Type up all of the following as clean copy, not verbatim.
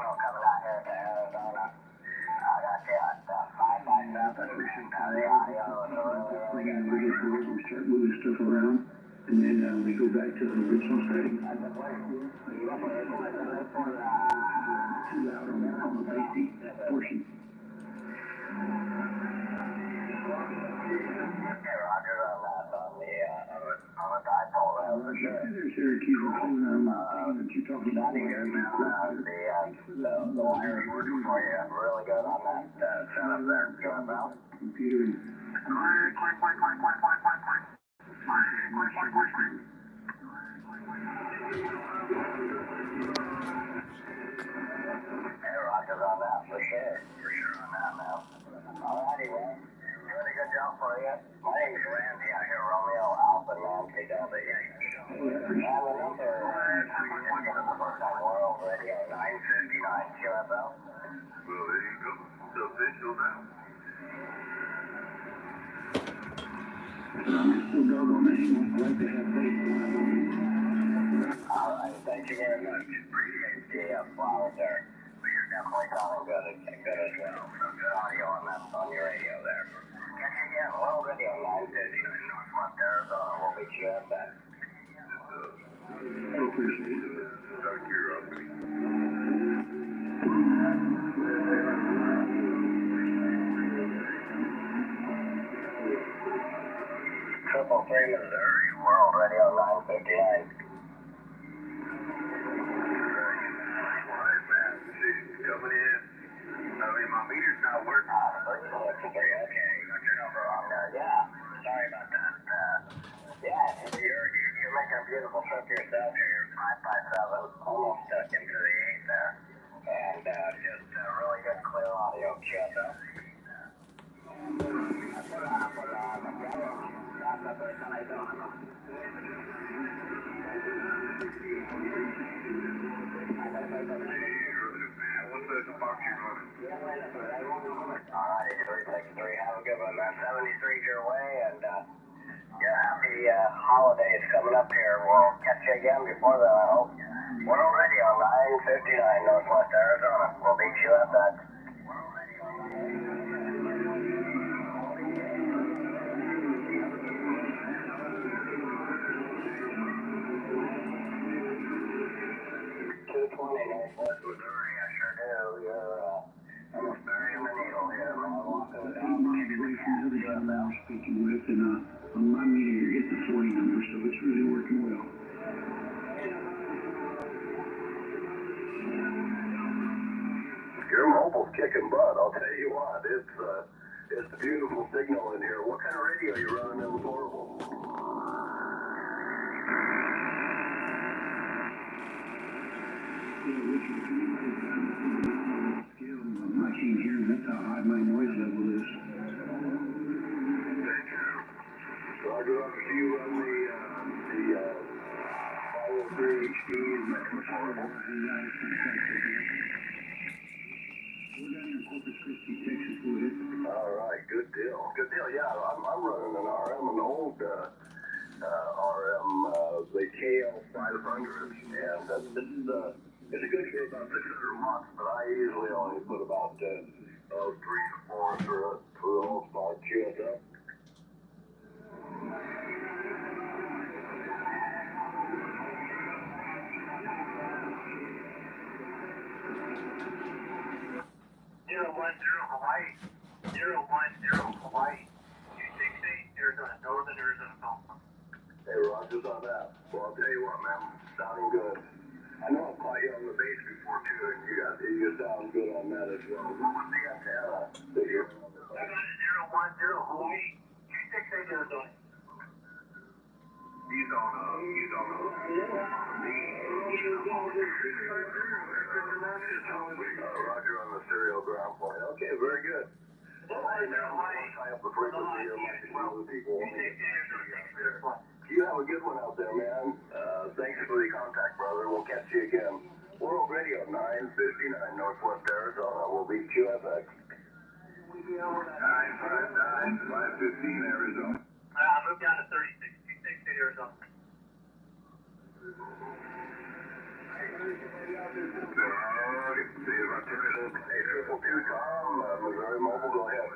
signal coming out here to Arizona. I got you at 557. The audio is really good. We start moving stuff around, and then we go back to the original setting. Too loud on the basic portion. Okay, Roger, on that, on the dipole there, for sure. There's Syracuse, that you're talking about. The wire's working for you really good on that setup there. Good about Computer. Hey, Roger's on that, for sure. For sure on that now. Alrighty, well, doing a good job for you. My name's Randy out here, Romeo Alpha Nancy Delta Yankee. And the number we're already at 959 QFL. Well, there you go. It's official now. Still doggone it. I like to have faith. Alright, thank you very much. Appreciate the flowers there. But you're definitely sounding good as well. So good audio on your radio there. Catch you again. We're already on 959 Northwest Arizona. We'll meet you at that. I appreciate it. Out of curiosity. Triple three Missouri. We're already on 959. Coming in. I mean, my meter's not working. Okay, got your number on there. Yeah, sorry about that. Yeah, you're making a beautiful trip yourself here. You're 557, almost stuck into the 8 there. And just really good, clear audio. Check out. Alright, 363. Have a good one, man. 73's your way, and happy holidays coming up here. We'll catch you again before then, I hope. We're already on 959 Northwest Arizona. We'll meet you at that. 220 Northwest Missouri, I sure do. You're almost burying the needle here, man. Walking it down, kicking the gas. I'm speaking with, and on my meter here, it's the 40 number, so it's really working well. Your mobile's kicking butt, I'll tell you what. It's a beautiful signal in here. What kind of radio are you running in the portable? I can't hear him. That's how high my noise level is. Roger, up to you on the follow 3 HD portable. We're down in Corpus Christi, Texas, with. All right, good deal. Good deal. Yeah, I'm running an RM, an old RM, the KL500, and it's good for about 600 watts, but I usually only put about 3 to 4 for the whole small QSL. Hawaii. 010 Hawaii. 268 Arizona, Northern Arizona phone. Hey, Roger's on that. Well, I'll tell you what, man, sounding good. I know I caught you on the base before, too, and you sound good on that as well. What was the antenna that you're on? I got 010 Hawaii. 268 Arizona. He's on Roger on the serial ground point. Okay, very good. Tie up the frequency here, people. You have a good one out there, man. Thanks for the contact, brother. We'll catch you again. World Radio 959 Northwest Arizona. We'll beat you at that. 959 515 Arizona. I moved down to 36. 268 Arizona. See Hey, triple two Tom, Missouri Mobile, go ahead.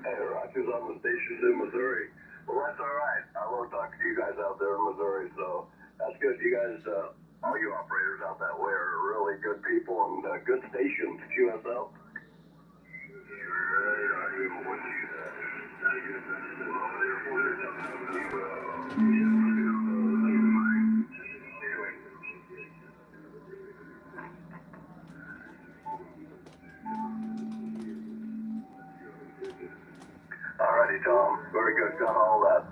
Hey, Rogers on the station in Missouri. Well, that's all right. I love talking to you guys out there in Missouri, so that's good. You guys, all you operators out that way are really good people and good stations, QSL. Alrighty, Tom. Very good. Got all that.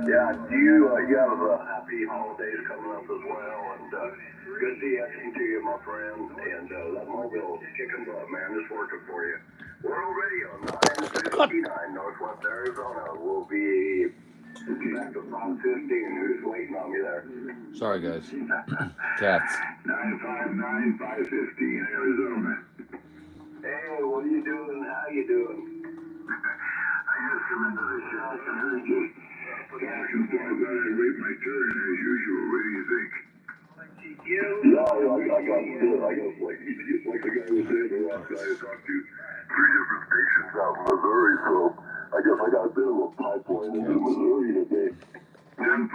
Yeah, you have happy holidays coming up as well, and good DXing to you, my friend. And that mobile's kicking butt, man. It's working for you. We're already on 959 Northwest Arizona. We'll be back to 515. Who's waiting on me there? Sorry, guys. Cats. 959 515 Arizona. Hey, what are you doing? How you doing? I just come into the shop and heard you talking, so I thought I'd wait my turn as usual. What do you think? Yeah, I got like the guy was saying, the last guy I talked to, 3 different stations out in Missouri, so I guess I got a bit of a pipeline into Missouri today. 10-4.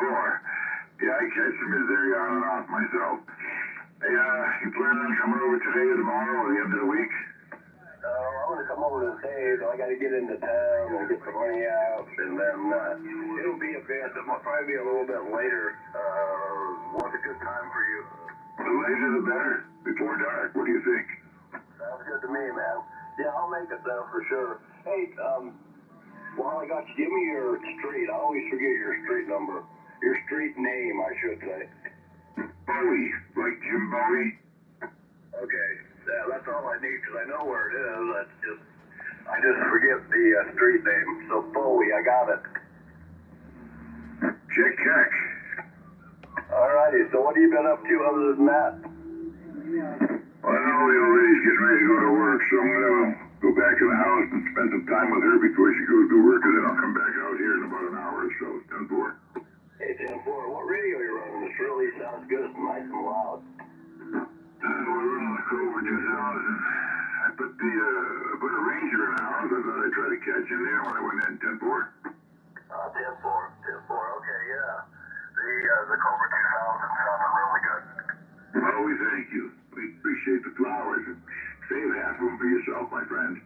Yeah, I catch the Missouri on and off myself. Hey, you planning on coming over today or tomorrow or the end of the week? I'm gonna come over today, so I gotta get into town and get the money out, and then it'll be a bit. It'll probably be a little bit later. What's a good time for you? The later the better. Before dark. What do you think? Sounds good to me, man. Yeah, I'll make it there for sure. Hey, while I got you, give me your street. I always forget your street number. Your street name, I should say. Bowie, like Jim Bowie. Okay. Yeah, that's all I need because I know where it is. I just forget the street name. So Bowie, I got it. Check. Alrighty. So what have you been up to other than that? Well, the old lady's getting ready to go to work, so I'm gonna go back to the house and spend some time with her before she goes to work, and then I'll come back out here in about an hour or so. 10-4. Hey, 10-4. What radio are you running? This really sounds good. It's nice and loud. We're running the Clover 2000. I put a Ranger in the house. I thought I'd try to catch in there when I went in 10-4. 10-4. Okay, yeah. The Clover 2000 sounded really good. Well, we thank you. We appreciate the flowers and save half of them for yourself, my friend.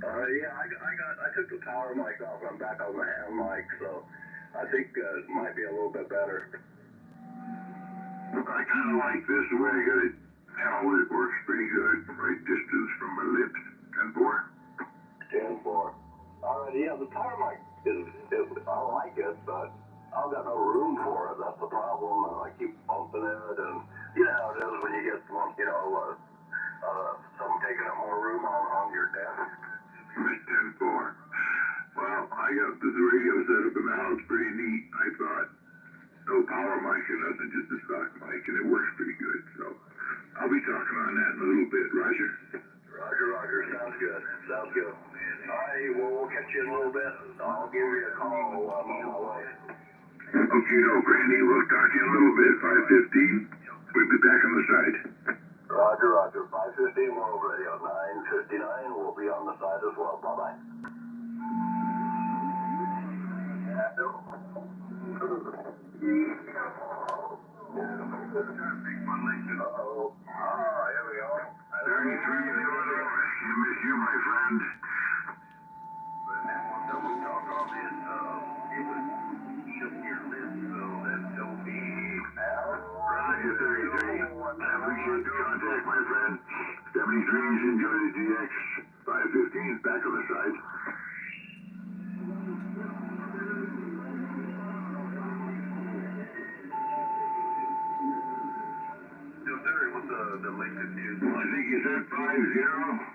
Yeah, I took the power mic off. I'm back on the hand mic, so I think it might be a little bit better. I kind of like this, the way I got it held. It works pretty good. Right distance from my lips. 10-4. Alright, yeah, the power mic I like it, but I've got no room for it. That's the problem. I keep bumping it, and you know how it is when you get something taking up more room on your desk. 10-4. Well, I got this radio set up in the house, pretty neat, I thought. No power mic or nothing, just a stock mic, and it works pretty good. So I'll be talking on that in a little bit. Roger? Roger. Sounds good. All right, well, we'll catch you in a little bit. I'll give you a call while I'm on my way. Okay, Randy. We'll talk to you in a little bit. 5:15. We'll be back on the side. Roger. 5:15, we're already on 9:59. We'll be on the side as well. Bye-bye. Uh-oh. Here we go. 33 is going on. I miss you, my friend. Double talk on this. It was shift your list, so that's don't be Roger 33. I appreciate the contact, my friend. 73's enjoy the DX. 5:15's back on the side. What's the latest news? I think you said 50,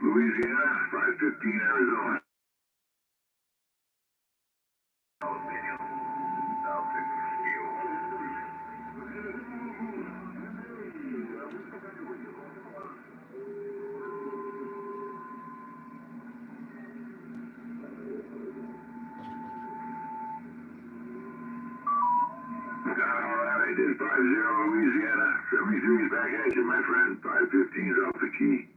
Louisiana, 5:15, Arizona. did 50 Louisiana. 73's back at you, my friend. 515's off the key.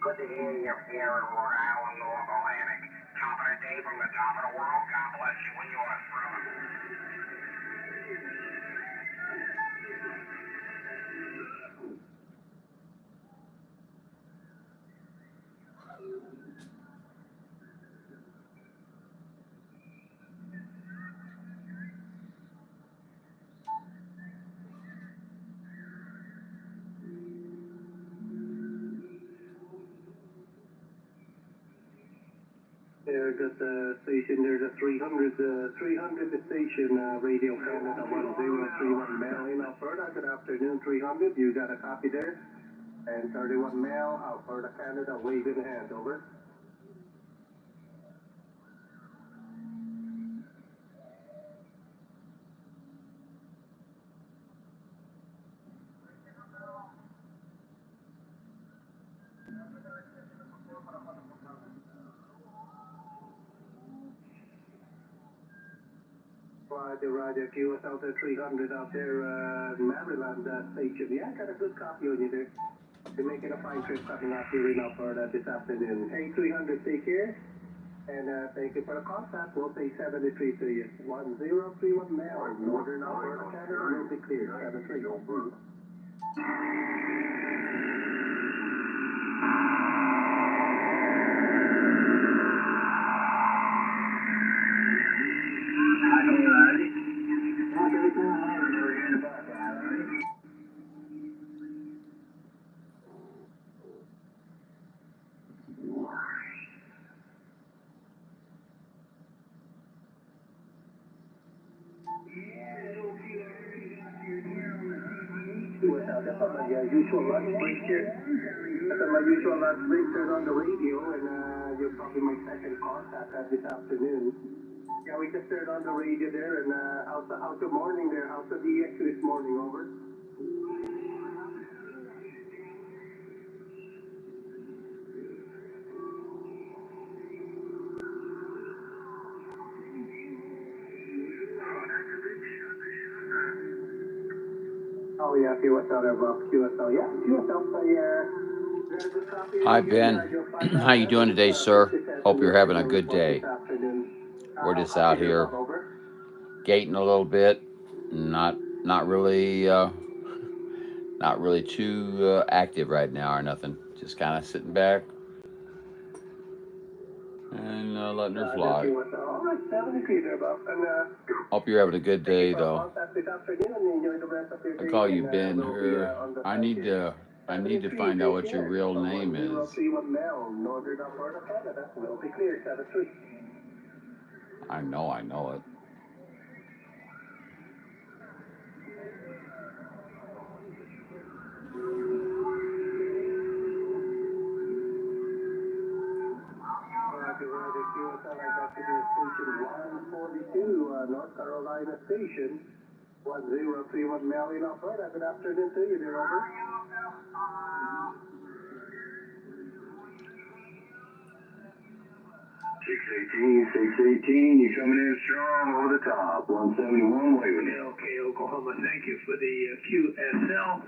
Good to hear you're here in Rhode Island, North Atlantic. Top of the day from the top of the world. God bless you and yours, brother. There's at the station, there's a 300 the station, Radio Canada 1031 Mail in Alberta. Good afternoon, 300. You got a copy there? And 31 Mail, Alberta, Canada, waving hand, over. Roger, QS out there, 300 out there, Maryland station. Yeah, got a good copy on you there. You're making a fine trip coming out here in Alberta this afternoon. Hey, 300, take care. And thank you for the contact. We'll pay 73 to you. 1031 Mail, Northern Alberta, Canada, will be clear. 73. That's on my usual lunch break here. That's on my usual lunch break. Turn on the radio, and you're probably my second contact this afternoon. Yeah, we just turned on the radio there, and how's the morning there? How's the DX this morning, over? Oh yeah, QSL there, Bob. QSL, yeah. QSL, Hi, Ben. How you doing today, sir? Hope you're having a good day. We're just out here gating a little bit. Not really too active right now or nothing. Just kind of sitting back and letting her fly. Hope you're having a good day, though. I call you Ben here. I need to find out what your real name is. I know it. North Carolina station, 1031 Mail in Alberta. Good afternoon to you there, over. 618, you coming in strong over the top. 171 waving. Okay, Oklahoma, thank you for the QSL.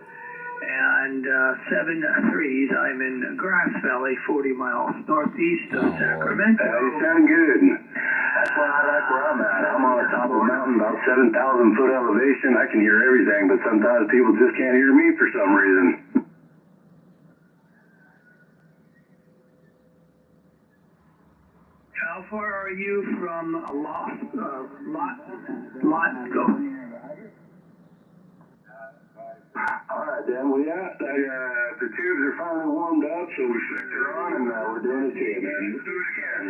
And 7-3s, I'm in Grass Valley, 40 miles northeast of Sacramento. You sound good. That's why I like where I'm at. I'm on the top of a mountain, about 7,000 foot elevation. I can hear everything, but sometimes people just can't hear me for some reason. How far are you from Lotco? All right, Dan. Well, yeah, the tubes are finally warmed up, so we flicked her on, and we're doing it to you, man. Let's do it again.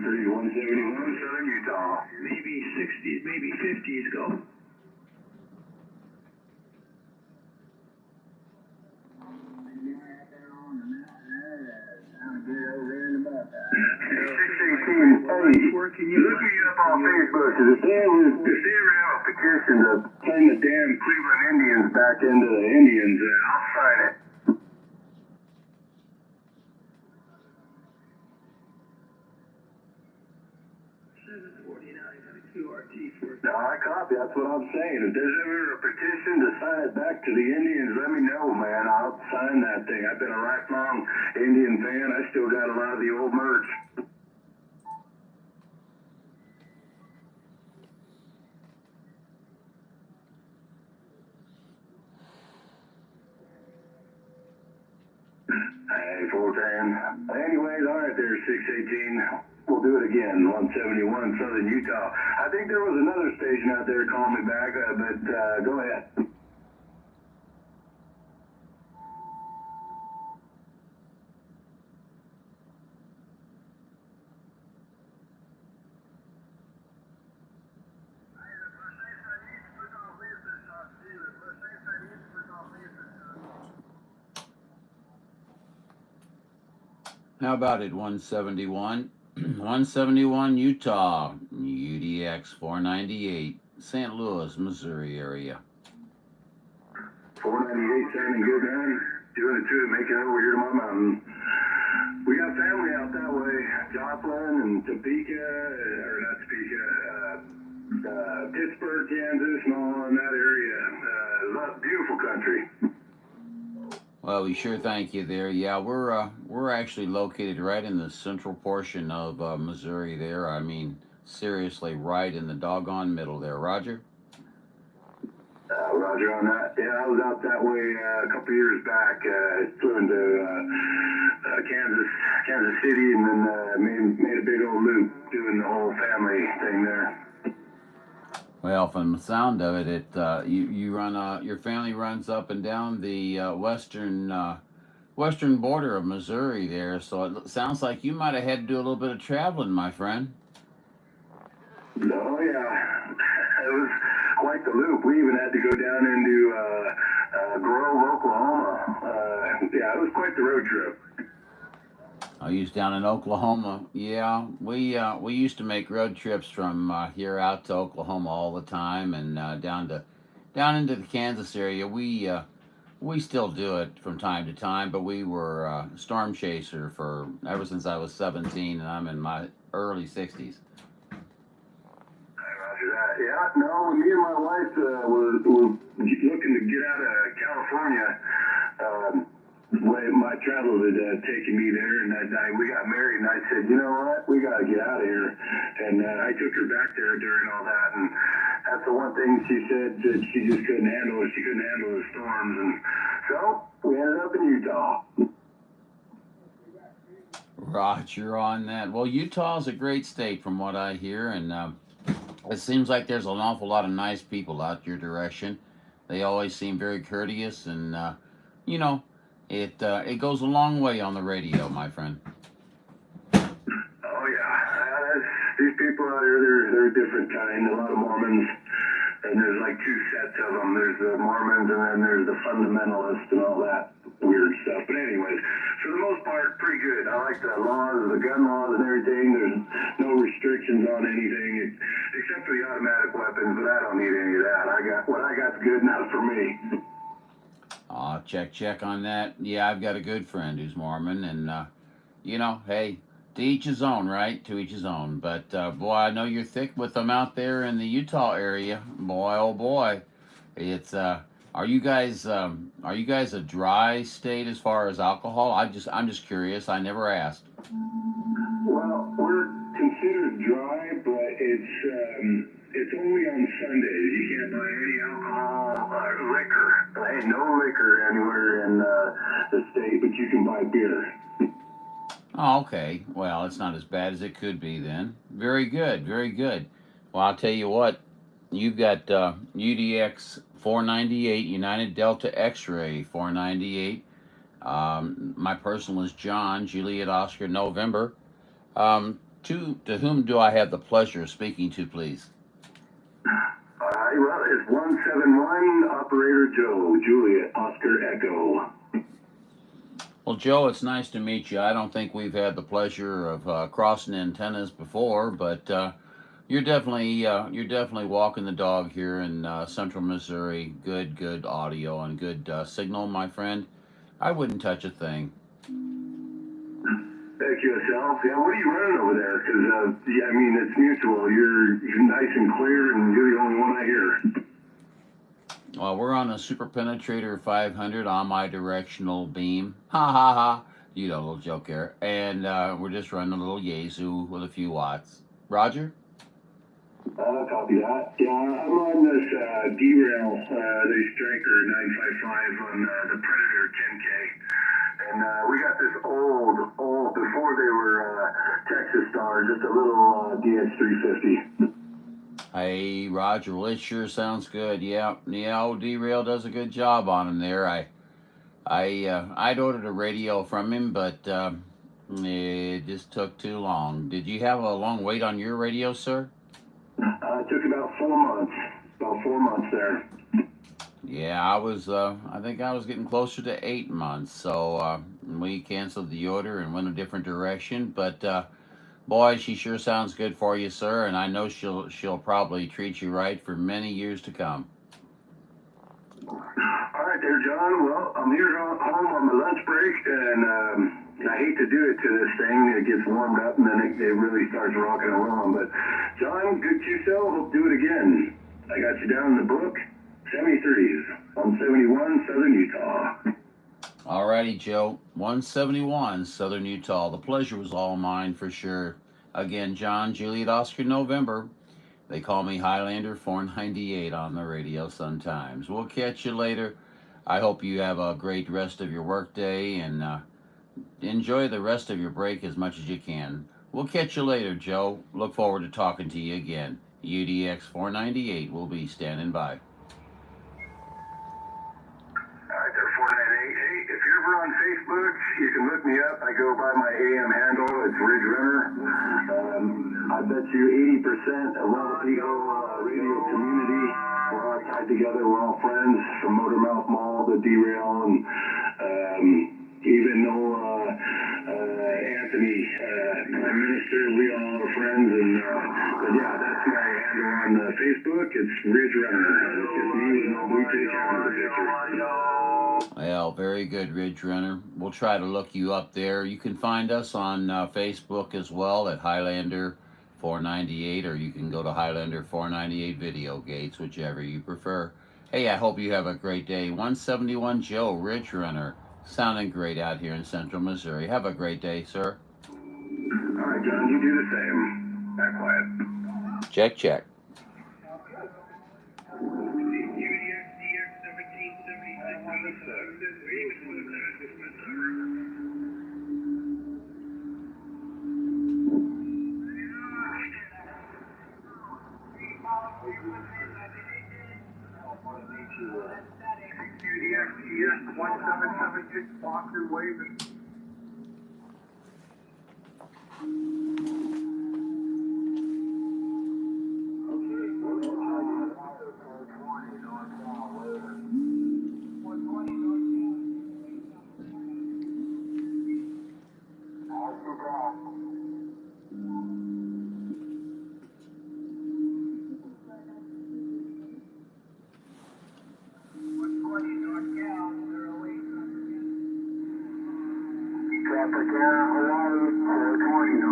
73, 171, Southern Utah. Maybe 60s, maybe 50s go. Look me up on Facebook. If they ever have a petition to turn the damn Cleveland Indians back into the Indians, I'll sign it. No, I copy. That's what I'm saying. If there's ever a petition to sign it back to the Indians, let me know, man. I'll sign that thing. I've been a lifelong Indian fan. I still got a lot of the old merch. Hey, 410. Anyways, all right there, 618. We'll do it again, 171, Southern Utah. I think there was another station out there calling me back, but go ahead. How about it, 171? 171 Utah, UDX 498, St. Louis, Missouri area. 498 sounding good, man. Doing it too, making it over here to my mountain. We got family out that way, Joplin and Topeka, or not Topeka, Pittsburgh, Kansas, and all in that area. Beautiful country. Well, we sure thank you there. Yeah, we're actually located right in the central portion of Missouri there. I mean, seriously, right in the doggone middle there. Roger? Roger on that. Yeah, I was out that way a couple years back. Flew into Kansas City, and then made a big old loop doing the whole family thing there. Well, from the sound of it, you run your family runs up and down the western border of Missouri there. So it sounds like you might have had to do a little bit of traveling, my friend. Oh yeah, it was quite the loop. We even had to go down into Grove, Oklahoma. Yeah, it was quite the road trip. I used down in Oklahoma. Yeah, we used to make road trips from here out to Oklahoma all the time, and down into the Kansas area. We still do it from time to time, but we were storm chaser for ever since I was 17, and I'm in my early 60s. Roger that. Yeah, no, me and my wife were looking to get out of California. My travels had taken me there, and we got married, and I said, you know what, we got to get out of here. And I took her back there during all that, and that's the one thing she said that she just couldn't handle. She couldn't handle the storms, and so we ended up in Utah. Roger on that. Well, Utah's a great state from what I hear, and it seems like there's an awful lot of nice people out your direction. They always seem very courteous, and you know, it goes a long way on the radio, my friend. Oh yeah, these people out here, they're a different kind. A lot of Mormons, and there's like two sets of them. There's the Mormons, and then there's the fundamentalists and all that weird stuff. But anyways, for the most part, pretty good. I like the laws, the gun laws and everything. There's no restrictions on anything except for the automatic weapons, but I don't need any of that. What I got's good enough for me. Check on that. Yeah, I've got a good friend who's Mormon, and you know, hey, To each his own, right? To each his own. But boy, I know you're thick with them out there in the Utah area. Boy, oh boy, it's. Are you guys a dry state as far as alcohol? I'm just curious. I never asked. Well, we're considered dry, but it's only on Sundays. You can't buy any alcohol or liquor. There ain't no liquor anywhere in the state, but you can buy beer. Oh, okay. Well, it's not as bad as it could be then. Very good. Very good. Well, I'll tell you what. You've got UDX 498 United Delta X-ray 498. My personal is John Juliet Oscar November. To whom do I have the pleasure of speaking to, please? Well, it's 171 Operator Joe, Juliet, Oscar Echo. Well, Joe, it's nice to meet you. I don't think we've had the pleasure of crossing antennas before, but you're definitely walking the dog here in Central Missouri. Good audio and good signal, my friend. I wouldn't touch a thing. Thank you, yourself. Yeah, what are you running over there? Because, yeah, I mean, it's mutual. You're nice and clear, and you're the only one I hear. Well, we're on a Super Penetrator 500 omnidirectional beam. Ha ha ha. You know, a little joke there. And we're just running a little Yaesu with a few watts. Roger? Copy that. Yeah, I'm on this derail, the Striker 955 on the Predator 10K. And we got this old, before they were Texas Stars, just a little DX350. Hey, Roger. Well, it sure sounds good. Yeah, old D-Rail does a good job on him there. I'd ordered a radio from him, but it just took too long. Did you have a long wait on your radio, sir? It took about 4 months. About 4 months there. Yeah, I think I was getting closer to 8 months. So we canceled the order and went a different direction. But boy, she sure sounds good for you, sir. And I know she'll probably treat you right for many years to come. All right there, John. Well, I'm here home on my lunch break, and I hate to do it to this thing. It gets warmed up, and then it really starts rocking and rolling. But, John, good QSO. Hope to do it again. I got you down in the book. 73s on 71, Southern Utah. Alrighty, Joe. 171, Southern Utah. The pleasure was all mine for sure. Again, John, Juliet, Oscar, November. They call me Highlander 498 on the radio sometimes. We'll catch you later. I hope you have a great rest of your workday and enjoy the rest of your break as much as you can. We'll catch you later, Joe. Look forward to talking to you again. UDX 498 will be standing by. All right there, 498. Hey, if you're ever on Facebook, you can look me up. I go by my AM handle. It's Ridge Runner. I bet you 80% of all the people, radio community, we're all tied together. We're all friends from Motormouth Mall to Derail, and even though Anthony, Prime Minister, we all are friends. And but yeah, that's my handle on Facebook. It's Ridge Runner. It's just me with no blue tick out of the picture. Well, very good, Ridge Runner. We'll try to look you up there. You can find us on Facebook as well at Highlander 498, or you can go to Highlander 498 Video Gates, whichever you prefer. Hey, I hope you have a great day. 171 Joe, Ridge Runner, sounding great out here in Central Missouri. Have a great day, sir. All right, John, you do the same. Back quiet. Check, check. UDX 1776 Boston waving. Traffic Hawaii 420.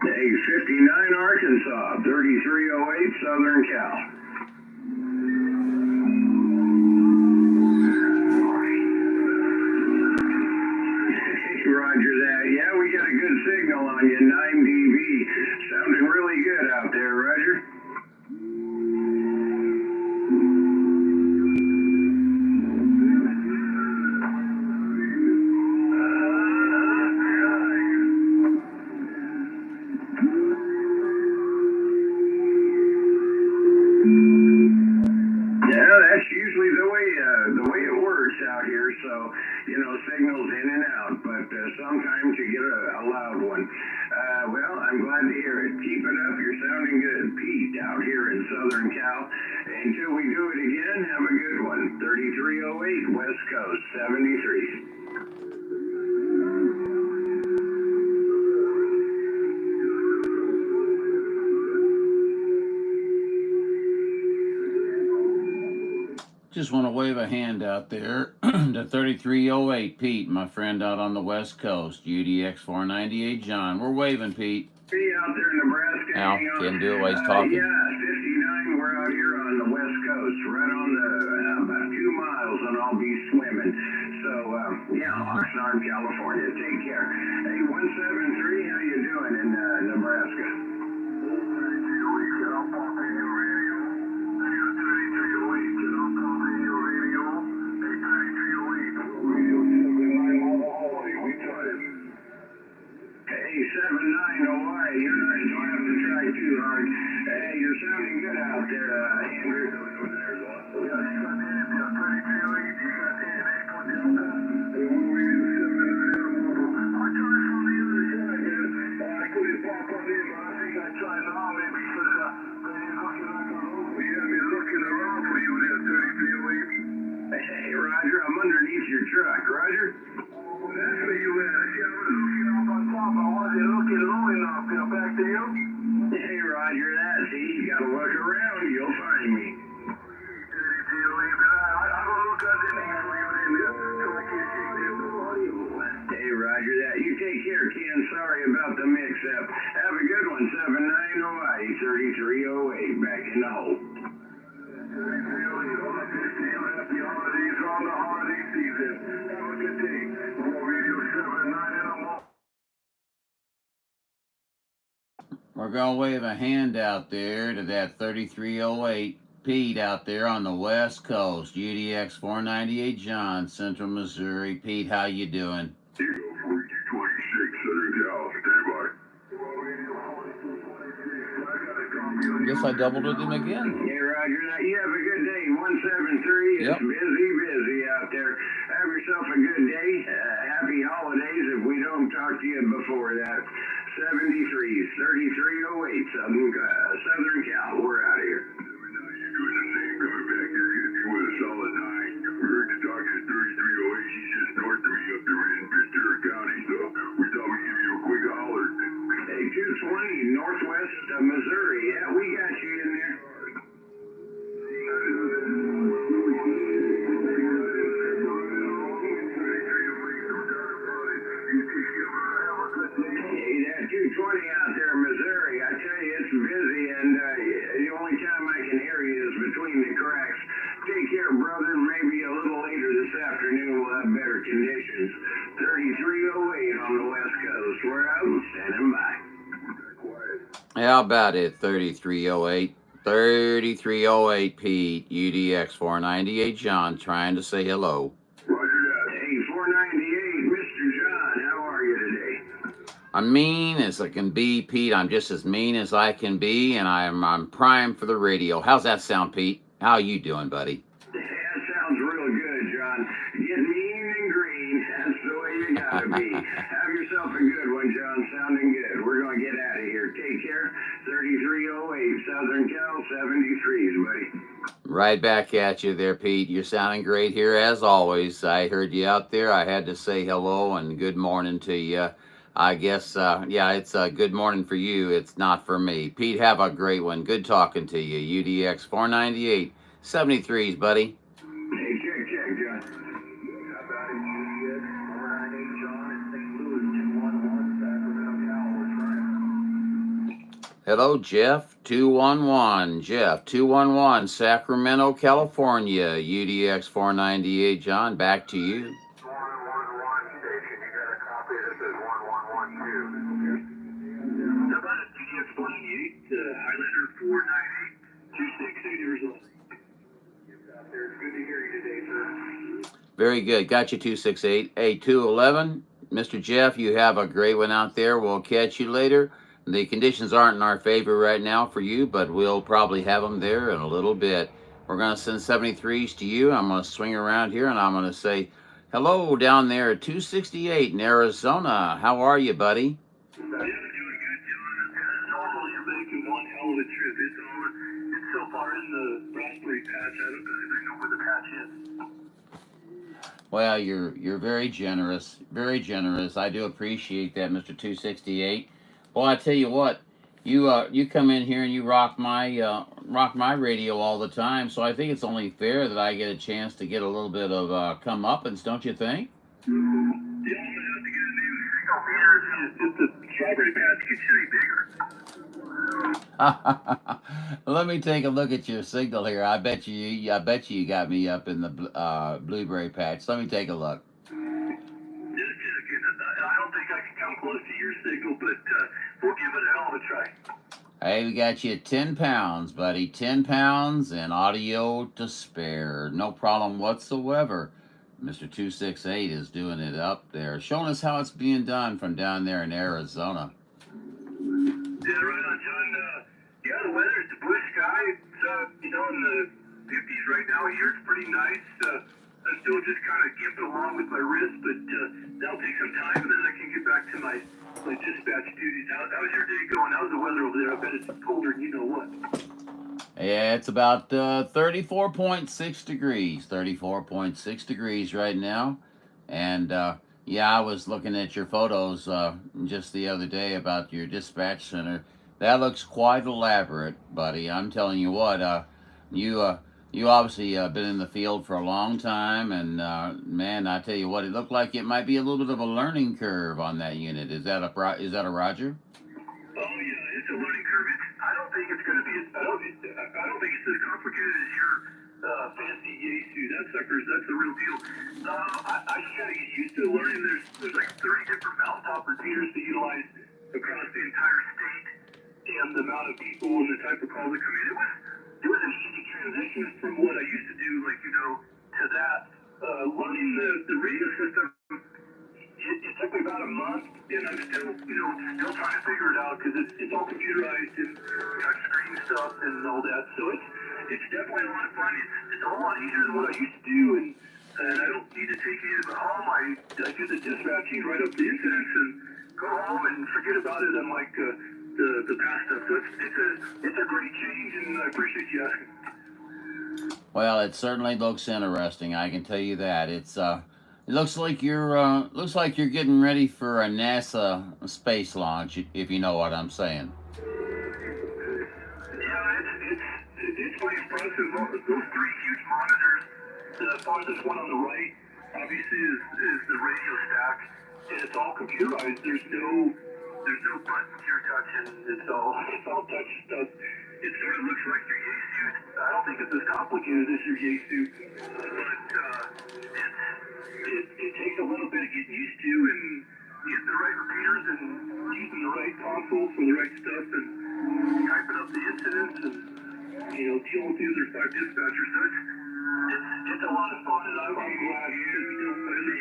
Hey, 59 Arkansas, 3308 Southern Cal. Roger that. Yeah, we got a good signal on you, 9 dB. Sounding really good out there, Roger. Yeah, that's usually the way it works out here. So, you know, signals in and out, but sometimes you get a loud one. Well, I'm glad to hear it. Keep it up. You're sounding good. Pete out here in Southern Cal. Until we do it again, have a good one. 3308 West Coast, 73. Just want to wave a hand out there to 3308 Pete, my friend out on the West Coast. UDX 498 John. We're waving, Pete. Be out there in Nebraska. Al, can't do it while he's talking. Yeah, 59. We're out here on the West Coast, right on the about 2 miles, and I'll be swimming. So, yeah, Oxnard, California. Take care. Hey, 173, how you doing in Nebraska? Hey, 79 Hawaii, you don't have to try too hard. Hey, you're sounding good out there, Andrew. Hey, Roger, I'm underneath your truck, Roger. That's where you at. Back to you. Hey, Roger, that. See, you gotta look around. You'll find me. Hey, Roger, that. You take care, Ken. Sorry about the mix-up. Have a good one. 79 Hawaii, 3308. Back in the hole. Happy holidays on the holiday season. Have a good day. Radio 79 in the morning. We're going to wave a hand out there to that 3308 Pete out there on the West Coast. UDX 498 John, Central Missouri. Pete, how you doing? Here you go, 4226 Southern Cal. Stand by. Guess I doubled with him again. Hey, Roger, now you have a good day. 173. Yep. It's busy out there. Have yourself a good day. Happy holidays if we don't talk to you before that. 73, 3308 Southern Cal. We're out of here. You're doing the same coming back there. You with a solid 9. We heard you talking to 3308. She's just north of me up there in Ventura County, so we thought we'd give you a quick holler. Hey, 220 Northwest Missouri. Yeah, we got you in there. Hey, that 220 out there in Missouri, I tell you, it's busy, and the only time I can hear you is between the cracks. Take care, brother. Maybe a little later this afternoon we'll have better conditions. 3308 on the West Coast. We're out, standing by. How about it, 3308? 3308 Pete, UDX 498 John, trying to say hello. Roger that. Hey, 498, Mr. John, how are you today? I'm mean as I can be, Pete. I'm just as mean as I can be, and I'm primed for the radio. How's that sound, Pete? How you doing, buddy? That sounds real good, John. Get mean and green. That's the way you gotta be. Have yourself a good one, John. Sounding good. We're gonna get out of here. Take care. 3308 Southern Cal 73s, buddy. Right back at you there, Pete. You're sounding great here as always. I heard you out there. I had to say hello and good morning to you. I guess, yeah, it's a good morning for you. It's not for me. Pete, have a great one. Good talking to you. UDX 498 73s, buddy. Hey, check, John. How about it, UDX 498 John in St. Louis 211 Sacramento, Cal. We're trying. Hello, Jeff 211. Jeff 211, Sacramento, California, UDX 498. John, back to you. 111 station. You got a copy that says 1112. How about a TDX 498, Highlander 498, 268 years old. Good to hear you today, sir. Very good. Got you 268. Hey, 211. Mr. Jeff, you have a great one out there. We'll catch you later. The conditions aren't in our favor right now for you, but we'll probably have them there in a little bit. We're going to send 73s to you. I'm going to swing around here and I'm going to say hello down there at 268 in Arizona. How are you, buddy? Yeah, doing good, John. As normal, you're making one hell of a trip. It's so far in the raspberry patch. I don't even know where the patch is. Well, you're very generous, very generous. I do appreciate that, Mr. 268. Well, I tell you what, you come in here and you rock my radio all the time. So I think it's only fair that I get a chance to get a little bit of comeuppance, don't you think? Yeah, I'm gonna have to get a new signal meter if the strawberry patch gets any bigger. Let me take a look at your signal here. I bet you got me up in the blueberry patch. Let me take a look. Just checking. I don't think I can come close to your signal, but we'll give it a hell of a try. Hey, we got you 10 pounds, buddy. 10 pounds and audio to spare. No problem whatsoever. Mr. 268 is doing it up there, showing us how it's being done from down there in Arizona. Yeah, right on, John. Yeah, the weather, it's a blue sky. It's, in the 50s right now here. It's pretty nice. I'm still just kind of gimping along with my wrist, but that'll take some time, and then I can get back to my dispatch duties. How's your day going? How's the weather over there? I bet it's colder than you know what. Yeah, it's about 34.6 degrees. 34.6 degrees right now. And yeah, I was looking at your photos just the other day about your dispatch center. That looks quite elaborate, buddy. I'm telling you what, you obviously been in the field for a long time, and man, I tell you what, it looked like it might be a little bit of a learning curve on that unit. Is that a Roger? Oh yeah, it's a learning curve. I don't think it's going to be. I don't think it's as complicated as your fancy Yaesu. That's the real deal. I just got to get used to learning. There's like 30 different mountaintop repeaters to utilize across the entire state, and the amount of people and the type of calls that come in. It was an easy transition from what I used to do, to that. Learning the radio system. It took me about a month, and I'm still trying to figure it out because it's all computerized and touchscreen stuff and all that. So it's definitely a lot of fun. It's a whole lot easier than what I used to do, and I don't need to take it to home. I do the dispatching, write up the incidents, and go home and forget about it. Unlike the past stuff. So it's a great change, and I appreciate you asking. Well, it certainly looks interesting. I can tell you that. It looks like you're getting ready for a NASA space launch, if you know what I'm saying. Yeah, it's pretty impressive. Those three huge monitors. The farthest one on the right, obviously, is the radio stack, and it's all computerized. There's no buttons you're touching. It's all touch stuff. It sort of looks like your Yaesu. I don't think it's as complicated as your Yaesu, but it takes a little bit of getting used to and getting the right repeaters and using the right console for the right stuff and typing up the incidents and dealing with the other side dispatchers. So it's a lot of fun, and I'm glad because we don't put it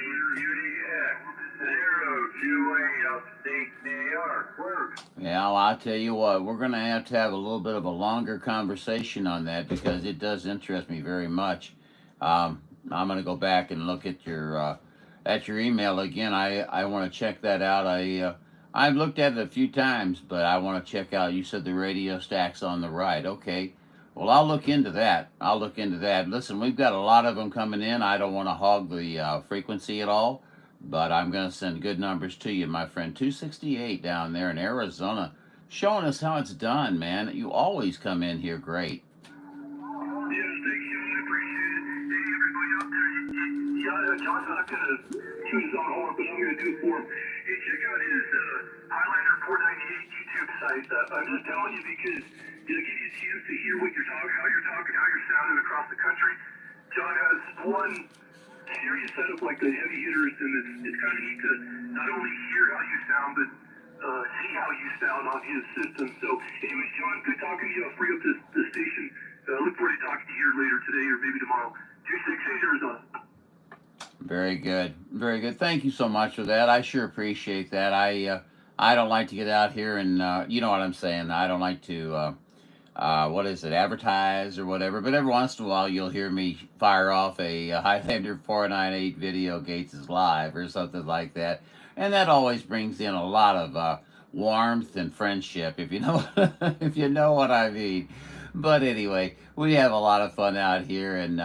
upstate New York. Yeah, well, I'll tell you what, we're going to have a little bit of a longer conversation on that because it does interest me very much. I'm going to go back and look at your email again. I want to check that out. I've looked at it a few times, but I want to check out. You said the radio stack's on the right. Okay. Well, I'll look into that. Listen, we've got a lot of them coming in. I don't want to hog the frequency at all, but I'm going to send good numbers to you, my friend. 268 down there in Arizona, showing us how it's done, man. You always come in here great. Yeah, thank you. I appreciate it. Hey, everybody out there, John's not going to choose his own horn, but I'm going to do it for him. Hey, check out his Highlander 498 G2 YouTube site. I'm just telling you because it'll give you a chance to hear what you're talking, how you're talking, how you're sounding across the country. John has one serious setup like the heavy hitters, and it's kind of neat to not only hear how you sound, but see how you sound on his system. So, anyways, John, good talking to you. I'll free up the station. Look forward to talking to you here later today or maybe tomorrow. 268 Arizona. Very good. Very good. Thank you so much for that. I sure appreciate that. I don't like to get out here and you know what I'm saying. I don't like to what is it, advertise or whatever. But every once in a while, you'll hear me fire off a Highlander 498 video Gates is live or something like that, and that always brings in a lot of warmth and friendship, if you know if you know what I mean. But anyway, we have a lot of fun out here, and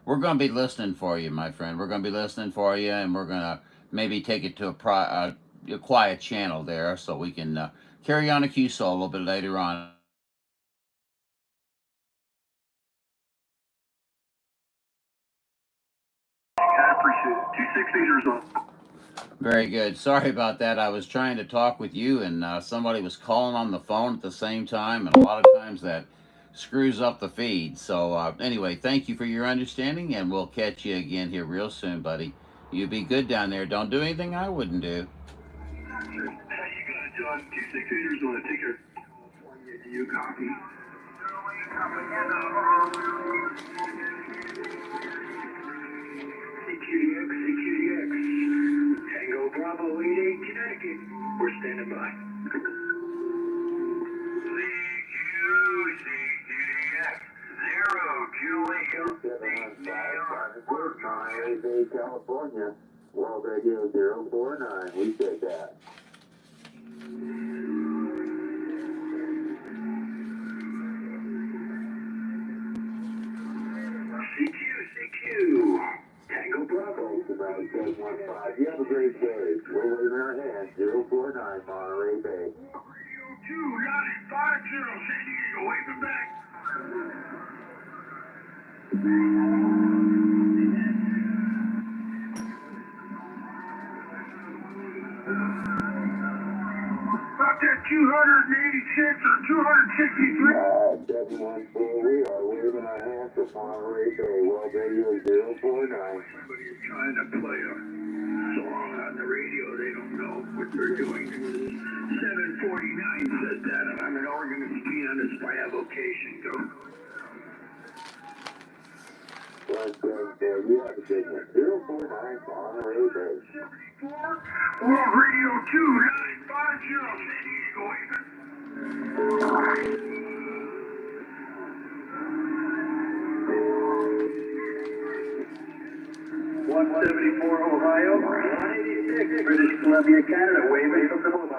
we're going to be listening for you, my friend. We're going to be listening for you, and we're going to maybe take it to a quiet channel there so we can carry on a QSO a little bit later on. I appreciate it. 268 Arizona. Very good. Sorry about that. I was trying to talk with you, and somebody was calling on the phone at the same time, and a lot of times that screws up the feed. So anyway, thank you for your understanding, and we'll catch you again here real soon, buddy. You be good down there. Don't do anything I wouldn't do. How you got it, John? 268 Arizona. Take care. California, do you copy? CQDX, CQDX. Tango Bravo 88, Connecticut. We're standing by. CQDX. 0 Juliet. 715, Monterey Bay, California. World Radio 049. We said that. CQ. Tango Bravo. About 715. You have a great day. We're waving our hands. 049, Monterey Bay. 2950 San Diego. Waving back. About that 286 or 263. 714. We are waving our hands for Monterey Bay. World Radio 049. Somebody is trying to play a song on the radio. They don't know what they're doing. 749 said that, and I'm an organist pianist by avocation. Go. You have a good one. 049, Monterey Bay. World Radio 2950 San Diego. Waving. 174 Ohio, 186 British Columbia, Canada, waving from the mobile.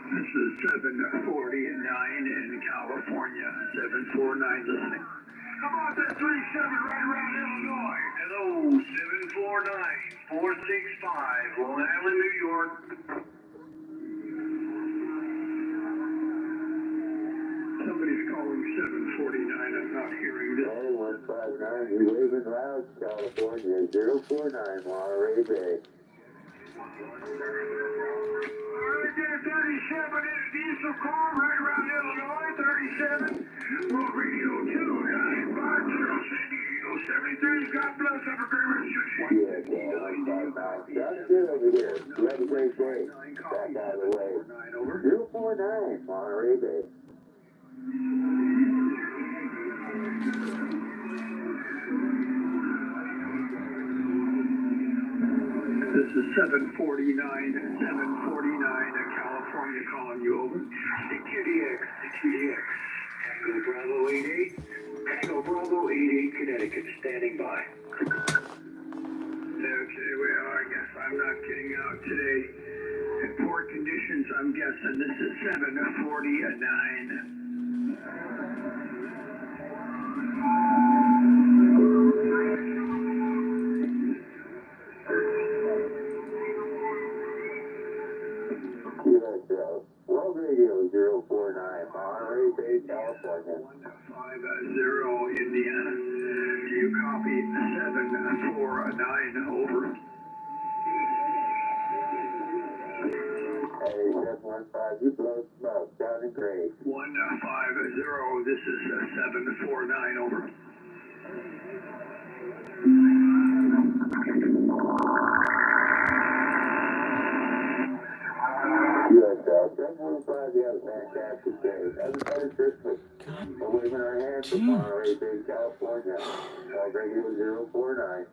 This is 749 in California. 749 listening. How about that 37 right around Illinois? Hello, 749 465 Long Island, New York. Somebody's calling 749. I'm not hearing this. Hey, 159. You waving loud, California 049, Monterey Bay. Alright, there, 37 in a diesel car right around Illinois. 37. World Radio 2950 San Diego. 73. God bless. Have a great rest of your day. Yeah, 159. That's good over here. You have a great day. Back out of the way. 049, Monterey Bay. This is 749 California calling you over. CQDX, CQDX. Tango Bravo 88. Tango Bravo 88, Connecticut, standing by. Okay, well, I guess I'm not getting out today. In poor conditions, I'm guessing this is 749. World Radio 049, Monterey Bay, California. 150 Indiana. Do you copy 749? Over. You blow smoke. Sounding great. 150. This is 749. Over. Yes, 745. You have a fantastic day. Have a better Christmas. We're waving our hands from Monterey Bay, California. Radio 049.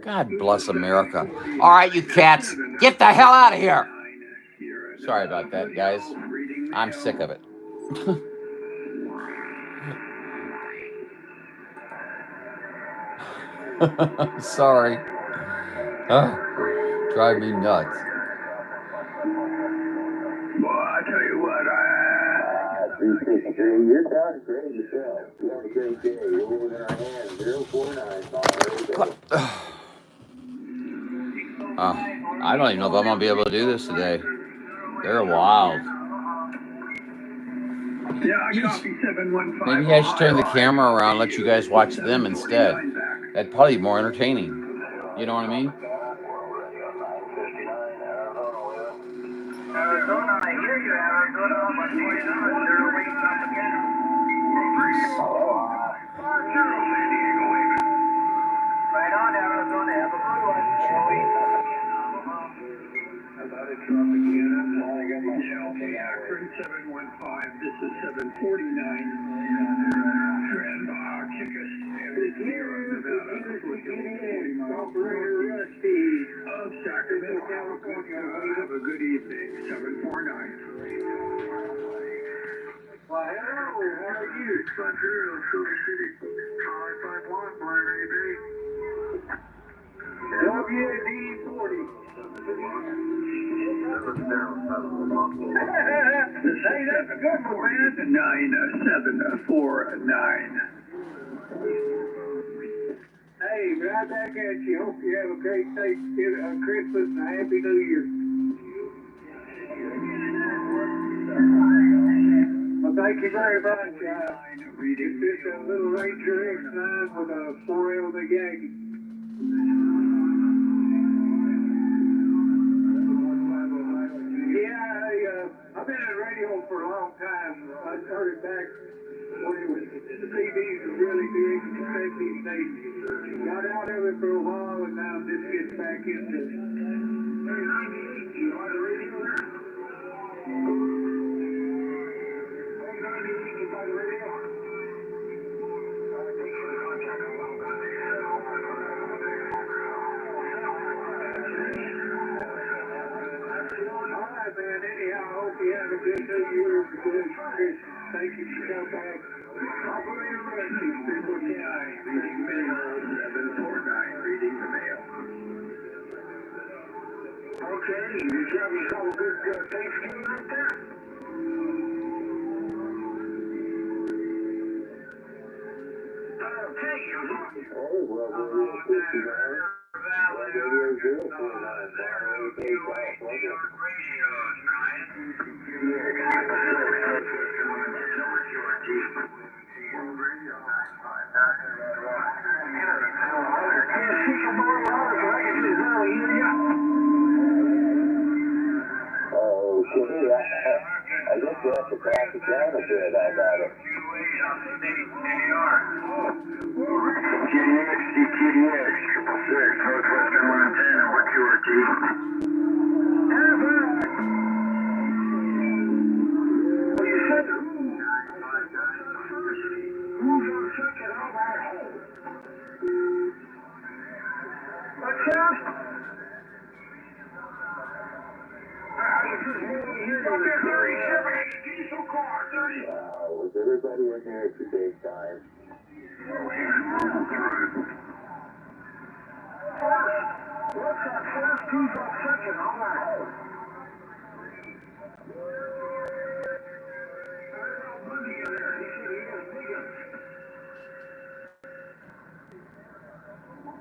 God bless America. All right, you cats, get the hell out of here. Sorry about that, guys. I'm sick of it. Sorry. Drive me nuts. Well, I tell you what, 363. You're sounding great yourself. You have a great day. You're waving our hands. 049. I don't even know if I'm gonna be able to do this today. They're wild. yeah, I copy 715. Maybe I should turn the camera around and let you guys watch them instead. That'd probably be more entertaining. You know what I mean? Arizona, I hear you, Arizona, but they're waiting up again. Right on, Arizona, have a good one. About a Tropicana. Akron 715. This is 749. Trend Chicas. Nevada. 40 miles of Sacramento, California. Have a good evening. 749. Well, hello, how are you? Montreal, Silver City. 551, Blind AB. WD40. Say that's a good one, man. 9749. Hey, right back at you. Hope you have a great Christmas and a Happy New Year. Well, thank you very much. It's just a little Ranger X9 with a 4L the Yankee. Yeah, I've been in radio for a long time. I started back when it was CDs were really big in the 70s and 80s. Got out of it for a while and now just getting back into it. You on the radio there? Alright, man. Anyhow, I hope you have a good New Year and a good Christmas. Thank you for coming back. Operator Rusty, 349. Reading mail. 749. Reading the mail. Okay, you have yourself a good Thanksgiving right there? Okay, hey, well, I guess you have to pass it down a bit. I got it. GTX, 666, Northwestern Montana, what's your T? Was everybody in there at the same time?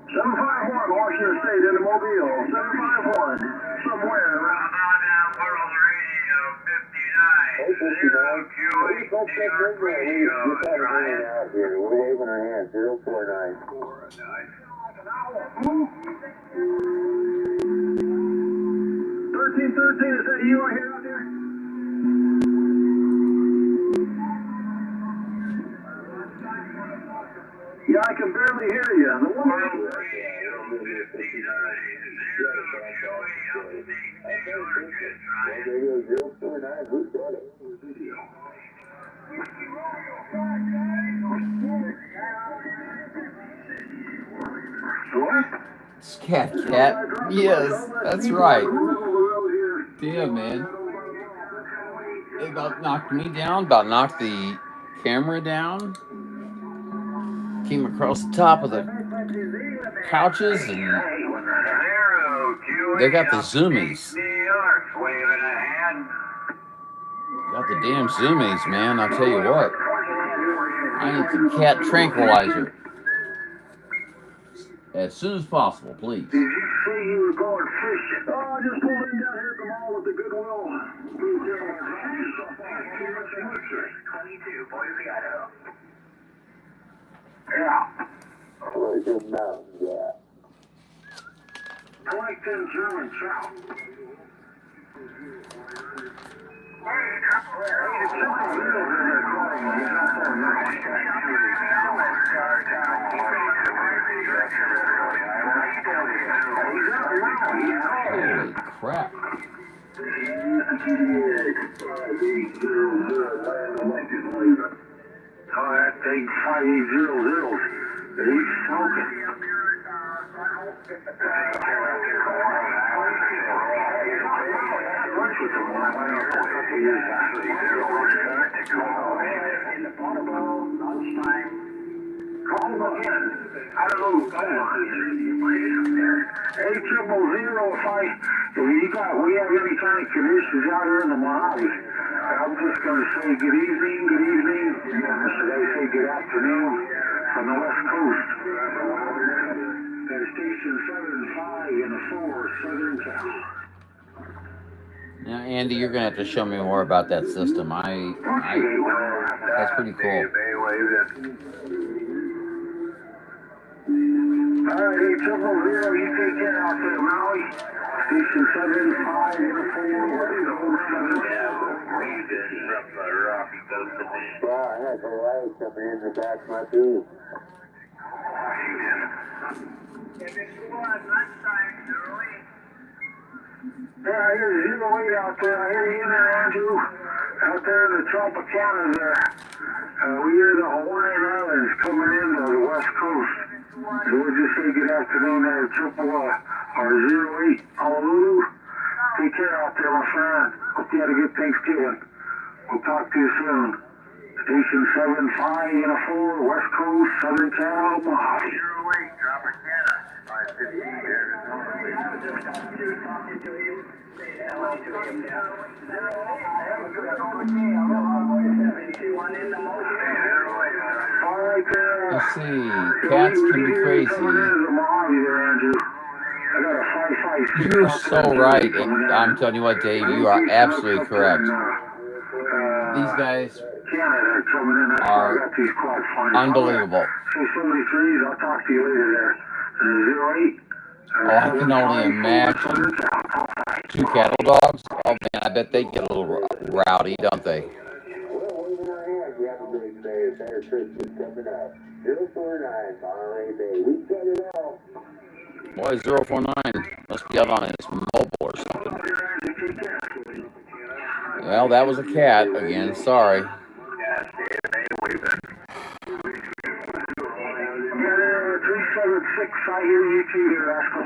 751, Washington State, in the Mobile. 751, somewhere around. World Radio 59. 0Q8 New York Radio. Out here. We're waving our hands. 049. 1313, is that you I hear out there? Yeah, I can barely hear you. The one World Radio 59. 0Q8 New York is trying. Radio 049, who's got it? What? It's Cat. Yes, that's right. Damn, man. They about knocked me down, about knocked the camera down. Came across the top of the couches, and they got the zoomies. Got the damn zoomies, man. I'll tell you what. I need some cat tranquilizer. As soon as possible, please. Did you say you were going fishing? Oh, I just pulled in down here at the mall with the Goodwill. 22, Boise, Idaho. Yeah. Where's your mountain, yeah? 2010 German trout. Holy crap. Oh, that big 5800. He's smoking. Call him again. I don't know. Call him. 80005. We have any kind of conditions out here in the Mojave. I'm just going to say good evening. Should I say good afternoon from the West Coast? At station 75 and a 4, Southern Cal. Now, Andy, you're gonna have to show me more about that system. That's pretty cool. All right, 800, you take care out there, Maui. Station 75 and a 4, Wow, I had the light coming in the back of my tube. If it's lunchtime, early. Yeah, I hear 08 out there. I hear you there, Andrew. Out there in the Tropicana there. We hear the Hawaiian Islands coming in to the West Coast. So we'll just say good afternoon there, or 08 Honolulu. Take care out there, my friend. Hope you had a good Thanksgiving. We'll talk to you soon. Station 75 and a 4, West Coast, Southern Cal, Mojave. 08, Tropicana. 515 here. Let's see. Cats can be crazy. You're so right. And I'm telling you what, Dave, you are absolutely correct. These guys are unbelievable. I'll talk to you later there. 08. Oh, I can only imagine 2 cattle dogs. Oh man, I bet they get a little rowdy, don't they? Merry Christmas coming up. 049 Monterey Bay. We set it all. Boy, 049 must be out on his mobile or something. Well, that was a cat again. Sorry. 376, I hear you too there, Rascal.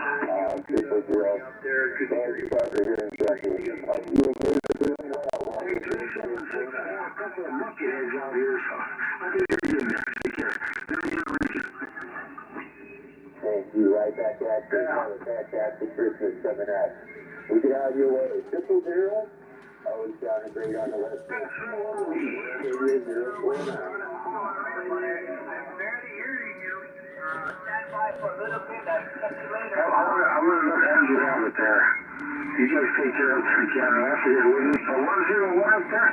Thank you, right back at you. Fantastic Christmas coming up. We get out of your way. 000. Always sounding great on the West Coast. Stand by for a little I'm going to send you down with there. You guys take care of the camera after you, will you? So 101 up there?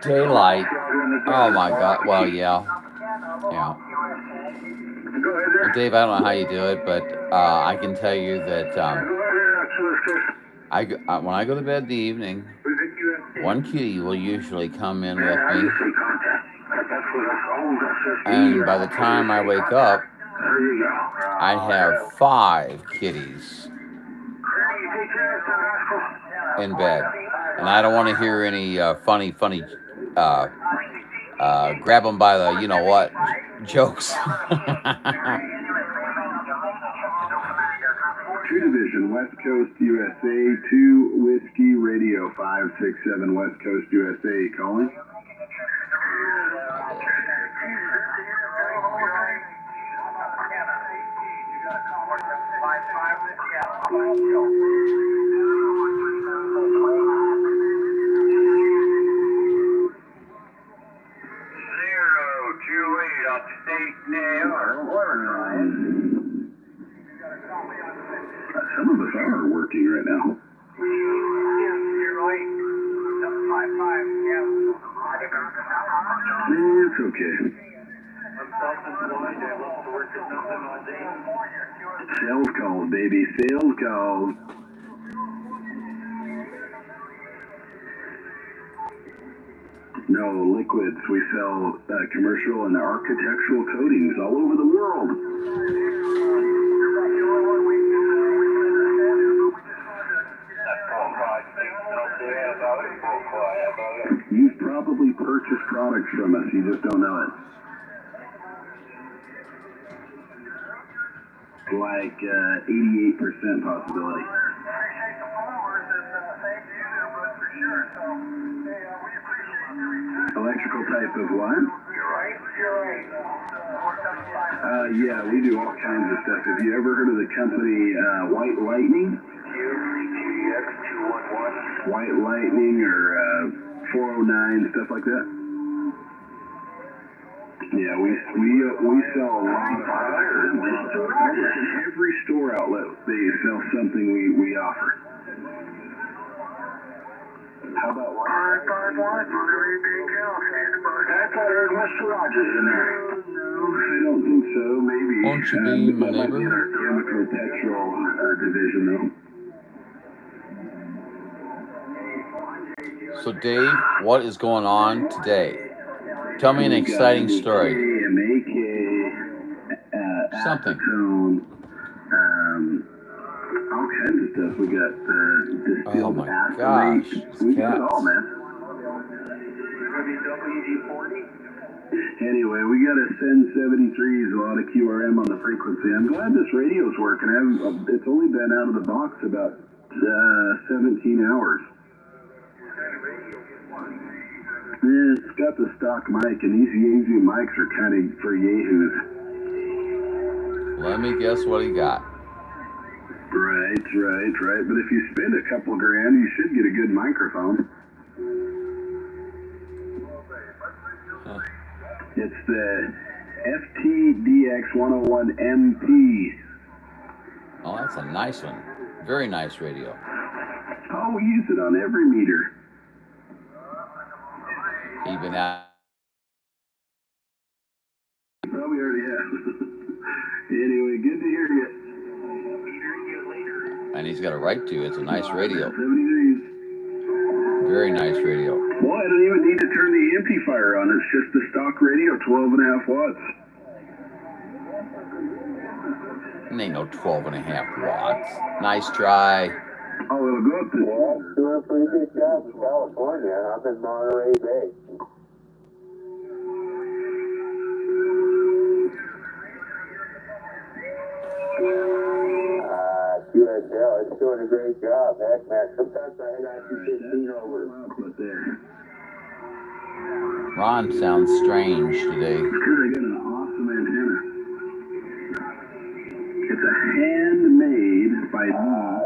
Daylight. Oh my God. Well, yeah. Yeah. Well, Dave, I don't know how you do it, but I can tell you that when I go to bed in the evening, one kitty will usually come in with me, and by the time I wake up, I have 5 kitties in bed, and I don't want to hear any funny grab them by the you know what jokes. 2 Division, West Coast USA, 2 Whiskey Radio, 567 West Coast USA, calling. Some of us are working right now. It's okay. Sales calls, baby. Sales calls. No liquids. We sell commercial and architectural coatings all over the world. You've probably purchased products from us. You just don't know it. Like 88% possibility. Electrical type of what? Yeah, we do all kinds of stuff. Have you ever heard of the company White Lightning? White Lightning or 409, stuff like that? Yeah, we sell a lot of products. Every store outlet, they sell something we offer. How about what? I thought I heard Mr. Rogers in there. No, I don't think so. Maybe. Won't you be my neighbor? In our chemical petrol division, though. So, Dave, what is going on today? Tell me an exciting story. Something. All kinds of stuff. We got distilled Oh my acid. gosh, We got it cats. all, man. Anyway, we got a SEN 73s, a lot of QRM on the frequency. I'm glad this radio's working. It's only been out of the box about 17 hours. Yeah, it's got the stock mic, and these Yaesu mics are kind of for yahoos. Let me guess what he got. Right. But if you spend a couple grand, you should get a good microphone. Huh. It's the FTDX101MP. Oh, that's a nice one. Very nice radio. Oh, we use it on every meter. Even out. Probably already have. Anyway, good to hear you. And he's got a right to. It's a nice radio. 73s. Very nice radio. Well, I don't even need to turn the amplifier on. It's just the stock radio, 12.5 watts. It ain't no 12.5 watts. Nice try. Oh, it'll go up to... Well, doing a pretty good job in California. I'm in Monterey Bay. QSL, it's doing a great job. Heck, man, sometimes I got 215 over. Ron sounds strange today. It's because I got an awesome antenna. It's a handmade by me.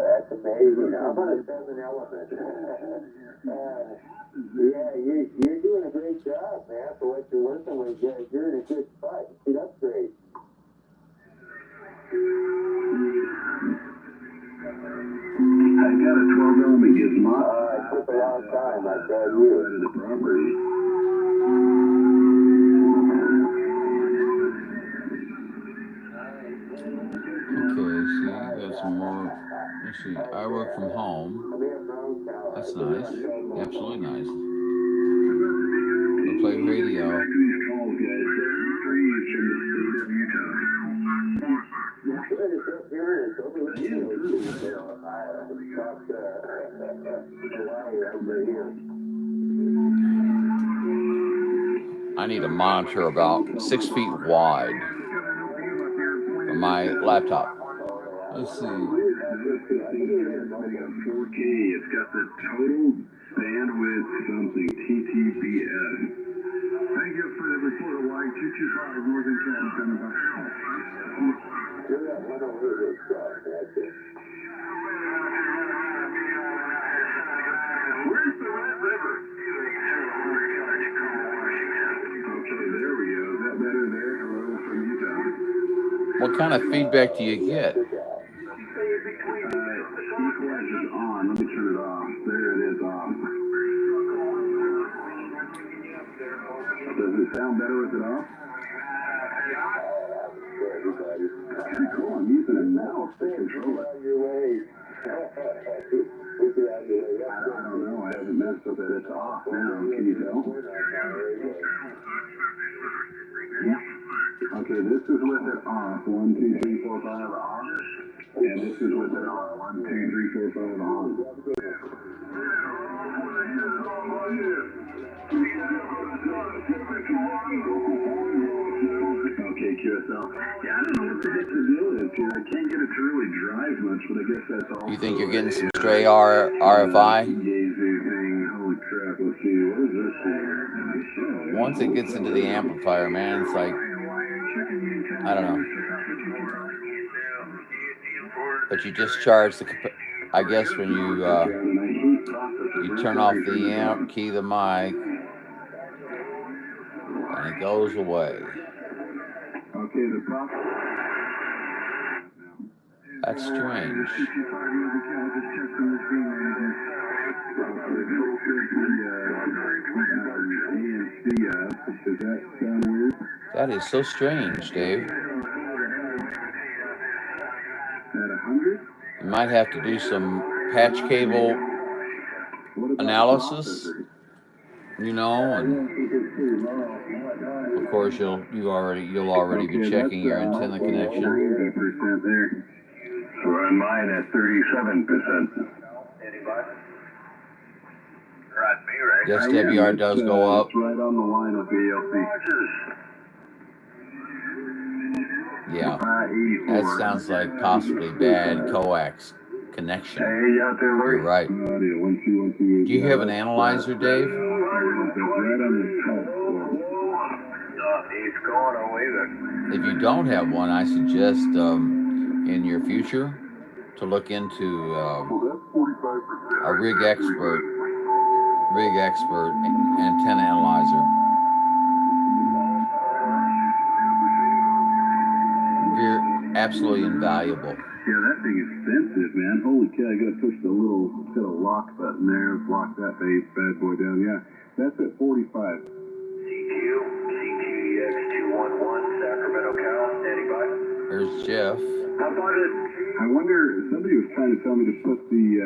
That's a amazing. How about it as an element? Yeah, you're doing a great job, man, for what you're working with. You're in a good spot. See, that's great. I got a 12 gizmo. It took a long time, I tell you. Out of the property. Okay, see, got some more. Let's see. I work from home. That's nice. Absolutely nice. We'll play radio. Back to these calls, guys. Trees from the state of Utah. I need a monitor about 6 feet wide for my laptop. Let's see. 4K. It's got the total bandwidth something. TTBS. Thank you for the report of Y225 Northern Canton, Panama. Where's the Red River? Okay, there we go. Is that better there? Hello from Utah. What kind of feedback do you get? Equalize is on. Let me turn it off. There it is off. Does it sound better with it off? Pretty cool. I'm using a mouse to control it. I don't know. I haven't messed with it. It's off now. Can you tell? Okay, this is with it off. 1, 2, 3, 4, 5 off. And this is with it on. 1, 2, 3, 4, 5 on. Okay, QSL. Yeah, I don't know what the heck the deal is here. I can't get it to really drive much, but I guess that's all. You think you're getting some stray RFI? Holy crap, let's see. What is this here? Once it gets into the amplifier, man, it's like, I don't know. But you discharge the, I guess when you turn off the amp, key the mic, and it goes away. Okay, the problem. That's strange. That is so strange, Dave. You might have to do some patch cable analysis, you know, and of course you'll already be checking your antenna connection. 90% there. So on mine at 37%. Yes, SWR does go up. It's right on the line with the ALC. Yeah, that sounds like possibly bad coax connection. Hey, out there, You're right. Do you have an analyzer, Dave? If you don't have one, I suggest in your future to look into a rig expert antenna analyzer. Absolutely invaluable. Yeah, that thing is expensive, man. Holy cow, I gotta push the little lock button there, lock that bad boy down. Yeah, that's at 45. CTX211, Sacramento, Cal, standing by. There's Jeff. How about it? I wonder, somebody was trying to tell me to put the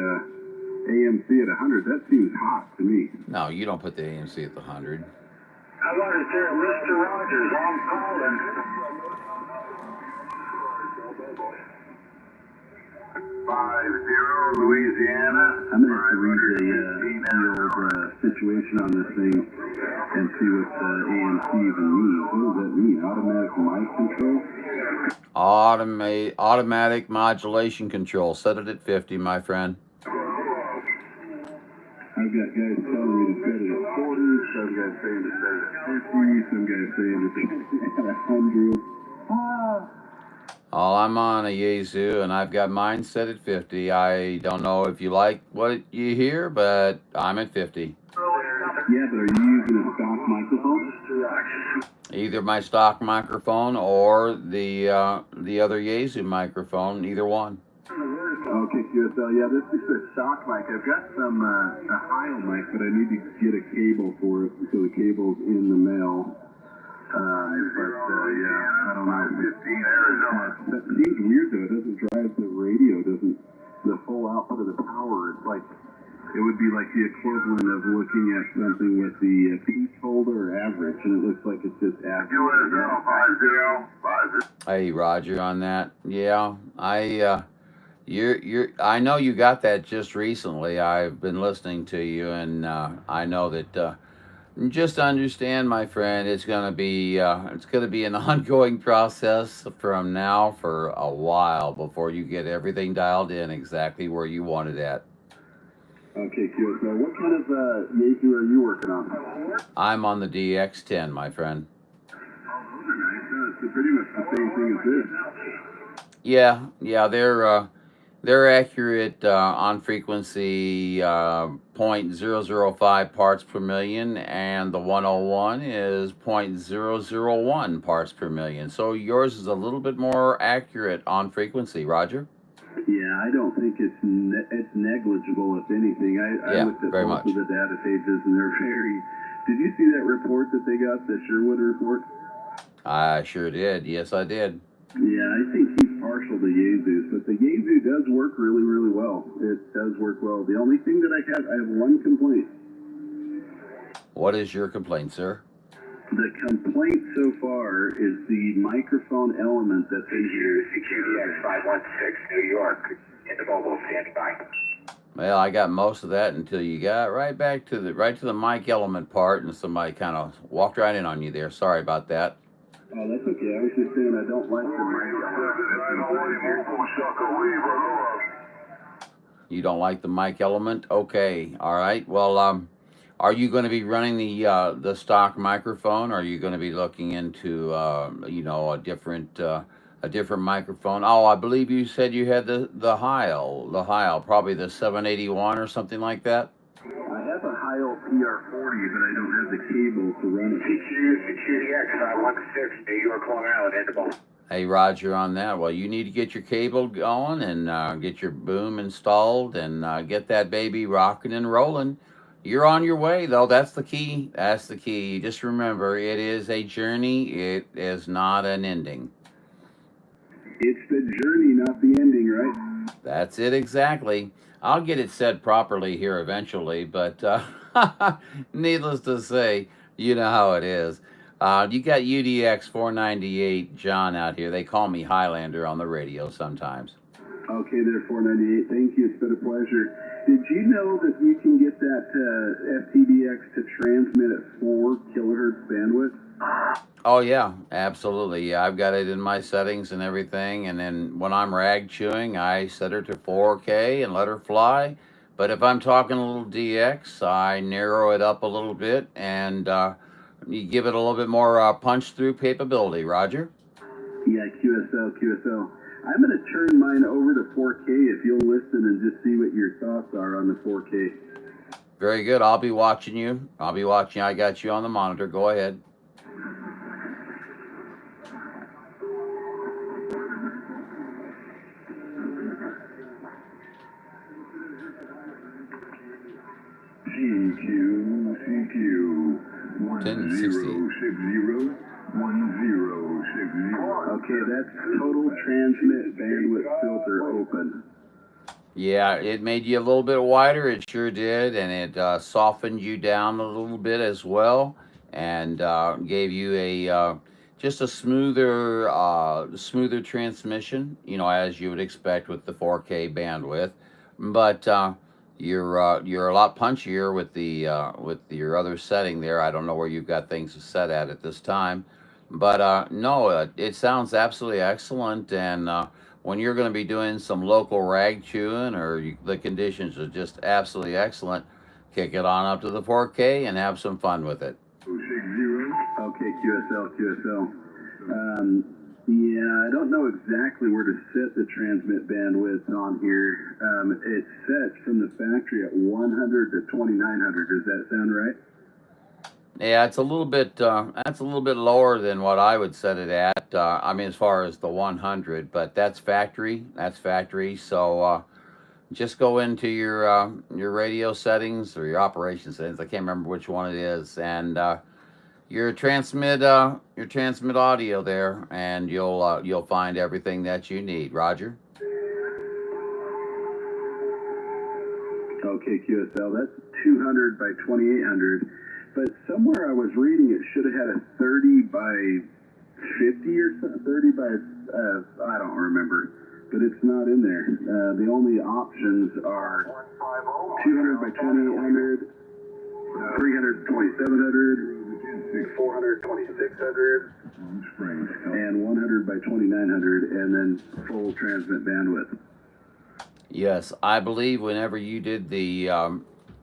AMC at 100. That seems hot to me. No, you don't put the AMC at the 100. How about it there, Mr. Rogers? I'm calling. 50, Louisiana. I'm going to have to read the old situation on this thing and see what AMC even means. What does that mean? Automatic mic control? Automatic modulation control. Set it at 50, my friend. I've got guys telling me to set it at 40, some guys saying to set it at 50, some guys saying to set it at 100. Oh, I'm on a Yazoo, and I've got mine set at 50. I don't know if you like what you hear, but I'm at 50. Yeah, but are you using a stock microphone? Either my stock microphone or the other Yazoo microphone, either one. Okay, QSL. Yeah, this is a stock mic. I've got some a Heil mic, but I need to get a cable for it, so the cable's in the mail. Yeah, I don't know. 15 Arizona. That seems weird though. It doesn't drive the radio. Doesn't the full output of the power? It's like it would be like the equivalent of looking at something with the peak holder average, and it looks like it's just average. Hey, Roger, on that. Yeah, I know you got that just recently. I've been listening to you, and I know that. Just understand, my friend, it's gonna be an ongoing process from now for a while before you get everything dialed in exactly where you want it at. Okay, QSL. What kind of Yaesu are you working on? I'm on the DX10, my friend. Oh, those are nice. It's pretty much the same thing as this. Yeah, they're accurate on frequency 0.005 parts per million, and the 101 is 0.001 parts per million. So yours is a little bit more accurate on frequency, Roger. Yeah, I don't think it's negligible, if anything. I Yeah, looked at very both much. of the data pages, and they're very. Did you see that report that they got, the Sherwood report? I sure did. Yes, I did. Yeah, I think he's partial to Yaesu's, but the Yaesu does work really, really well. It does work well. The only thing that I have one complaint. What is your complaint, sir? The complaint so far is the microphone element that's in here. CQDX 516, New York, into mobile, standing by. Well, I got most of that until you got right to the mic element part, and somebody kind of walked right in on you there. Sorry about that. Oh, that's okay. I was just saying I don't like the mic element. You don't like the mic element? Okay, all right. Well, are you going to be running the stock microphone? Or are you going to be looking into a different microphone? Oh, I believe you said you had the Heil, probably the 781 or something like that. I have a Heil PR40, but I don't have the cable to run it. CQDX 516, New York, Long Island, into mobile. Hey, Roger, on that. Well, you need to get your cable going and get your boom installed and get that baby rocking and rolling. You're on your way, though. That's the key. That's the key. Just remember, it is a journey. It is not an ending. It's the journey, not the ending, right? That's it exactly. I'll get it said properly here eventually, but needless to say, you know how it is. You got UDX 498 John out here. They call me Highlander on the radio sometimes. Okay, there, 498. Thank you. It's been a pleasure. Did you know that you can get that FTDX to transmit at 4 kilohertz bandwidth? Oh yeah, absolutely. Yeah, I've got it in my settings and everything. And then when I'm rag chewing, I set her to 4K and let her fly. But if I'm talking a little DX, I narrow it up a little bit and you give it a little bit more punch through capability. Roger. Yeah, QSL. I'm going to turn mine over to 4K if you'll listen and just see what your thoughts are on the 4K. Very good. I'll be watching you. I got you on the monitor. Go ahead. CQ 1060. Okay, that's total transmit bandwidth filter open. Yeah, it made you a little bit wider. It sure did, and it softened you down a little bit as well, and gave you a just a smoother transmission. You know, as you would expect with the 4K bandwidth, but you're a lot punchier with your other setting there. I don't know where you've got things set at this time, but no, it sounds absolutely excellent, and when you're going to be doing some local rag chewing or the conditions are just absolutely excellent, kick it on up to the 4K and have some fun with it. Okay, QSL. Yeah, I don't know exactly where to set the transmit bandwidth on here. It's set from the factory at 100 to 2900. Does that sound right? Yeah, it's a little bit that's a little bit lower than what I would set it at. I mean, as far as the 100, but that's factory. That's factory. So just go into your radio settings or your operation settings. I can't remember which one it is, and your transmit audio there, and you'll find everything that you need. Roger. Okay, QSL, that's 200 by 2800. But somewhere I was reading it should have had a 30 by 50 or something, 30 by, I don't remember. But it's not in there. The only options are 200 by 2800, 300 2700, 400 2600, and 100 by 2900, and then full transmit bandwidth. Yes, I believe whenever you did the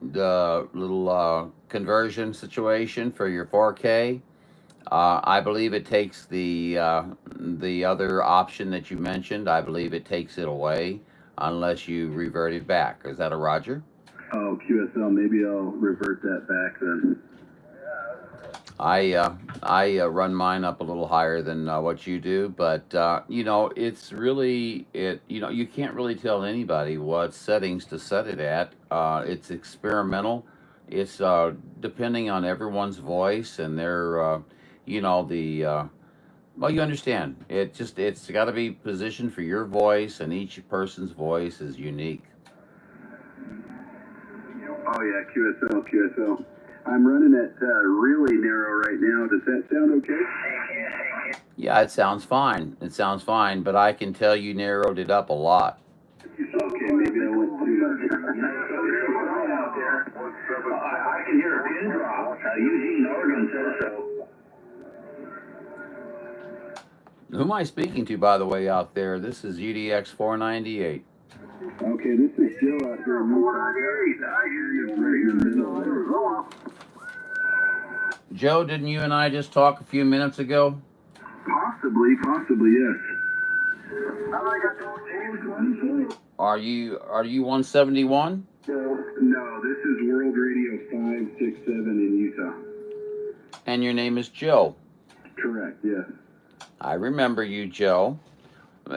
little conversion situation for your 4K, I believe it takes the other option that you mentioned. I believe it takes it away unless you revert it back. Is that a Roger? Oh, QSL, maybe I'll revert that back then. I run mine up a little higher than what you do, but you know it's really it. You know you can't really tell anybody what settings to set it at. It's experimental. It's depending on everyone's voice and their you know the well you understand. It's got to be positioned for your voice, and each person's voice is unique. Oh yeah, QSL. I'm running it really narrow right now. Does that sound okay? Yeah, it sounds fine. It sounds fine, but I can tell you narrowed it up a lot. Okay, maybe I went too much. I can hear a pin drop. Eugene Oregon says so. Who am I speaking to, by the way, out there? This is UDX 498. Okay, this is Joe out here. 498. I hear you right in the middle. Joe, didn't you and I just talk a few minutes ago? Possibly, yes. Are you 171? No, this is World Radio 567 in Utah. And your name is Joe. Correct, yes. I remember you, Joe.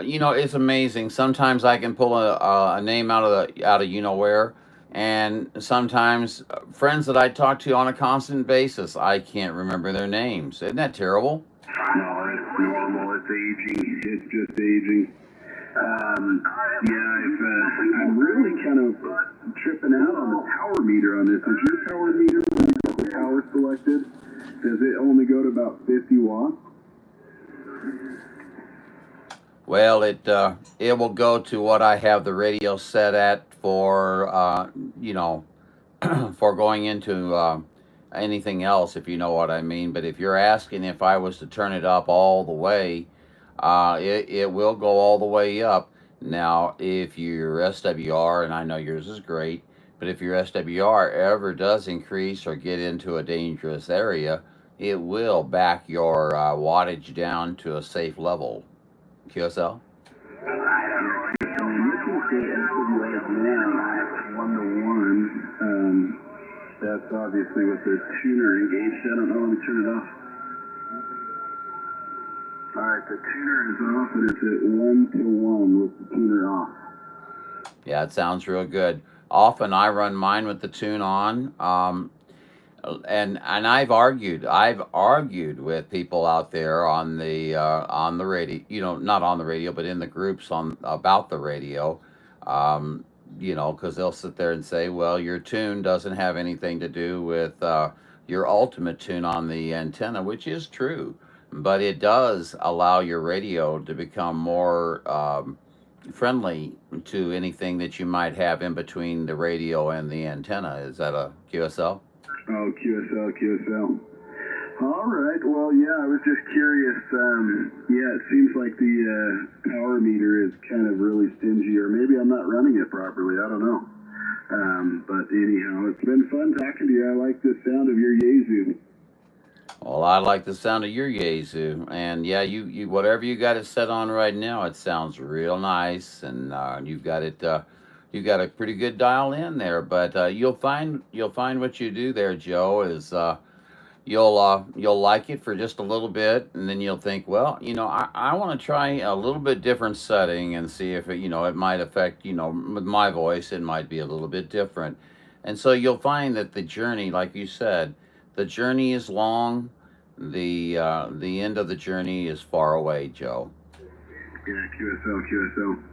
You know, it's amazing. Sometimes I can pull a name out of you know where, and sometimes friends that I talk to on a constant basis, I can't remember their names. Isn't that terrible? No, it's normal. It's aging. It's just aging. I'm really kind of tripping out on the power meter on this. Is your power meter, when you have the power selected, does it only go to about 50 watts? Well, it will go to what I have the radio set at for you know for going into anything else, if you know what I mean. But if you're asking if I was to turn it up all the way, it will go all the way up. Now, if your SWR, and I know yours is great, but if your SWR ever does increase or get into a dangerous area, it will back your wattage down to a safe level. QSL? I don't know. Looking at SWRs now, 1 to 1. That's obviously with the tuner engaged. I don't know. Let me turn it off. Alright, the tuner is off and it's at 1 to 1 with the tuner off. Yeah, it sounds real good. Often I run mine with the tune on. And I've argued with people out there on the radio, you know, not on the radio, but in the groups on about the radio, you know, because they'll sit there and say, well, your tune doesn't have anything to do with your ultimate tune on the antenna, which is true, but it does allow your radio to become more friendly to anything that you might have in between the radio and the antenna. Is that a QSL? Oh, QSL. All right. Well, yeah, I was just curious. Yeah, it seems like the power meter is kind of really stingy, or maybe I'm not running it properly. I don't know. But anyhow, it's been fun talking to you. I like the sound of your Yaesu. Well, I like the sound of your Yazoo, and yeah, you whatever you got it set on right now, it sounds real nice, and you got a pretty good dial in there. But you'll find what you do there, Joe, is you'll like it for just a little bit, and then you'll think, well, I want to try a little bit different setting and see if it might affect, with my voice, it might be a little bit different. And so you'll find that the journey, like you said, the journey is long, the end of the journey is far away, Joe. Yeah, QSL.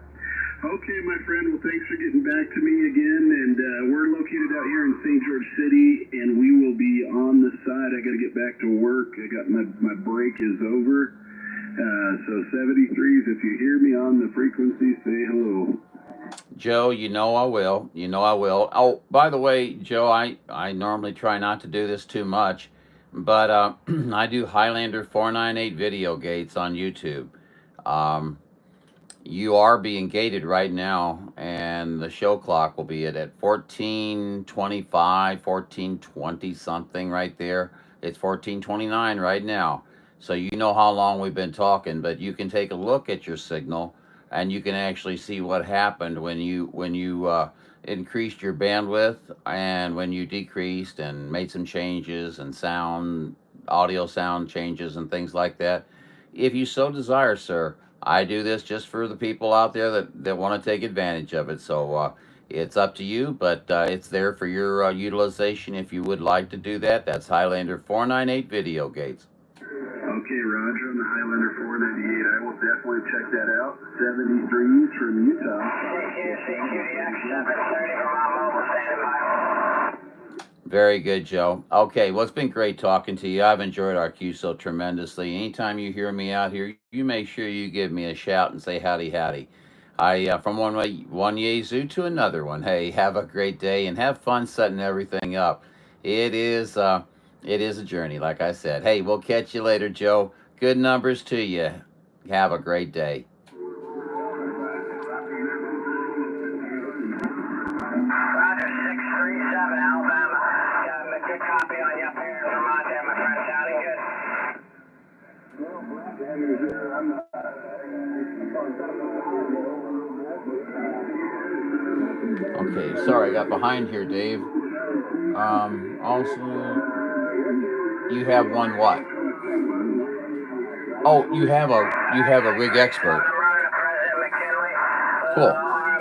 Okay, my friend. Well, thanks for getting back to me again. And we're located out here in St. George City, and we will be on the side. I got to get back to work. I got my break is over. So 73s. If you hear me on the frequency, say hello. Joe, you know I will. You know I will. Oh, by the way, Joe, I normally try not to do this too much, but I do Highlander 498 video gates on YouTube. Um, you are being gated right now, and the show clock will be at 14:25, 14:20 something right there. It's 14:29 right now. So you know how long we've been talking, but you can take a look at your signal, and you can actually see what happened when you increased your bandwidth and when you decreased and made some changes and audio sound changes and things like that. If you so desire, sir, I do this just for the people out there that want to take advantage of it. So it's up to you, but it's there for your utilization if you would like to do that. That's Highlander 498 Video Gates. Okay, Roger, on the Highlander 498. I will definitely check that out. 73s from Utah. CQDX 730 from Mount Mobile, standing by. Very good, Joe. Okay, well, it's been great talking to you. I've enjoyed our QSO tremendously. Anytime you hear me out here, you make sure you give me a shout and say howdy, howdy. From one Yazoo to another one. Hey, have a great day and have fun setting everything up. It is, uh, it is a journey, like I said. Hey, we'll catch you later, Joe. Good numbers to you. Have a great day. Roger, 637 Alabama. Got a good copy on you up here in Vermont there, my friend. Sounding good. Okay, sorry, I got behind here, Dave. Also, you have one what? Oh, you have a rig expert. I'm running a President McKinley. Cool.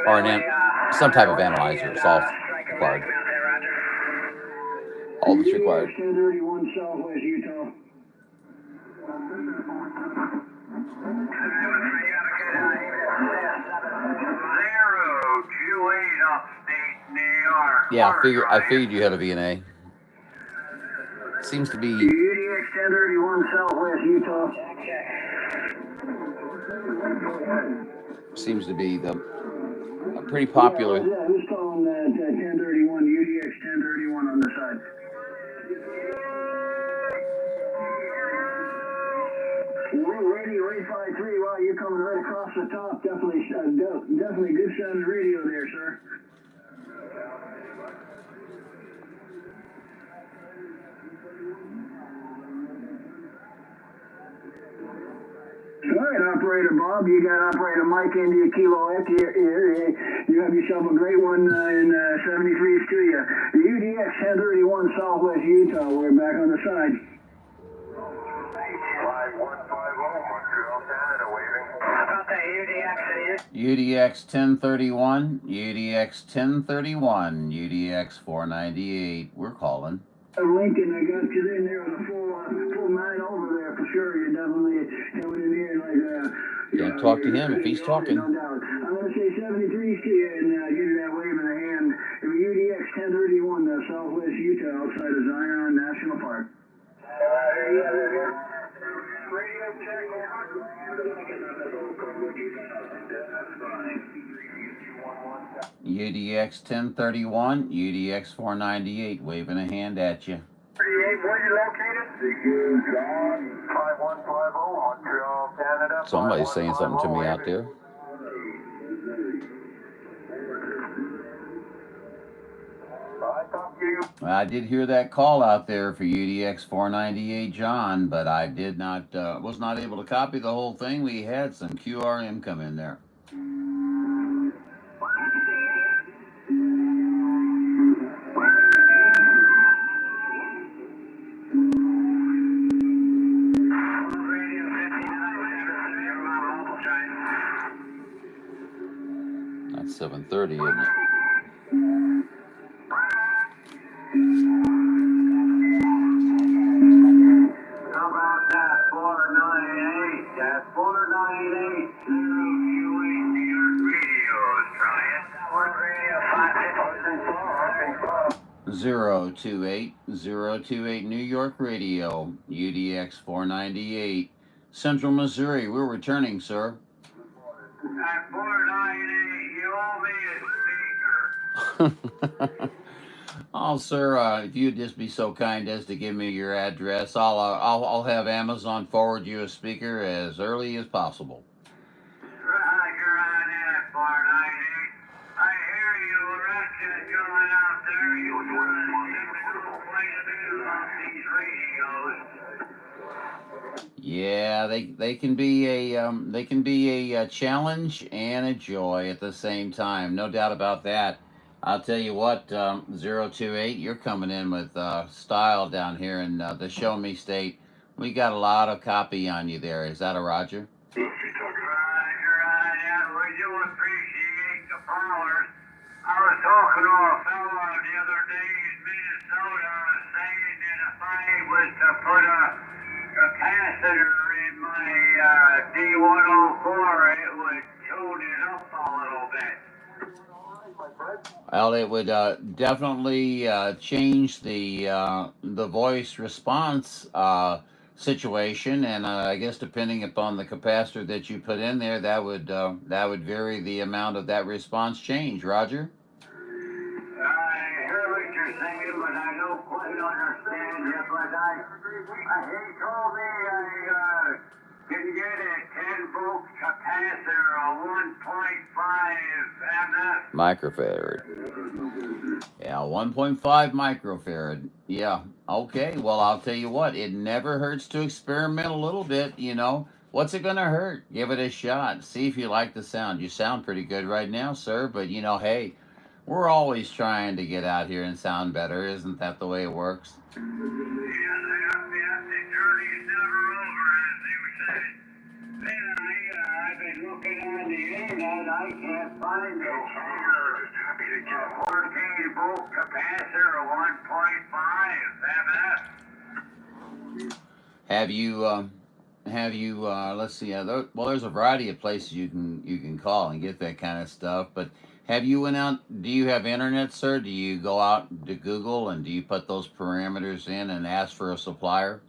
Or Bentley, some type of Harley, analyzer. and It's all Striker required. Magnum out there, Roger. All that's required. 1031 Southwest Utah. Yeah, I figured you had a VNA. Seems to be UDX 1031 Southwest Utah. seems to be the pretty popular. Yeah, who's calling 1031 UDX 1031 on the side? Radio 853. Wow, you're coming right across the top. Definitely good sounding radio there, sir. All right, Operator Bob, you got Operator Mike India Kilo X here. You have yourself a great one in 73s to you. The UDX 1031 Southwest Utah. We're back on the side. 5150 Montreal, Canada, waving. How about that UDX? UDX 1031, UDX 1031, UDX 498. We're calling. Lincoln, I got you in there with a full 9 over there for sure. You're definitely coming in here like Can't talk to him if he's talking. No doubt. I'm going to say 73s to you and give you that wave in the hand. It was UDX 1031, Southwest Utah, outside of Zion National Park. Radio check. UDX 1031, UDX 498. Waving a hand at you. 38, where you located? 5150 Montreal, Canada. Somebody's saying something to me out there. I talked to you. I did hear that call out there for UDX 498 John, but I did not, was not able to copy the whole thing. We had some QRM come in there. That's 7:30, isn't it? How about that 498? That 498 028 New York Radio is trying. Network Radio 028 028 New York Radio, UDX 498, Central Missouri. We're returning, sir. At 498, you owe me a speaker. Oh, sir, if you'd just be so kind as to give me your address, I'll have Amazon forward you a speaker as early as possible. Roger on that 498. I hear you Russians going out there. You know quite a bit about these radios. Yeah, they can be a challenge and a joy at the same time. No doubt about that. I'll tell you what, 028, you're coming in with style down here in the Show Me State. We got a lot of copy on you there. Is that a Roger? Roger on that. We do appreciate the followers. I was talking to a fellow the other day in Minnesota saying that if I was to put a capacitor in my D104, it would tune it up a little bit. Well, it would definitely change the voice response situation, and I guess depending upon the capacitor that you put in there, that would vary the amount of that response change. Roger. I hear what you're saying, but I don't quite understand you. But he told me I can get a 10-volt capacitor, a 1.5 MS. Microfarad. Yeah, 1.5 microfarad. Yeah. Okay. Well, I'll tell you what. It never hurts to experiment a little bit. You know, what's it gonna hurt? Give it a shot. See if you like the sound. You sound pretty good right now, sir. But you know, hey, we're always trying to get out here and sound better. Isn't that the way it works? Yeah, the journey's never over, as they say. I've been looking on the internet. I can't find it. 14-volt capacitor, 1.5 MS. Have you? Let's see. Well, there's a variety of places you can call and get that kind of stuff. But have you went out? Do you have internet, sir? Do you go out to Google and do you put those parameters in and ask for a supplier?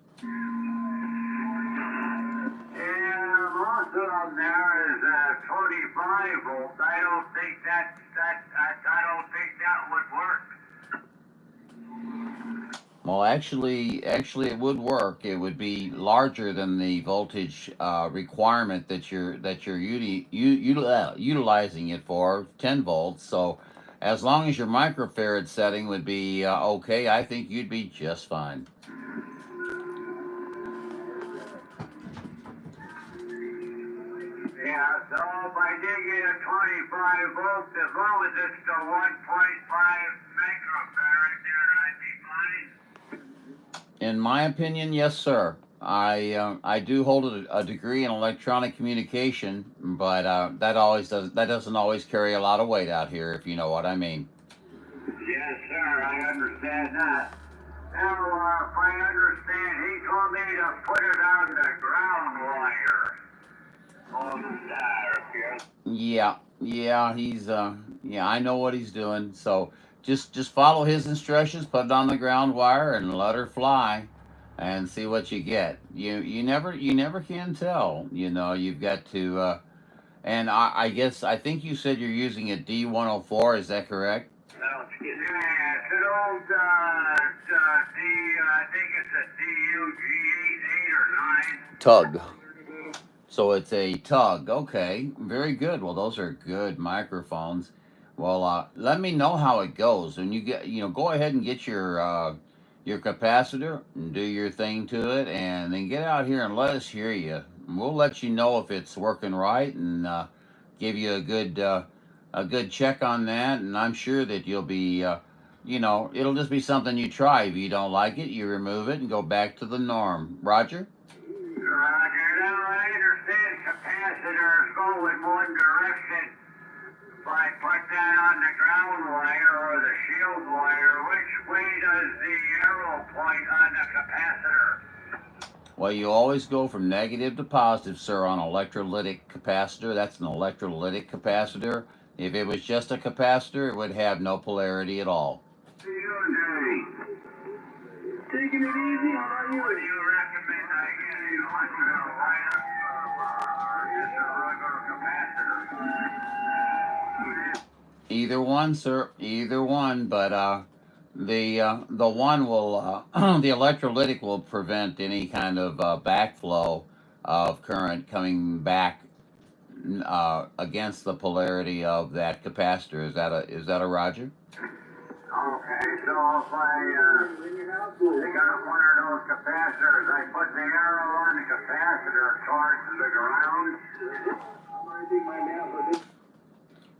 There is 25 volts. I don't think that would work. Well, actually, it would work. It would be larger than the voltage requirement that you're utilizing it for, 10 volts. So, as long as your microfarad setting would be okay, I think you'd be just fine. Yeah, so if I did get a 25 volts, as long as it's the 1.5 microfarad there, I'd be fine. In my opinion, yes, sir. I do hold a degree in electronic communication, but that doesn't always carry a lot of weight out here, if you know what I mean. Yes, sir, I understand that. Now, if I understand, he told me to put it on the ground wire. Yeah, he's I know what he's doing. So just follow his instructions, put it on the ground wire and let her fly and see what you get. You never can tell. You know, you've got to and I think you said you're using a D104, is that correct? Yeah, it's an old I think it's a DUG8 or 9. Tug. So it's a Tug. Okay, very good. Well, those are good microphones. Well, let me know how it goes, and go ahead and get your capacitor and do your thing to it, and then get out here and let us hear you. We'll let you know if it's working right, and give you a good check on that. And I'm sure that you'll be, it'll just be something you try. If you don't like it, you remove it and go back to the norm. Roger. Roger. Now I understand capacitors go in one direction. If I put that on the ground wire or the shield wire, which way does the arrow point on the capacitor? Well, you always go from negative to positive, sir, on electrolytic capacitor. That's an electrolytic capacitor. If it was just a capacitor, it would have no polarity at all. You do. Taking it easy, how are What do you? you recommend I get? A lighter or just a regular capacitor? Either one, sir. Either one, but the one will the electrolytic will prevent any kind of backflow of current coming back against the polarity of that capacitor. Is that a Roger? Okay, so if I got one of those capacitors, I put the arrow on the capacitor towards the ground.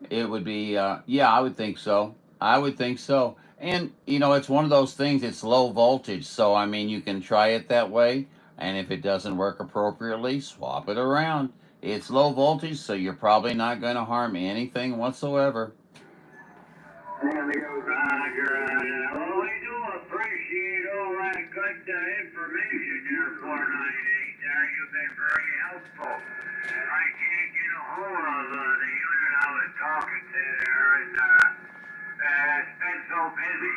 It would be, yeah, I would think so. I would think so. And, it's one of those things, it's low voltage. So, I mean, you can try it that way. And if it doesn't work appropriately, swap it around. It's low voltage, so you're probably not going to harm anything whatsoever. Roger. Well, we do appreciate all that good information there, 498. There, you've been very helpful. I can't get a hold of the unit I was talking to there, and it's been so busy.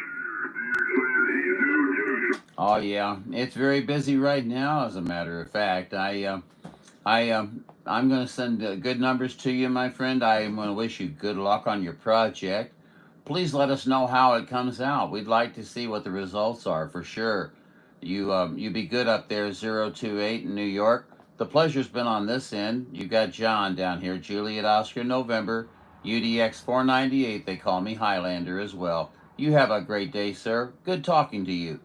Oh, yeah. It's very busy right now, as a matter of fact. I'm going to send good numbers to you, my friend. I'm going to wish you good luck on your project. Please let us know how it comes out. We'd like to see what the results are for sure. You be good up there, 028 in New York. The pleasure's been on this end. You got John down here, Juliet Oscar November, UDX 498. They call me Highlander as well. You have a great day, sir. Good talking to you.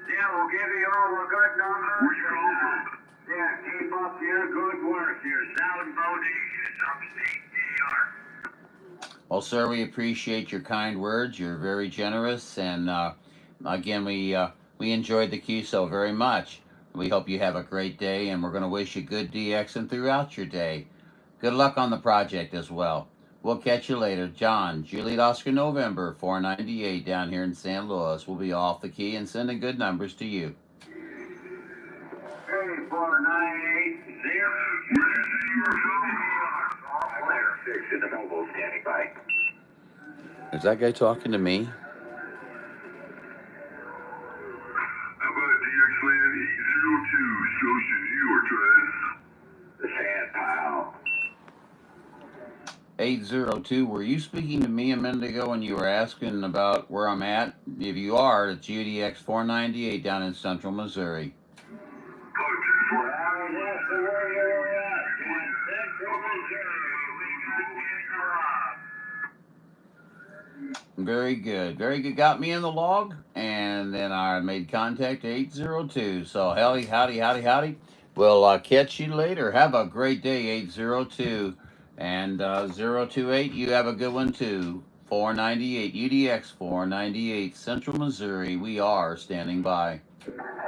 Yeah, we'll give you all the good numbers. Yeah, keep up your good work. Your sound bodacious upstate New York. Well, sir, we appreciate your kind words. You're very generous, and again, we enjoyed the QSO very much. We hope you have a great day, and we're going to wish you good DXing throughout your day. Good luck on the project as well. We'll catch you later. John, Juliet Oscar November, 498 down here in St. Louis. We'll be off the key and sending good numbers to you. Hey, 498 0. All clear. 6 in the mobile standing by. Is that guy talking to me? How about DXLand 802, Scotia, New York, Trez? The sand pile. 802, were you speaking to me a minute ago when you were asking about where I'm at? If you are, it's UDX 498 down in Central Missouri. Very good. Very good. Got me in the log, and then I made contact 802. So, howdy. We'll catch you later. Have a great day, 802. And 028, you have a good one too. 498, UDX 498, Central Missouri. We are standing by. Here's what, 802.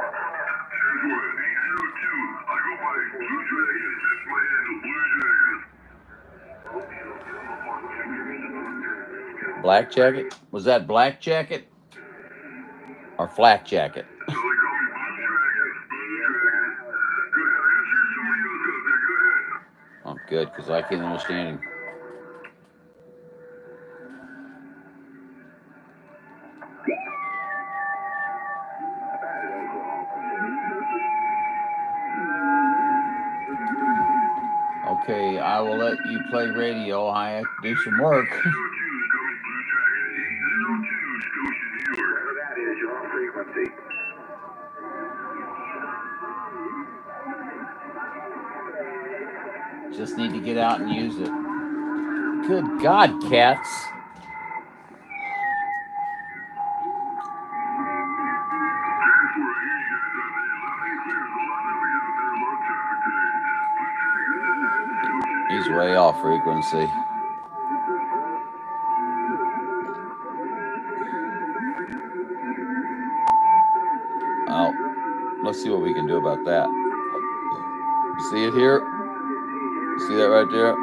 I go by Blue Dragons. That's my handle, Blue Dragons. Black Jacket? Was that Black Jacket? Or Flak Jacket? So they call me Blue Dragons. Blue Dragons. Go ahead, answer somebody else out there. Go ahead. Oh, good, because I can't understand him. Okay, I will let you play radio. I have to do some work. 802 is coming, Blue Dragon. 802, Scotia, New York. That is your frequency. just need to get out and use it. Good God, cats. He's way off frequency. Oh, let's see what we can do about that. See it here? See that right there?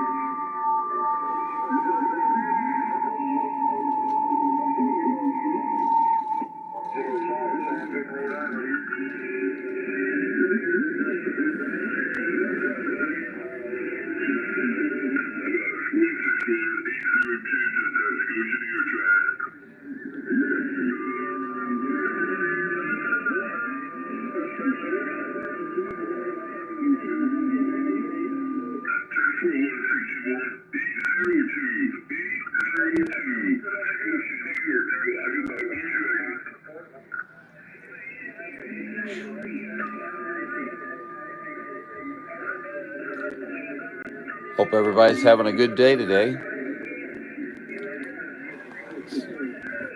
Hope everybody's having a good day today.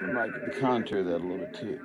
I might contour that a little bit too.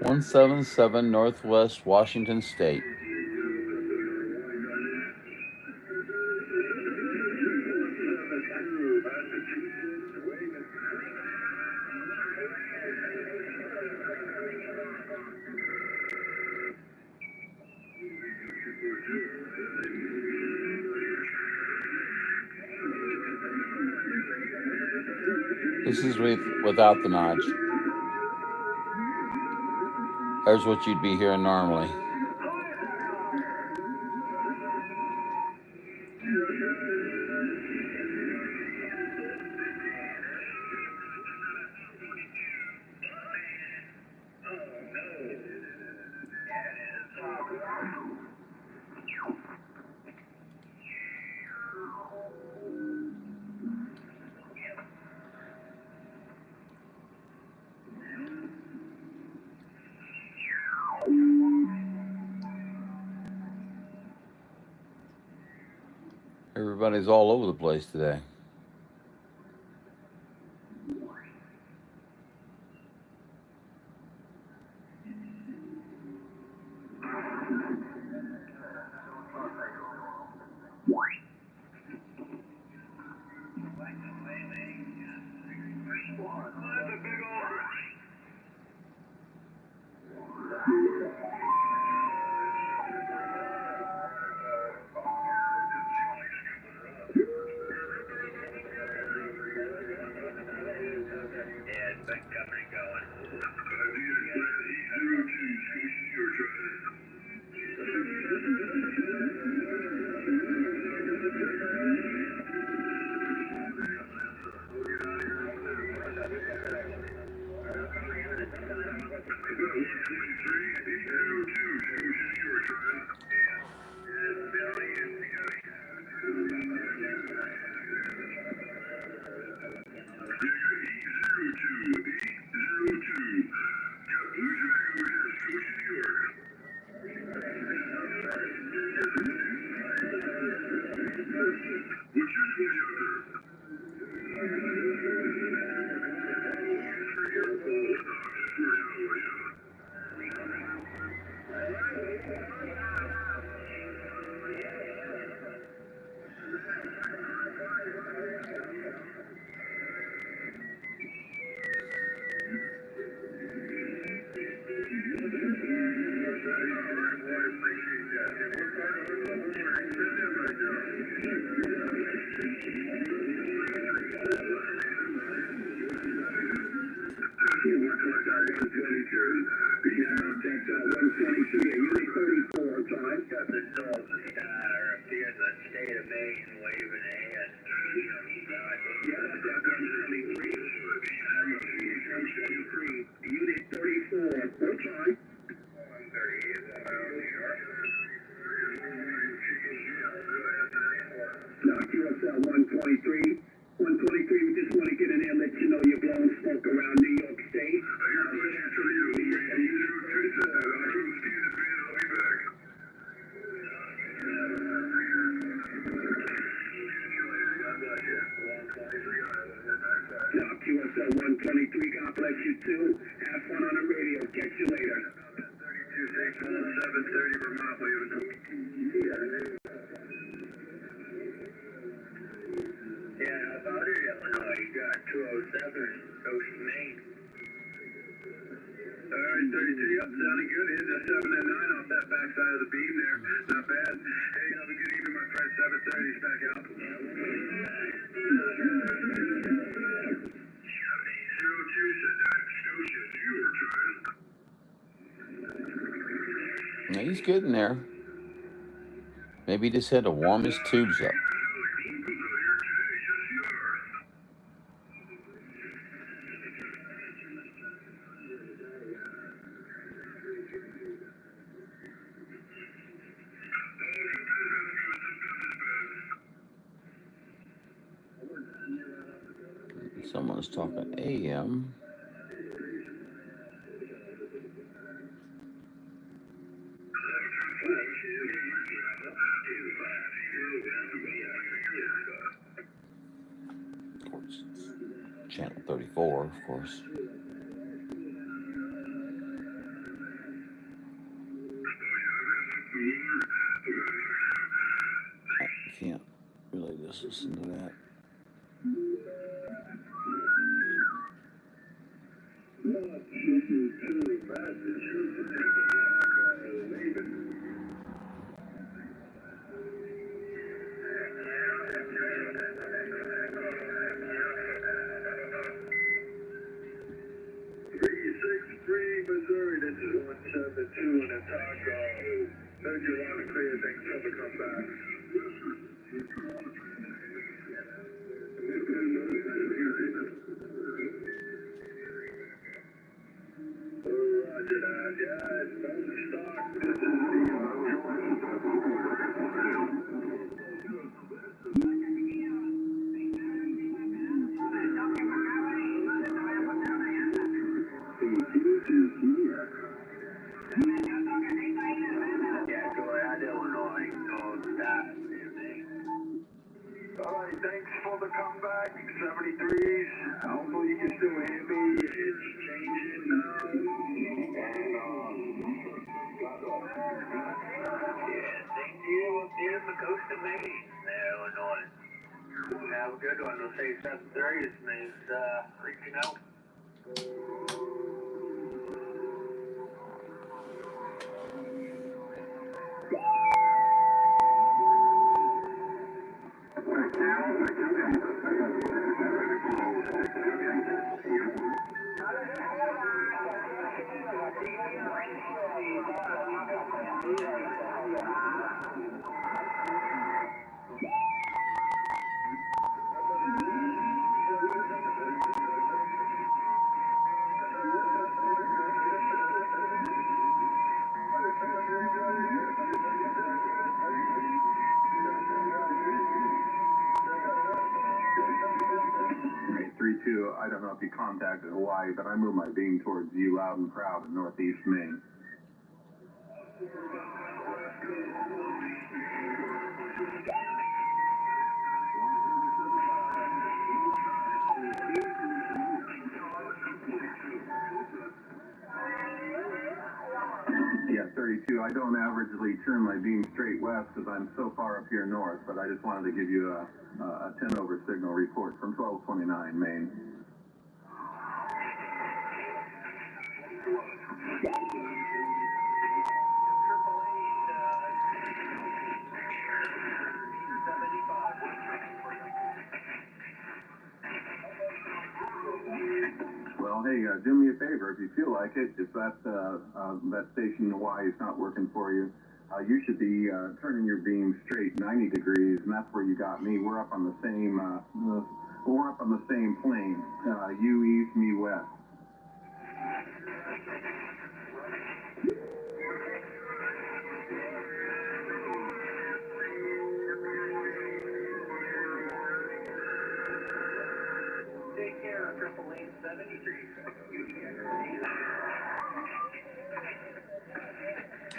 (177) Northwest Washington State. This is without the notch. There's what you'd be hearing normally. Everybody's all over the place today. Yeah, he's good in there. Maybe he just had to warm his tubes up. Someone's talking AM. Of course, it's channel 34, of course. I can't really just listen to that. I don't know if you contacted Hawaii, but I moved my beam towards you loud and proud in northeast Maine. Yeah, 32. I don't averagely turn my beam straight west because I'm so far up here north, but I just wanted to give you a 10 over signal report from 1229 Maine. hey, do me a favor if you feel like it. If that station in Hawaii is not working for you, you should be turning your beam straight 90 degrees, and that's where you got me. We're up on the same plane. You east, me west. Take care, Triple 73.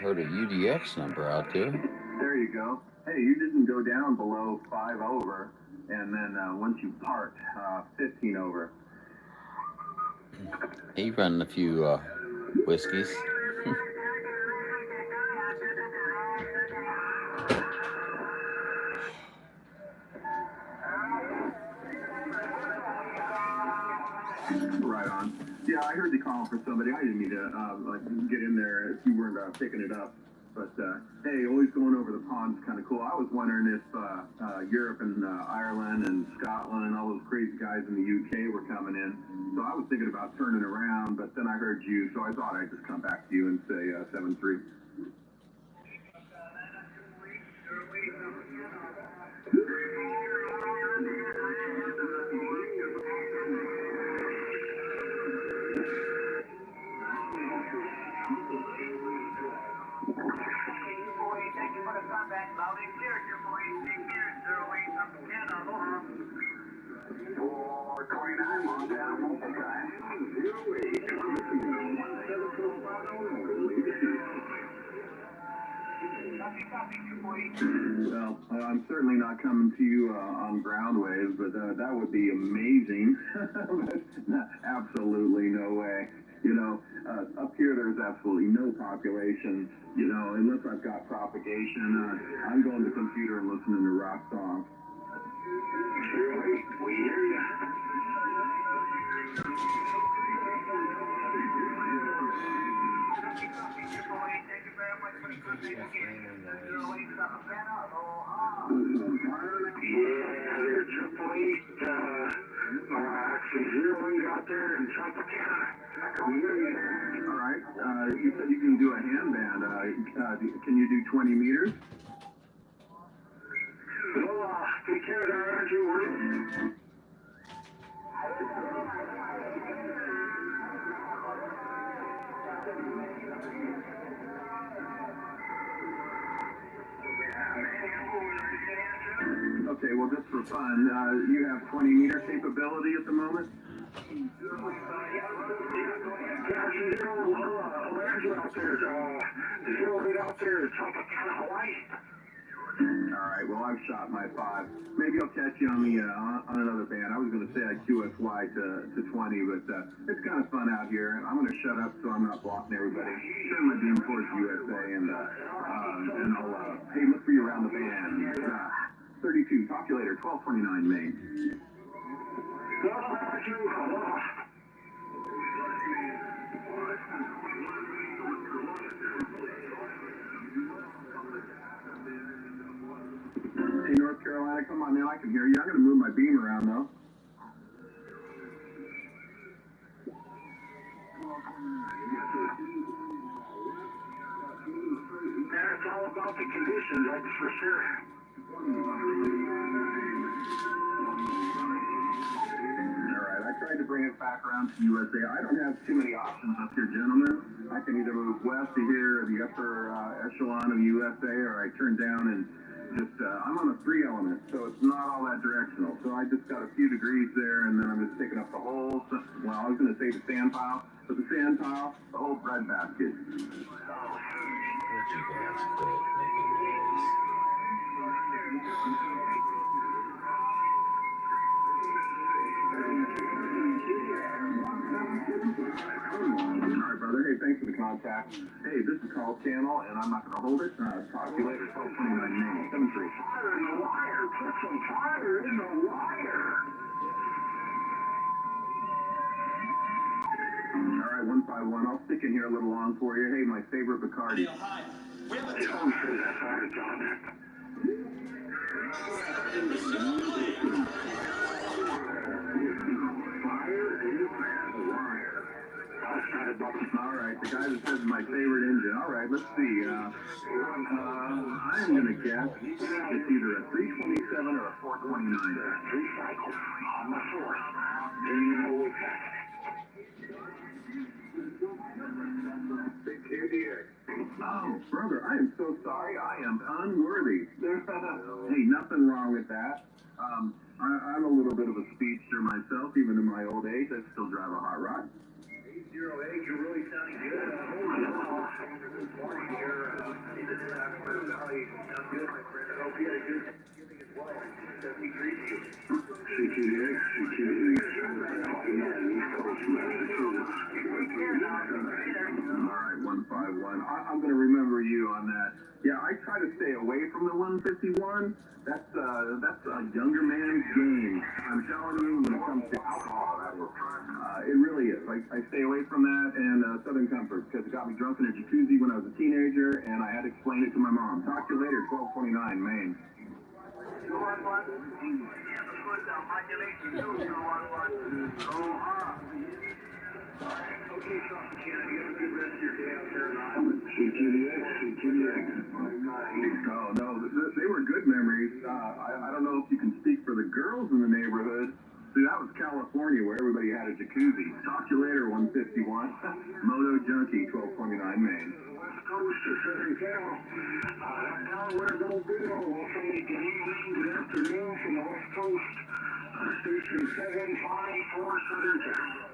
Heard a UDX number out there. There you go. Hey, you didn't go down below 5 over, and then once you parked, 15 over. He running a few whiskeys. Right on. Yeah, I heard you calling for somebody. I didn't mean to get in there if you weren't picking it up. But hey, always going over the pond is kind of cool. I was wondering if Europe and Ireland and Scotland and all those crazy guys in the UK were coming in. So I was thinking about turning around, but then I heard you, so I thought I'd just come back to you and say 7-3. Well, I'm certainly not coming to you on ground waves, but that would be amazing. Absolutely no way. You know, up here there's absolutely no population. You know, unless I've got propagation, I'm going to the computer and listening to rock songs. We hear you. All right. You said you can do a handband. Can you do 20 meters? Take care of that energy work. Okay, well, just for fun, you have 20 meter capability at the moment? All right, well, I've shot my 5. Maybe I'll catch you on the on another band. I was going to say I'd QSY to 20, but it's kind of fun out here. I'm going to shut up so I'm not blocking everybody. Turn my beam towards USA, and I'll hey, look for you around the band. 32, talk to you later, 1229 Main. Hey, North Carolina, come on, man, I can hear you. I'm going to move my beam around, though. It's all about the conditions, that's for sure. Alright, I tried to bring it back around to USA. I don't have too many options up here, gentlemen. I can either move west to here, the upper echelon of USA, or I turn down and just, I'm on a 3 element, so it's not all that directional. So I just got a few degrees there, and then I'm just picking up the whole, well, I was going to say the sand pile, but the sand pile, the whole bread basket. Would you guys quit making noise? Alright, brother. Hey, thanks for the contact. Hey, this is Call Channel, and I'm not going to hold it. Talk to you later. 1229 Main. 7-3. Fire in the wire. Put some fire in the wire. Alright, 151. I'll stick in here a little long for you. Hey, my favorite Bacardi. We have a tone for that fire, John. Fire in the wire. All right, the guy that says my favorite engine. All right, let's see. I'm going to guess it's either a 327 or a 429. Recycle on the fourth. Oh, brother, I am so sorry. I am unworthy. Hey, nothing wrong with that. I'm a little bit of a speedster myself, even in my old age. I still drive a hot rod. 808, you're really sounding good. Good morning here. In the Sacramento Valley. Sound good, my friend. I hope you had a good Thanksgiving as well. 73 to you. CTDX, East Coast, Massachusetts. All right, 151. I'm going to remember you on that. Yeah, I try to stay away from the 151. That's a younger man's game. I'm telling you, when it comes to alcohol, it really is. I stay away from that and Southern Comfort because it got me drunk in a jacuzzi when I was a teenager, and I had to explain it to my mom. Talk to you later, 1229 Maine. Okay, South Canada, you have a good rest of your day out there in Iowa. CTDX. Oh, no, they were good memories. I don't know if you can speak for the girls in the neighborhood. See, that was California where everybody had a jacuzzi. Talk to you later, 151. Moto Junkie, 1229 Maine. West Coast to Southern Cal. Now we're going to do. We'll say good afternoon from the West Coast. Station 754 Southern Cal.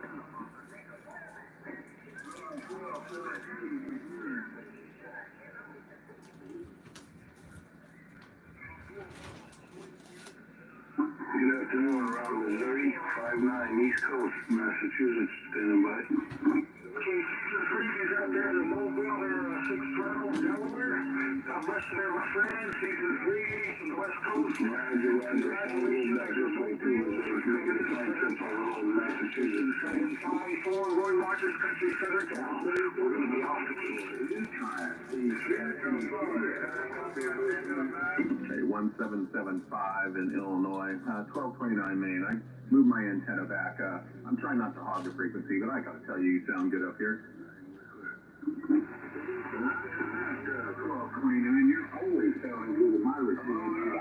Good afternoon, around Missouri, 59 East Coast, Massachusetts, standing by. Okay, Caesar Freebies out there, the Mobile, they're 612 Delaware. God bless you there, my friend. Caesar Freebies from the West Coast. Congratulations on your mobile. Massachusetts. 754 Roy Rogers Country Southern Cal. We're going to be off the key. Okay, 1775 in Illinois, 1229 Maine. I moved my antenna back. I'm trying not to hog the frequency, but I gotta tell you, you sound good up here. 1229, you're always sounding good with my receiver.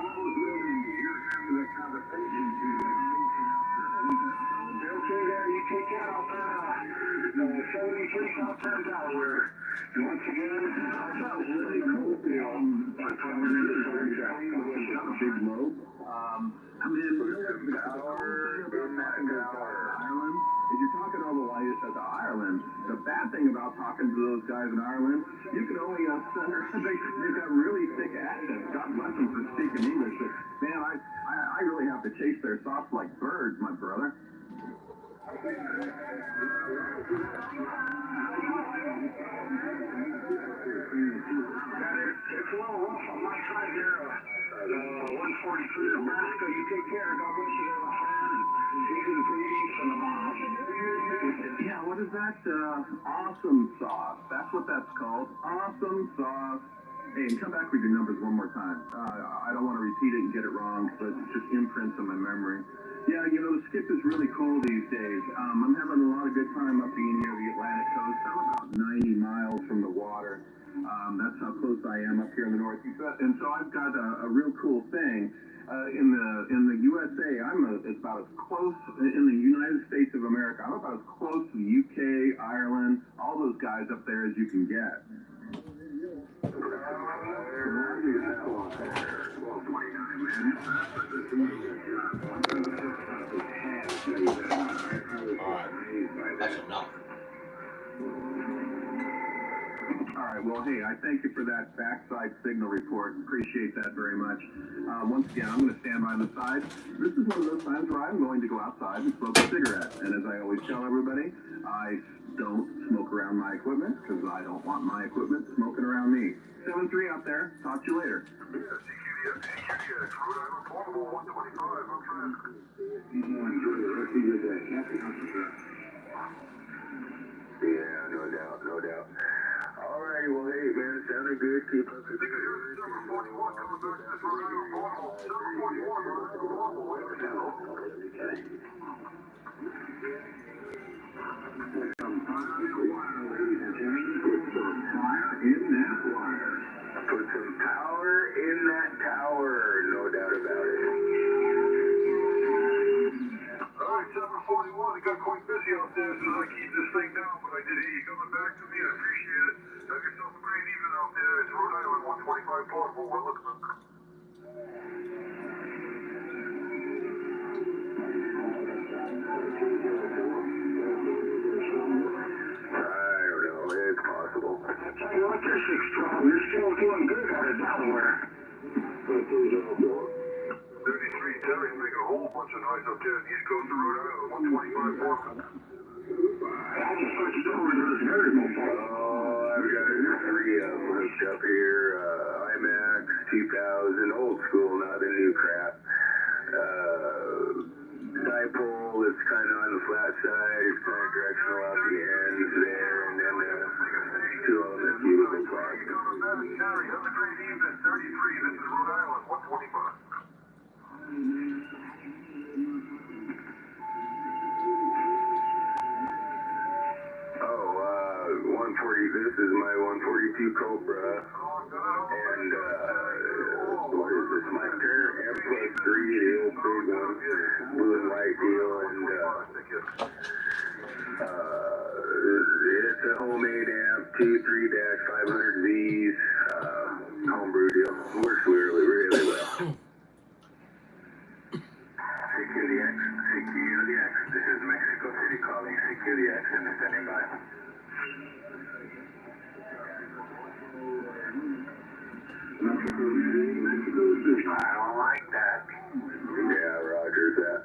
Okay, there, you take care out there. 73 South Bend, Delaware. And once again, that's really cool. Big load. I'm in Ireland. If you're talking all the way to Ireland, the bad thing about talking to those guys in Ireland, you can only they've got really thick accents. God bless them for speaking English, but man, I really have to chase their thoughts like birds, my brother. It's a little rough on my side there. 143 Nebraska. You take care. God bless you there, my friend. Season greetings from the mom. Yeah, what is that? Awesome sauce. That's what that's called. Awesome sauce. Hey, and come back with your numbers one more time. I don't want to repeat it and get it wrong, but it just imprints on my memory. Yeah, you know, the skip is really cool these days. I'm having a lot of good time up being near the Atlantic coast. I'm about 90 miles from the water. That's how close I am up here in the Northeast. And so I've got a real cool thing. In the USA, I'm about as close, in the United States of America, I'm about as close to the UK, Ireland, all those guys up there as you can get. That's enough. All right, well, hey, I thank you for that backside signal report. Appreciate that very much. Once again, I'm going to stand by the side. This is one of those times where I'm going to go outside and smoke a cigarette. And as I always tell everybody, I don't smoke around my equipment because I don't want my equipment smoking around me. 7-3 out there. Talk to you later. Yeah, no doubt, no doubt. All right, well, hey, man, sounded good. Keep up the good work. 741 coming back to the normal. 741, normal. Put some power in that tower, no doubt about it. Alright, 741, it got quite busy out there as I keep this thing down, but I did hear you coming back to me, I appreciate it. Have yourself a great evening out there. It's Rhode Island 125 Portable, we're looking at. I don't know, it's possible. Hey, what's your 612? You're still doing good out of Delaware. 33, Terry's making a whole bunch of noise up there on the east coast of Rhode Island, 125 Portable. I just switched over to this variable phone. Oh, I've got three of them hooked up here. IMAX 2000, old school, not the new crap. Dipole that's kind of on the flat side, it's kind of directional out the ends there, and then two of them that keep a big box. Terry, have a great evening, 33, this is Rhode Island, 125. Oh, 140, this is my 142 Cobra, and, what is this, my Turner M+3, the old big one, blue and white deal, and, it's a homemade amp, 2.3-500Vs, homebrew deal, works really, really well. CQDX, this is Mexico City calling CQDX and standing by. I don't like that. Yeah, roger that.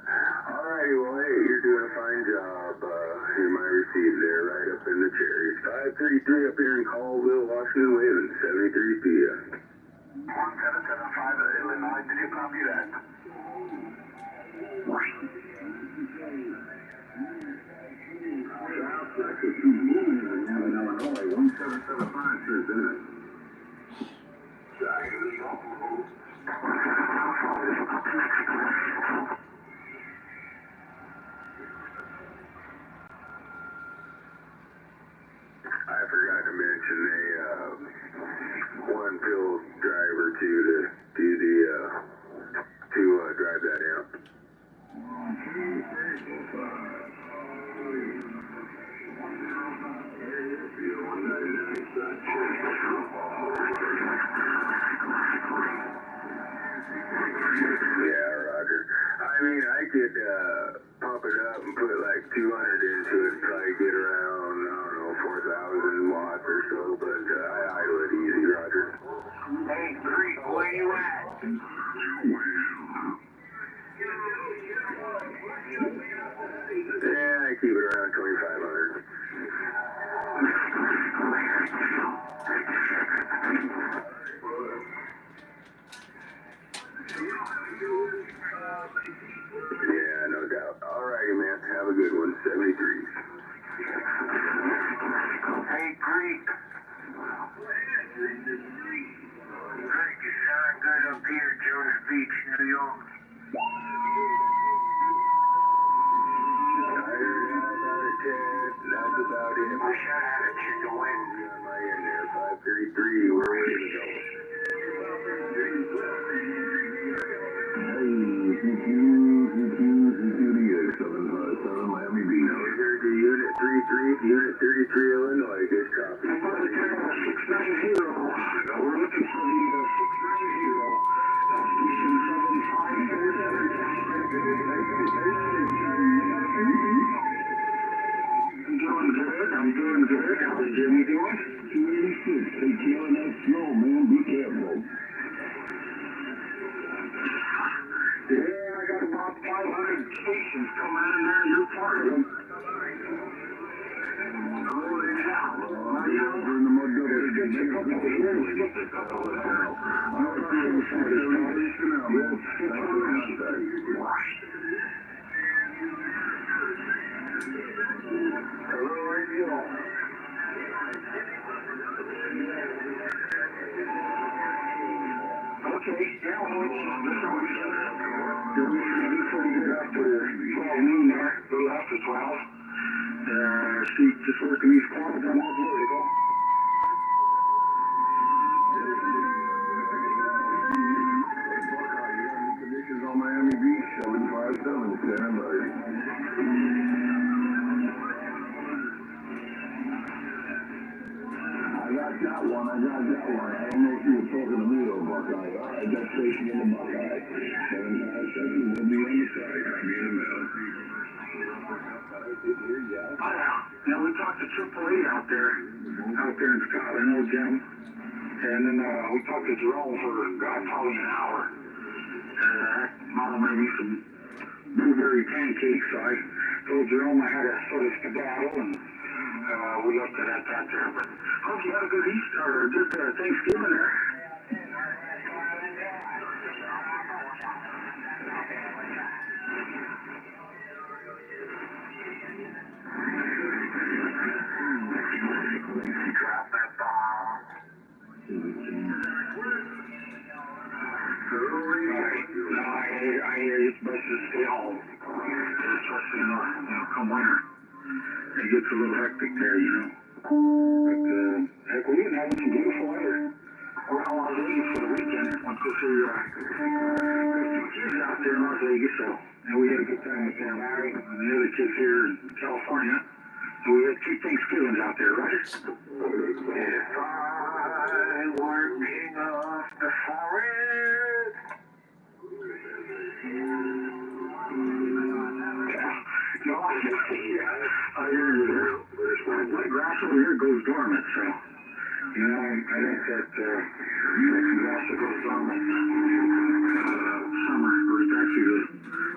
Alrighty, well, hey, you're doing a fine job. Here's my receipt there, right up in the cherries. 533 up here in Caldwell, Washington, waving 73 to you. 1775 Illinois, did you copy that? South Texas to Illinois, 1775 says that. I forgot to mention one pill driver too to do the drive that amp. Yeah, Roger. I mean, I could pump it up and put like 200 into it and probably get around, I don't know, 4,000 watts or so, but I idle it easy, Roger. Hey, Creek, where you at? Yeah, I keep it around 2,500. Yeah, no doubt. Alrighty, man. Have a good one. 73. Hey, Creek. Creek, you sound good up here at Jones Beach, New York. That's about it. I should have had a chicken wing on my end there. 533. We're ready to go. Miami Beach. Here to Unit 33, Unit 33, Illinois. Good copy. 690. We're looking for the 690. Station 7547. I'm doing good. How's Jimmy doing? 286. Take care of that slow, man. Be careful. Yeah, I got about 500 stations coming in there. You're part of them. Holy cow. We're in the mud gutter. Let's get a couple here. Let's get this up over there. I'm not going to say this. Listen out, man. Hello, radio. Okay, yeah, well, listen, you're pretty good after 12 noon there, a little after 12. See, just working these calls down that vertical. Conditions on Miami Beach, 757, stand by. I got that one. I don't know if you were talking to me or Buckeye. All right, that's station in the Buckeye. 757 will be on the side. I'll be in the middle. Yeah, we talked to AAA out there in Scotland, old Jim. And then we talked to Jerome for, probably an hour. Mama made me some blueberry pancakes, so I told Jerome I had a sort of skedaddle, and we left it at that there. But hope you had a good Easter, or good Thanksgiving there. Drop that bomb. I hear you, best to stay home. Especially, come winter. It gets a little hectic there, But, heck, we didn't have some beautiful weather around Las Vegas for the weekend. Went to see, there's 2 kids out there in Las Vegas, so, and we had a good time with them, Larry, and the other kids here in California. So we had 2 Thanksgivings out there, right? If I were king of the forest. No, I hear you there. My grass over here goes dormant, so, I think that, grass that goes dormant, summer, or it's actually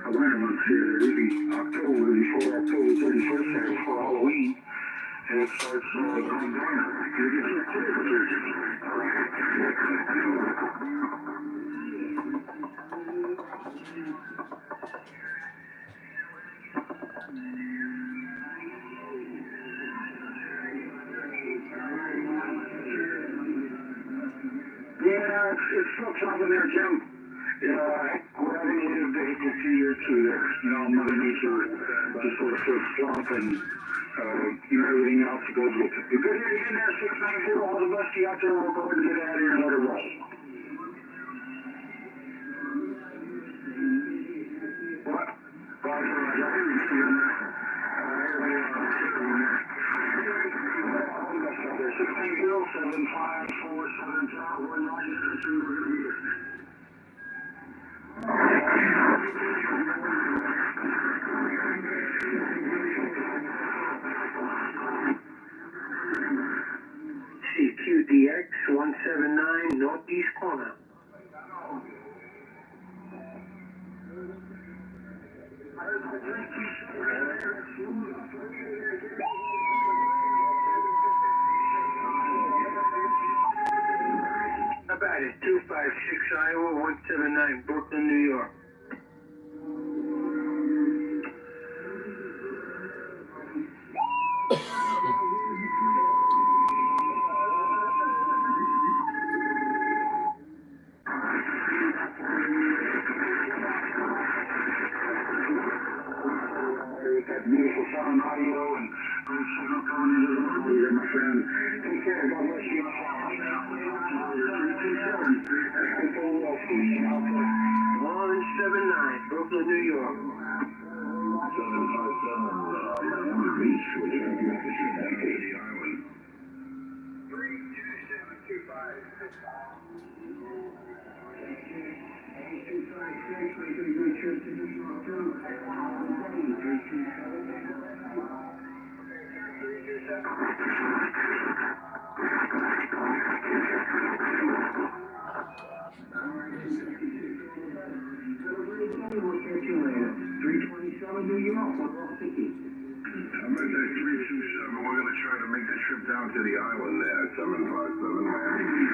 the winter months here, usually October, before October 31st, there, before Halloween, and it starts going dormant. You get your temperatures. Yeah, it's still chopping there, Jim. We're having a little difficulty here too there. Mother Nature just sort of feels slump and, everything else that goes with it. You're good here to get in there, 690, all the best to you out there. We'll go ahead and get out of here and let it roll. What? CQDX 179 Northeast Corner. How about it? 256 Iowa 179 Brooklyn, New York. That beautiful sound audio and great signal coming into the room here, my friend. Take care. God bless you. 179 Brooklyn, New York. 757 Miami Beach, which is going to the island. 327 New York. I'm at that 327. We're going to try to make the trip down to the island there. 757 Miami Beach.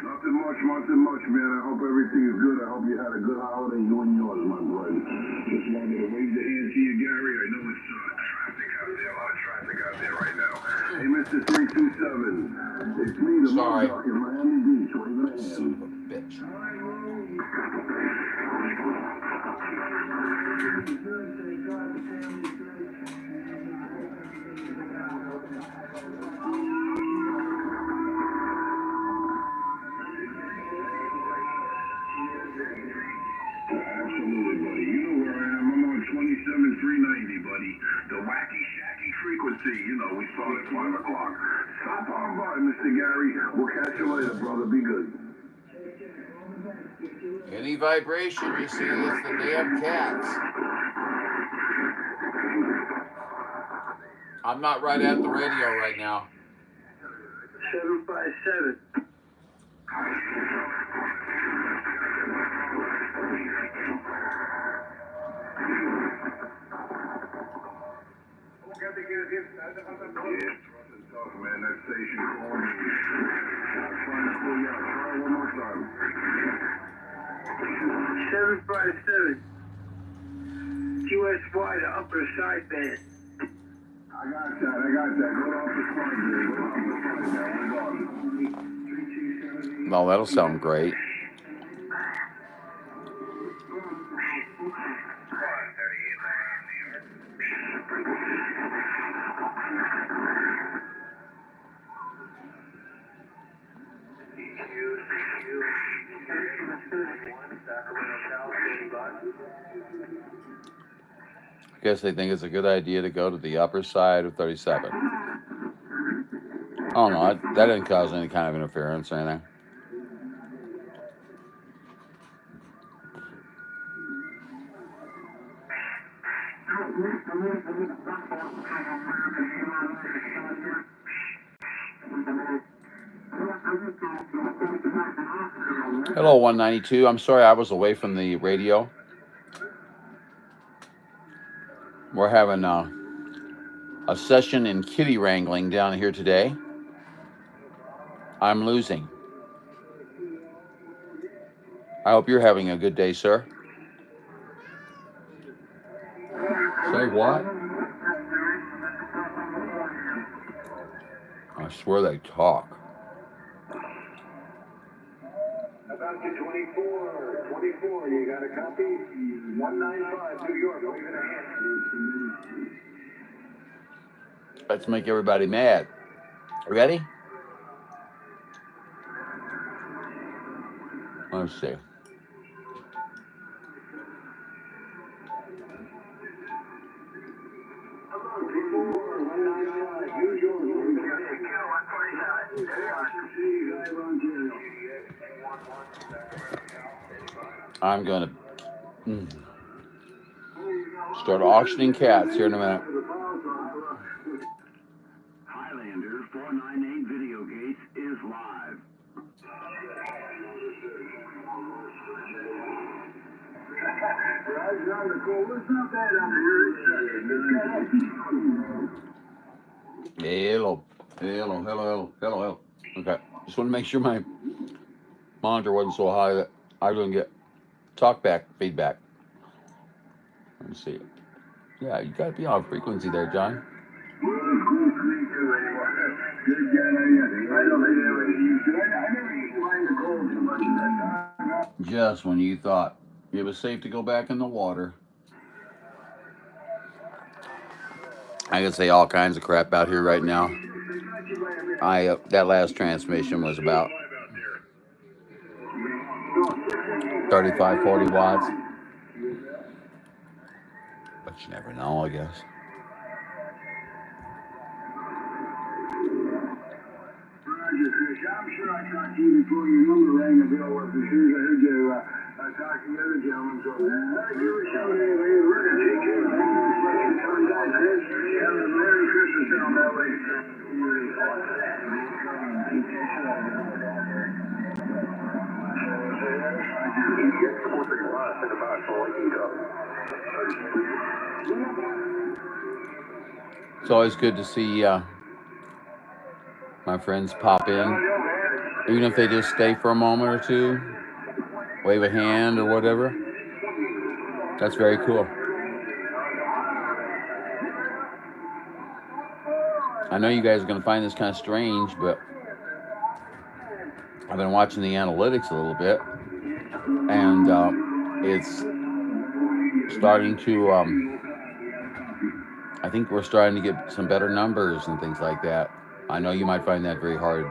Nothing much, man. I hope everything is good. I hope you had a good holiday, you and yours, my friend. Just wanted to wave the hand to you, Gary. I know it's traffic out there, a lot of traffic out there right now. Hey, Mr. 327, it's me, the Murdoch in Miami Beach, waving a hand. Son of a bitch. Absolutely, buddy. You know where I am. I'm on 27,390, buddy. The wacky, shacky frequency. You know, we saw it at 5 o'clock. Stop on by, Mr. Gary. We'll catch you later, brother. Be good. Any vibration you see, it's the damn cats. I'm not right at the radio right now. 757. Yeah, it's rough and tough, man. That station calling me. I'm trying to pull you out. Try one more time. 757. QSY, the upper side band. I got that. Go off the front, dude. Go off the front, man. Well, that'll sound great. I guess they think it's a good idea to go to the upper side of 37. Oh no, that didn't cause any kind of interference or anything. Hello, 192. I'm sorry I was away from the radio. We're having a session in kitty wrangling down here today. I'm losing. I hope you're having a good day, sir. Say what? I swear they talk. About to 24, you got a copy? 195, New York, wave it ahead. Let's make everybody mad. Ready? Let's see. I'm going to start auctioning cats here in a minute. Highlander 498 Video Gates is live. Hello. Okay, just want to make sure my monitor wasn't so high that I didn't get talkback feedback. Let me see. Yeah, you got to be on frequency there, John. Just when you thought it was safe to go back in the water. I could say all kinds of crap out here right now. That last transmission was about 35, 40 watts. But you never know, I guess. I'm sure I talked to you before your number rang a bell up as soon as I heard you talk to the other gentleman. So, you were telling me we're going to take care of have a Merry Christmas down that way. It's always good to see my friends pop in, even if they just stay for a moment or two, wave a hand or whatever. That's very cool. I know you guys are going to find this kind of strange, but I've been watching the analytics a little bit, and it's starting to, I think we're starting to get some better numbers and things like that. I know you might find that very hard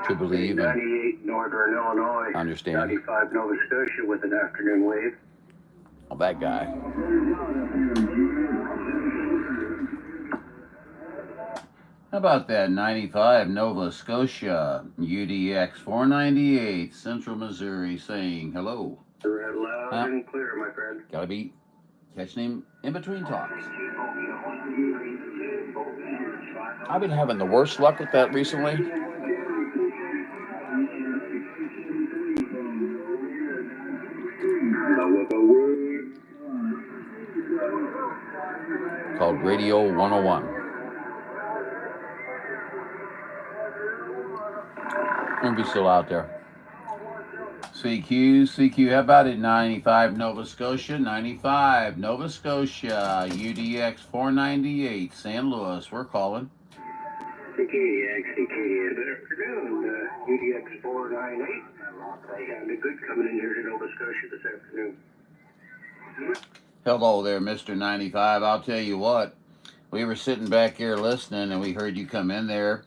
to believe and 98 Northern Illinois, understand. 95 Nova Scotia with an afternoon wave. Oh, that guy. How about that 95 Nova Scotia, UDX 498, Central Missouri, saying hello. Red loud and clear, my friend. Gotta be catching him in between talks. I've been having the worst luck with that recently. Called Radio 101. Gonna be still out there. CQ, how about it? 95 Nova Scotia, 95 Nova Scotia, UDX 498, St. Louis, we're calling. CKDX, good afternoon, UDX 498. Sounded good coming in here to Nova Scotia this afternoon. Hello there, Mr. 95. I'll tell you what, we were sitting back here listening and we heard you come in there.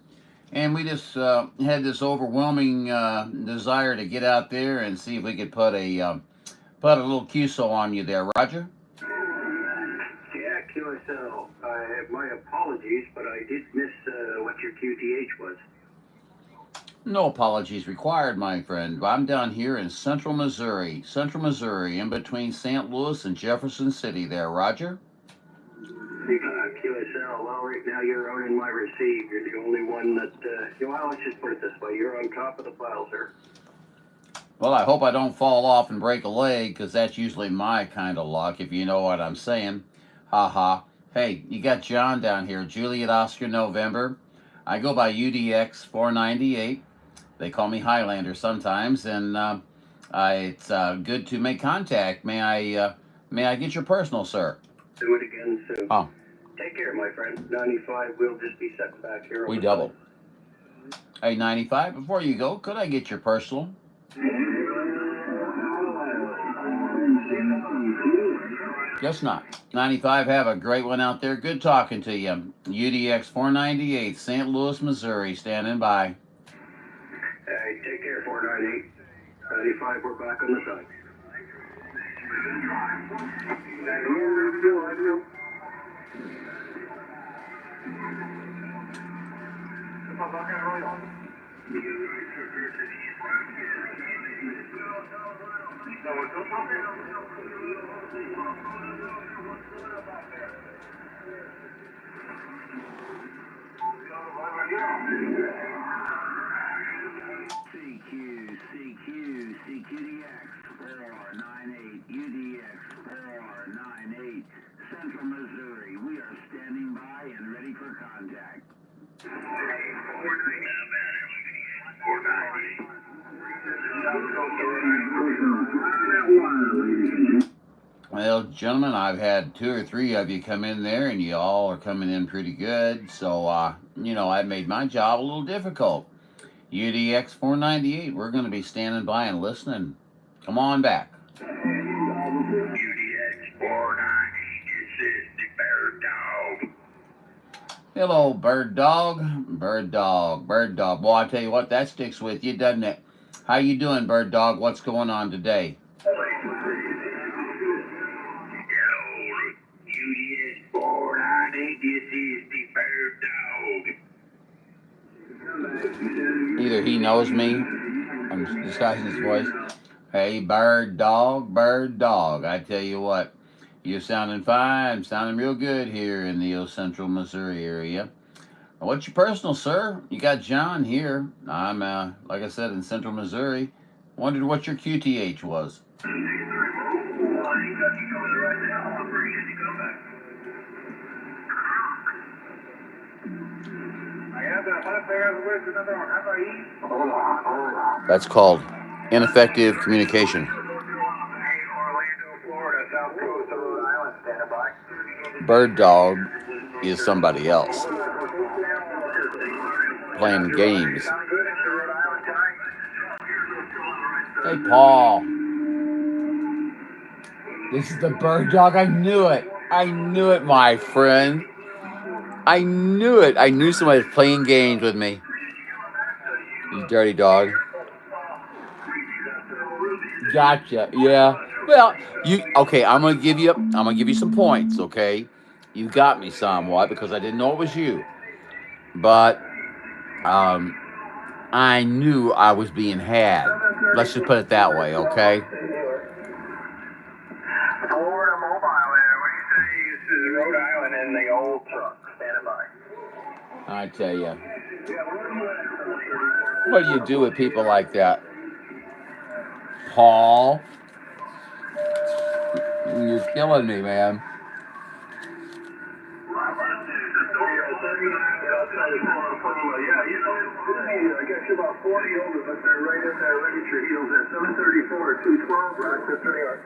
And we just had this overwhelming desire to get out there and see if we could put a little QSO on you there, Roger. Yeah, QSL. My apologies, but I did miss what your QTH was. No apologies required, my friend. I'm down here in Central Missouri, in between St. Louis and Jefferson City there, Roger. QSL, well, right now you're owning my receive. You're the only one that, well, let's just put it this way. You're on top of the pile, sir. Well, I hope I don't fall off and break a leg, because that's usually my kind of luck, if you know what I'm saying. Ha ha. Hey, you got John down here, Juliet Oscar November. I go by UDX 498. They call me Highlander sometimes, and it's good to make contact. May I get your personal, sir? Do it again soon. Oh. Take care, my friend. 95, we'll just be sitting back here. We double. Hey, 95, before you go, could I get your personal? Guess not. 95, have a great one out there. Good talking to you. UDX 498, St. Louis, Missouri, standing by. Hey, take care, 498. 95, we're back on the side. CQDX 498, UDX 498, Central Missouri. We are standing by and ready for contact. Well, gentlemen, I've had 2 or 3 of you come in there, and you all are coming in pretty good. So, you know, I made my job a little difficult. UDX 498, we're going to be standing by and listening. Come on back. UDX 498, this is the Bird Dog. Hello, Bird Dog. Bird Dog. Bird Dog. Boy, I tell you what, that sticks with you, doesn't it? How you doing, Bird Dog? What's going on today? UDX 498, this is the Bird Dog. Either he knows me, I'm disguising his voice. Hey, Bird Dog, Bird Dog. I tell you what, you're sounding fine, sounding real good here in the Central Missouri area. What's your personal, sir? You got John here. I'm, like I said, in Central Missouri. Wondered what your QTH was. That's called ineffective communication. Bird Dog is somebody else playing games. Hey, Paul. This is the bird dog. I knew it. I knew it, my friend. I knew it. I knew somebody was playing games with me. You dirty dog. Gotcha. Yeah. Well, you okay? I'm gonna give you some points. Okay, you got me somewhat because I didn't know it was you, but I knew I was being had. Let's just put it that way. Okay. Florida Mobile there. What do you say? This is Rhode Island in the old truck. Standing by. I tell you, what do you do with people like that, Paul? You're killing me, man. Yeah, you know, I got you about 40 over, but they're right in there, right at your heels there. 734, 212, right to 30 yards.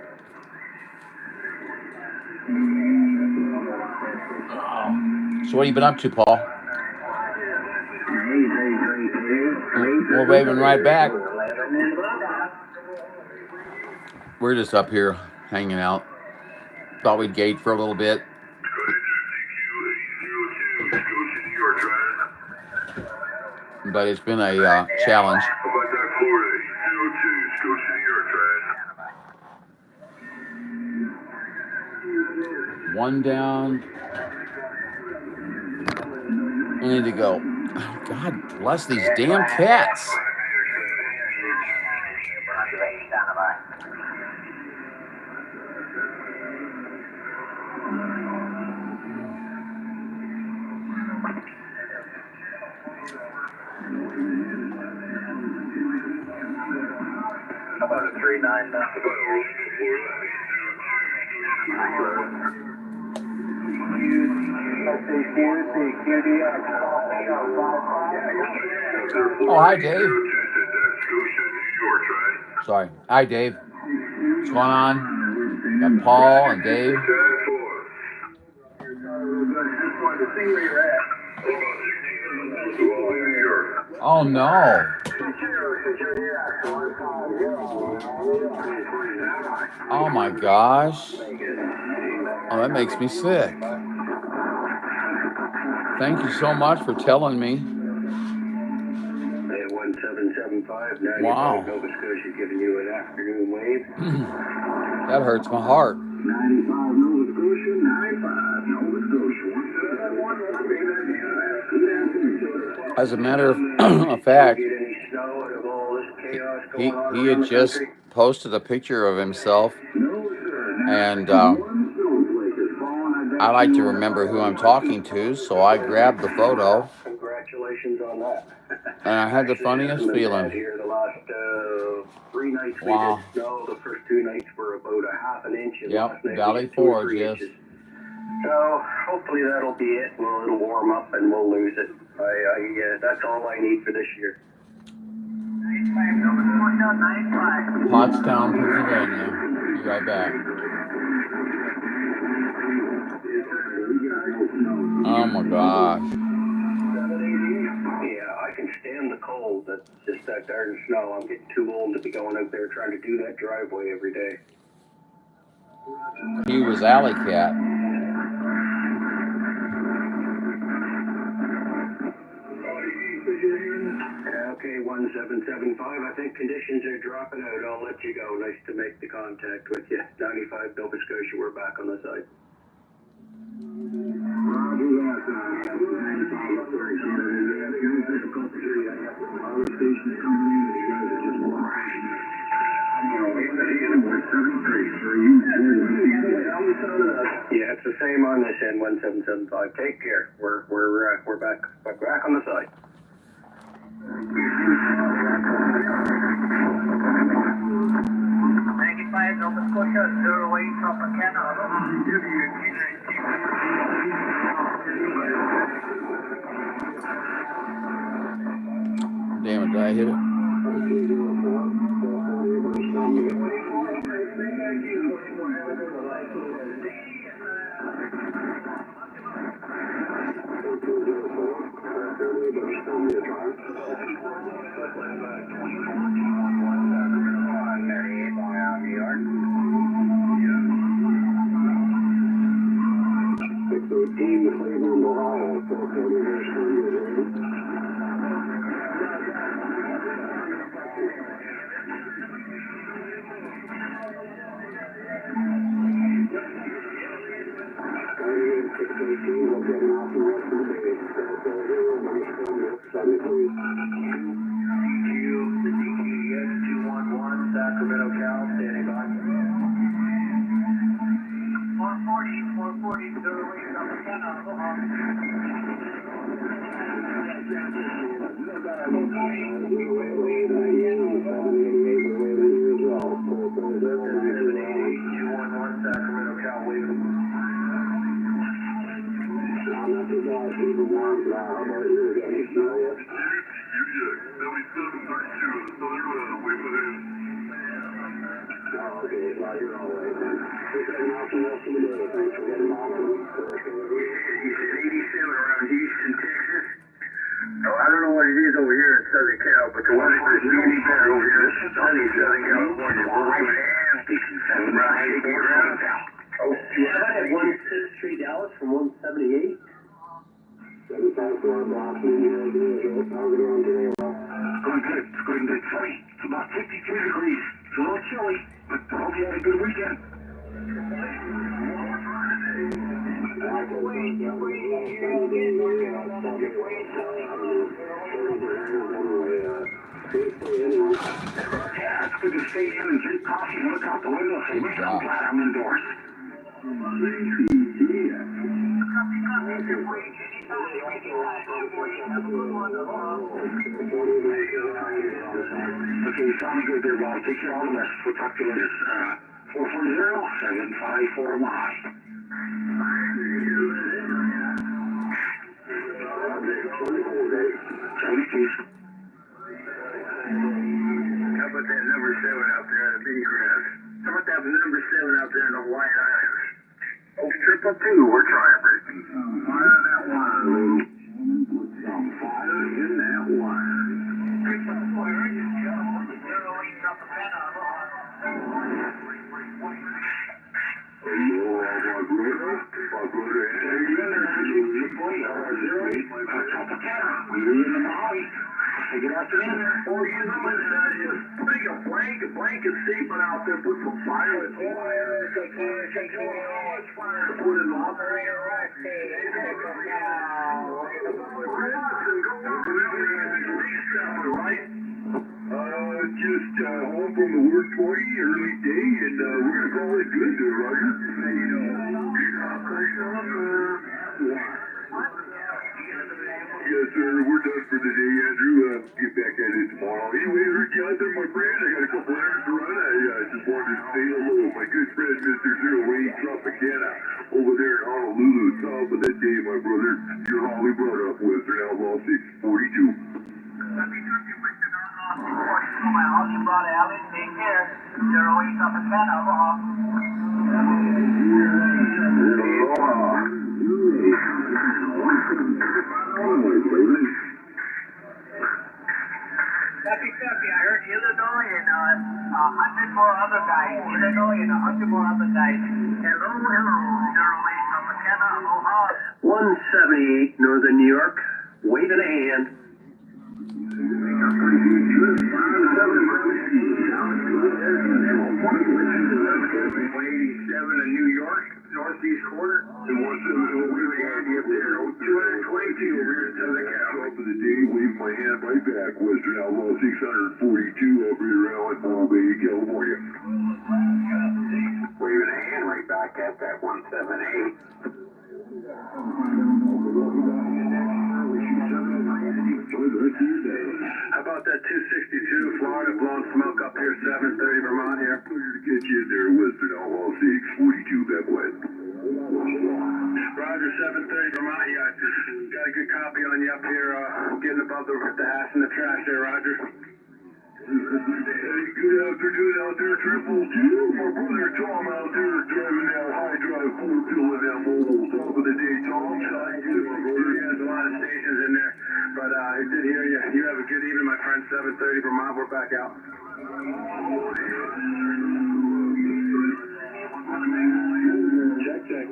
So what have you been up to, Paul? We're waving right back. We're just up here hanging out. Thought we'd gauge for a little bit. But it's been a challenge. One down. We need to go. Oh, God bless these damn cats. How about a 3-9 now? Oh, hi, Dave. Sorry. Hi, Dave. What's going on? Got Paul and Dave. Oh, no. Oh, my gosh. Oh, that makes me sick. Thank you so much for telling me. 1775, Wow. Nova Scotia giving you an afternoon wave. That hurts my heart. 95 Nova Scotia, 95 Nova Scotia. As a matter of fact, he had just posted a picture of himself, and I like to remember who I'm talking to, so I grabbed the photo. Congratulations on that. And I had the funniest feeling. Here the last 3 nights Wow. we did snow. The first 2 nights were about a half an inch. Yep, Valley Forge, yes. So hopefully that'll be it. It'll warm up and we'll lose it. That's all I need for this year. Pottstown, Pennsylvania. Be right back. Oh my gosh. Yeah, I can stand the cold. That's just that darn snow. I'm getting too old to be going out there trying to do that driveway every day. He was Alley Cat. Okay, 1775. I think conditions are dropping out. I'll let you go. Nice to make the contact with you. 95 Nova Scotia. We're back on the side. Yeah, it's the same on this end. 1775. Take care. We're back on the side. 95 Nova Scotia, 08 Tropicana. Damn it, did I hit it? Cleveland, Ohio. So, Sacramento, Cal, standing by. 440, 0 wings on the 10 on Omaha. Sacramento, Cal, waving. I don't know what it is over here in Southern Cal, but the weather's pretty better over here in sunny Southern California. We're waving hands. Yeah, I had 163 Dallas from 178. 75 blocks in here. How's it going today, Rob? Going good. It's going good. Sunny. It's about 53 degrees. It's a little chilly, but I hope you had a good weekend. Yeah, it's good to stay in and drink coffee and look out the window. So I'm glad I'm indoors. Okay, sounds good there, Bob. Take care of all the rest. We'll talk to you later. 440-754 Mile. Charlie, please. How about that number 7 out there in the mini grass? How about that number 7 out there in the Hawaiian Islands? Oh, 222, we're trying, Rick. Fire in that wire. Some fire in that wire. Blanket statement out there, put some fire in it. Put it out there. Right? Just home from the work 20, early day, and we're gonna call it good, Roger. Yes, sir, we're done for the day, Andrew. Get back at it tomorrow. Anyway, Rick, you out there, my friend? I got a couple errands to run. I just wanted to say hello. My good friend, Mr. 08 Tropicana, over there in Honolulu. Top of the day, my brother. Your Holly brother up Western Outlaw 642. My Holly brother, Alex, take care. 08 Tropicana, Happy Tucky, I heard Illinois and 100 more other guys. Illinois and 100 more other guys. Hello, 08 Tropicana, aloha. 178 Northern New York. Wave in a hand. 187 in New York, northeast corner. And what's really handy up there? 222 over here in Southern Cal. Top of the day, wave my hand right back. Western Outlaw 642 over here around Palm Bay, California. Waving a hand right back at that 178. How about that 262 Florida blowing smoke up here, 730 Vermont here? Pleasure to get you in there, Western Outlaw 642 back west. Roger, 730 Vermont, yeah, got a good copy on you up here, getting above the hash and the trash there, Roger. Hey, good afternoon out there, Triple Two. My brother Tom out there driving that high drive 4-pill in that mobile. Top of the day, Tom. Shot good, my brother. He has a lot of stations in there, but I did hear you. You have a good evening, my friend. 730 Vermont, we're back out. Check, check.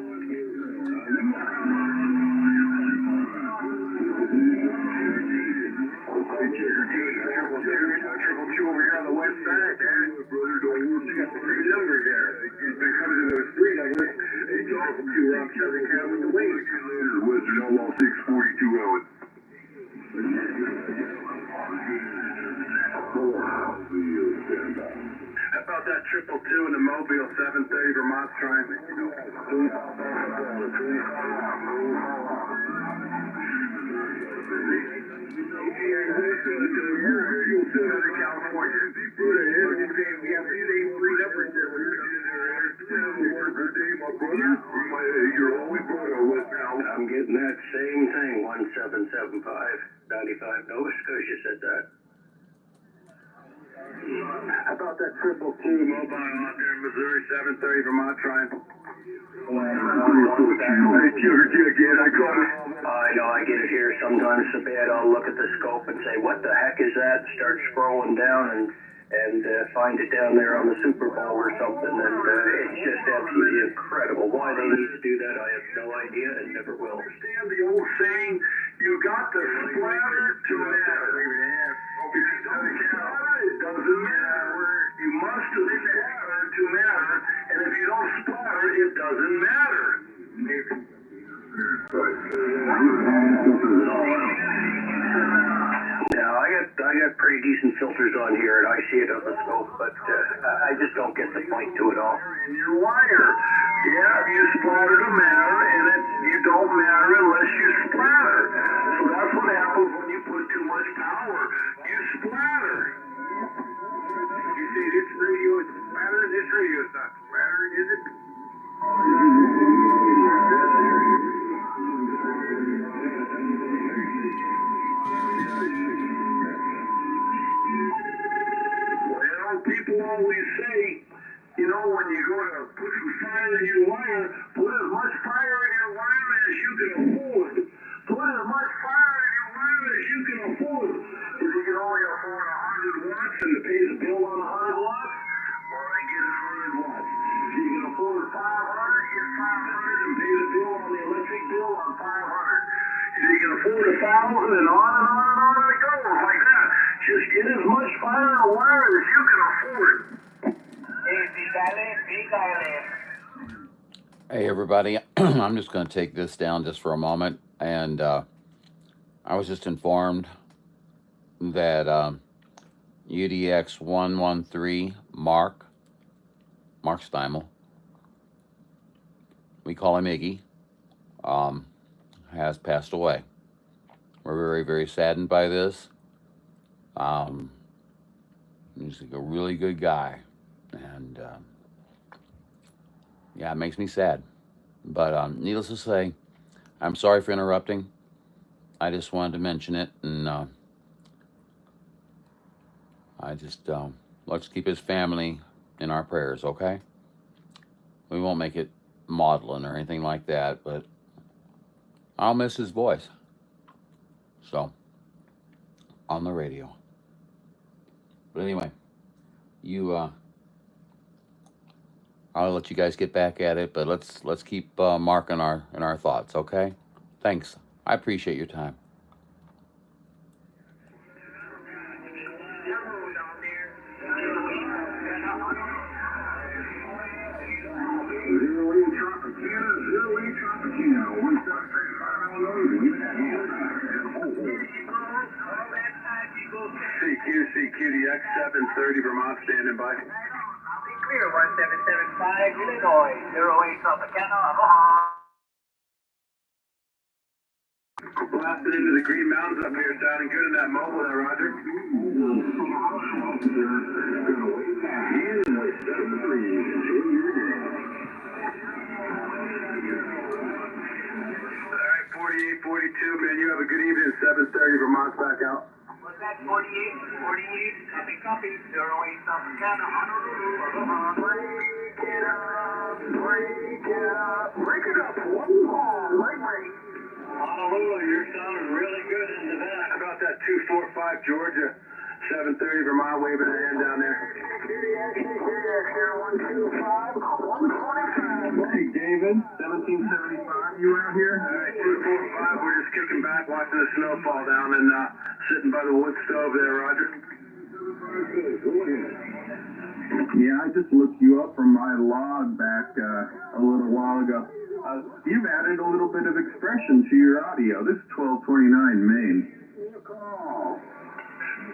about that 222 in the Mobile 730 Vermont's trying? Southern California. You're only brother with now. I'm getting that same thing, 1775, 95 Nova Scotia said that. How about that 222 mobile out there in Missouri, 730 Vermont trying? I know, I get it here sometimes so bad. I'll look at the scope and say, what the heck is that? Start scrolling down and find it down there on the Super Bowl or something. And it's just absolutely incredible. Why they need to do that, I have no idea and never will. Understand the old saying, you got to splatter to matter. If you don't splatter, it doesn't matter. You must splatter to matter, and if you don't splatter, it doesn't matter. Now, I got pretty decent filters on here, and I see it on the scope, but I just don't get the point to it all. And your wire. Yeah, you splatter to matter, and you don't matter unless you splatter. So that's what happens when you put too much power. You splatter. You see, this radio is splattering, this radio is not splattering, is it? Well, people always say, you know, when you go to put some fire in your wire, put as much fire in your wire as you can afford. Put as much fire in your wire as you can afford. If you can only afford 100 watts and it pays a bill on 100 watts, well, I get 100 watts. If you can afford 500, get 500 and pay the bill on the electric bill on 500. If you can afford 1,000 and on and on and on it goes like that. Just get as much fire in the wire as you can afford. Hey everybody, I'm just going to take this down just for a moment, and I was just informed that UDX 113 Mark STIMMEL, we call him Iggy, has passed away. We're very, very saddened by this. He's a really good guy, and yeah, it makes me sad. But needless to say, I'm sorry for interrupting. I just wanted to mention it, and let's keep his family in our prayers, okay? We won't make it maudlin or anything like that, but I'll miss his voice. So, on the radio. But anyway, I'll let you guys get back at it, but let's keep Mark in our thoughts, okay? Thanks. I appreciate your time. CQDX 730 Vermont standing by. Clear 1775 Illinois 08 Tropicana, Aloha. Blasting into the Green Mountains up here, sounding good in that mobile there, Roger. Alright, 4842, man, you have a good evening. 730 Vermont's back out. What's that, 48, copy, 08 Tropicana, Honolulu, Aloha. Break it up, break it up, break it up, one more, break. Honolulu, you're sounding really good into that. How about that 245 Georgia, 730 Vermont, waving a hand down there. Hey, David, 1775, you out here? All right, 245, we're just kicking back, watching the snow fall down and sitting by the wood stove there, Roger. Yeah, I just looked you up from my log back a little while ago. You've added a little bit of expression to your audio. This is 1229 Maine. All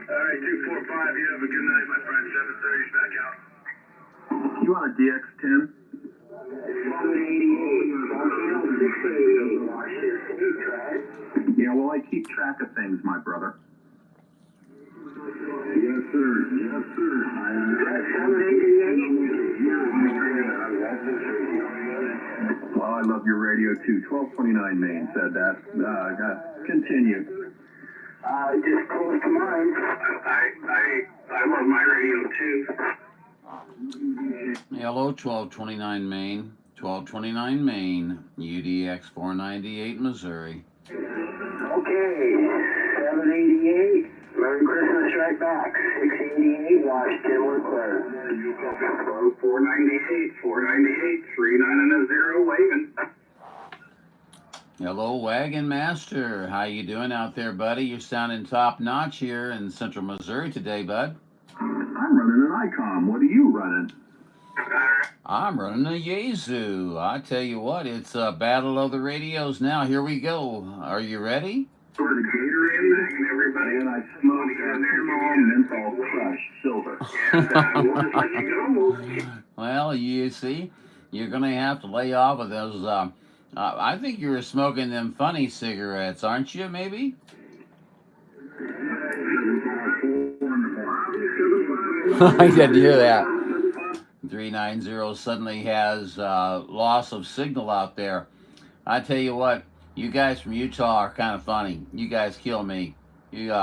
right, 245, you have a good night, my friend. 730's back out. You want a DX10? Yeah, well, I keep track of things, my brother. Yes, sir. Yes, sir. Well, I love your radio too. 1229 Maine said that. Continue. Just close to mine. I love my radio too. Hello, 1229 Maine. 1229 Maine, UDX 498 Missouri. Okay, 788. Merry Christmas, right back. 688, Washington, we're clear. 498, 39 waving. Hello, Wagon Master. How you doing out there, buddy? You're sounding top notch here in Central Missouri today, bud. I'm running an ICOM. What are you running? I'm running a Yazoo. I tell you what, it's a battle of the radios now. Here we go. Are you ready? For the Gatorade, everybody, and I smoke menthol crushed silver. Well, you see, you're going to have to lay off of those. I think you were smoking them funny cigarettes, aren't you, maybe? I didn't hear that. 390 suddenly has loss of signal out there. I tell you what, you guys from Utah are kind of funny. You guys kill me. You're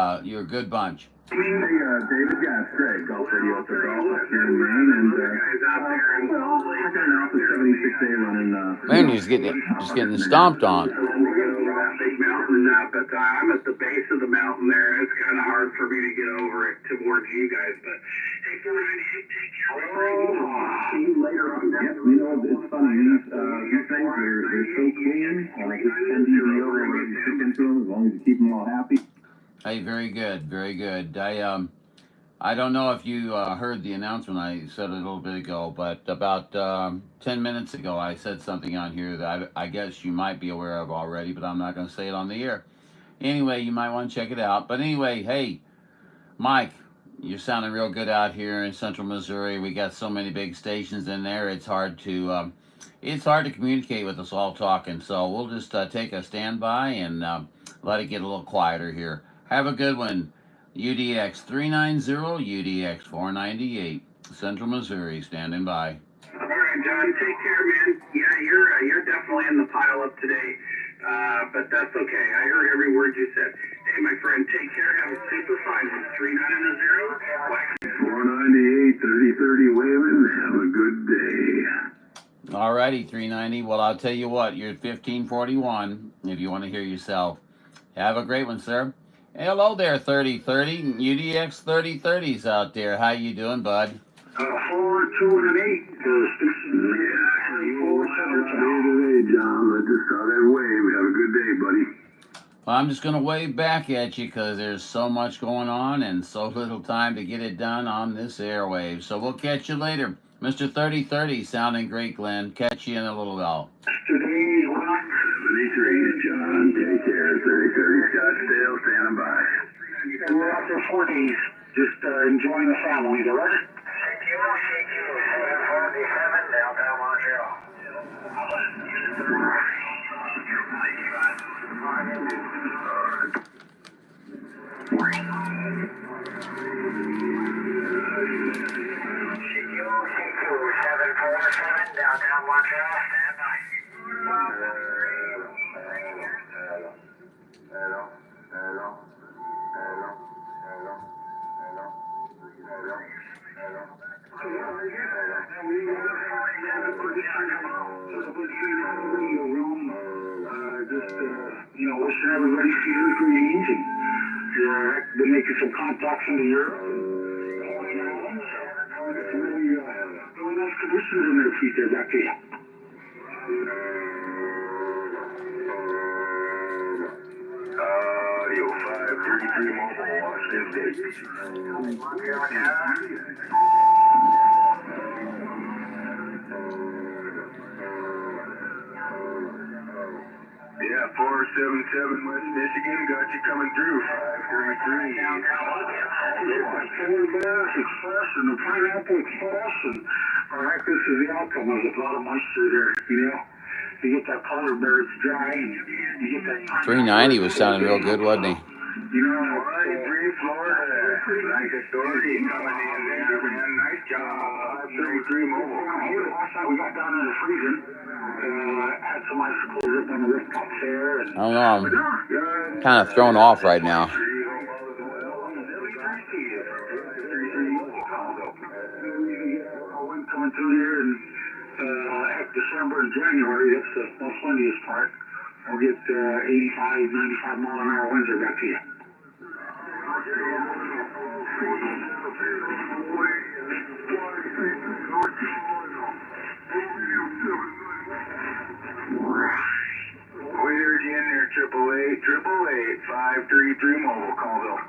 a good bunch. Hey, David, yeah, it's Greg, Golf Radio for Golf up here in Maine, and I got an Alpha 76A running. Man, you're just getting stomped on. Big mountain, but I'm at the base of the mountain there. It's kind of hard for me to get over it towards you guys, but hey, 498, take care. See you later on. Yep, you know, it's funny, these things, they're so clean, just send you over and you stick into them as long as you keep them all happy. Hey, very good, very good. I don't know if you heard the announcement I said a little bit ago, but about 10 minutes ago I said something on here that I guess you might be aware of already, but I'm not going to say it on the air. Anyway, you might want to check it out. But anyway, hey, Mike, you're sounding real good out here in Central Missouri. We got so many big stations in there. It's hard to communicate with us all talking. So we'll just take a standby and let it get a little quieter here. Have a good one. UDX 390, UDX 498, Central Missouri, standing by. All right, John, take care, man. Yeah, you're definitely in the pile up today, but that's okay. I heard every word you said. Hey, my friend, take care. Have a super fine one. 390, 498, 3030 waving. Have a good day. Alrighty, 390. Well, I'll tell you what, you're at 1541 if you want to hear yourself. Have a great one, sir. Hello there, 3030. UDX 3030's out there. How you doing, bud? 4, 2, and an 8. John. I just saw that wave. Have a good day, buddy. Well, I'm just going to wave back at you because there's so much going on and so little time to get it done on this airwave. So we'll catch you later. Mr. 3030, sounding great, Glenn. Catch you in a little while. Today's one. 73, John. Take care. 3030 Scottsdale, standing by. We're out there 4 days. Just enjoying the family, all right? CQ 747, downtown Montreal. CQ 747, downtown Montreal, stand by. Wishing everybody season's greetings and been making some contacts into Europe. Really nice conditions in there, Pete, there back to you. Audio 533 mobile, Yeah, 4 177 West Michigan, got you coming through. 533. Forward Bear Express and the Pineapple Express, and I like this is the outcome. There's a lot of moisture there, you know. You get that polar bear, it's dry, and you get that. 390 was sounding real good, wasn't he? You know, 43 Florida, like authority coming in there, man. Nice job. 533 mobile. Last night we got down in the freezing. Had some icicles up on the rooftops there. I don't know. I'm kind of thrown off right now. Coming through here in December and January, that's the most windiest part. We'll get 85, 95 mile an hour winds back to you. We heard you in there, 888 533 mobile, Caldwell.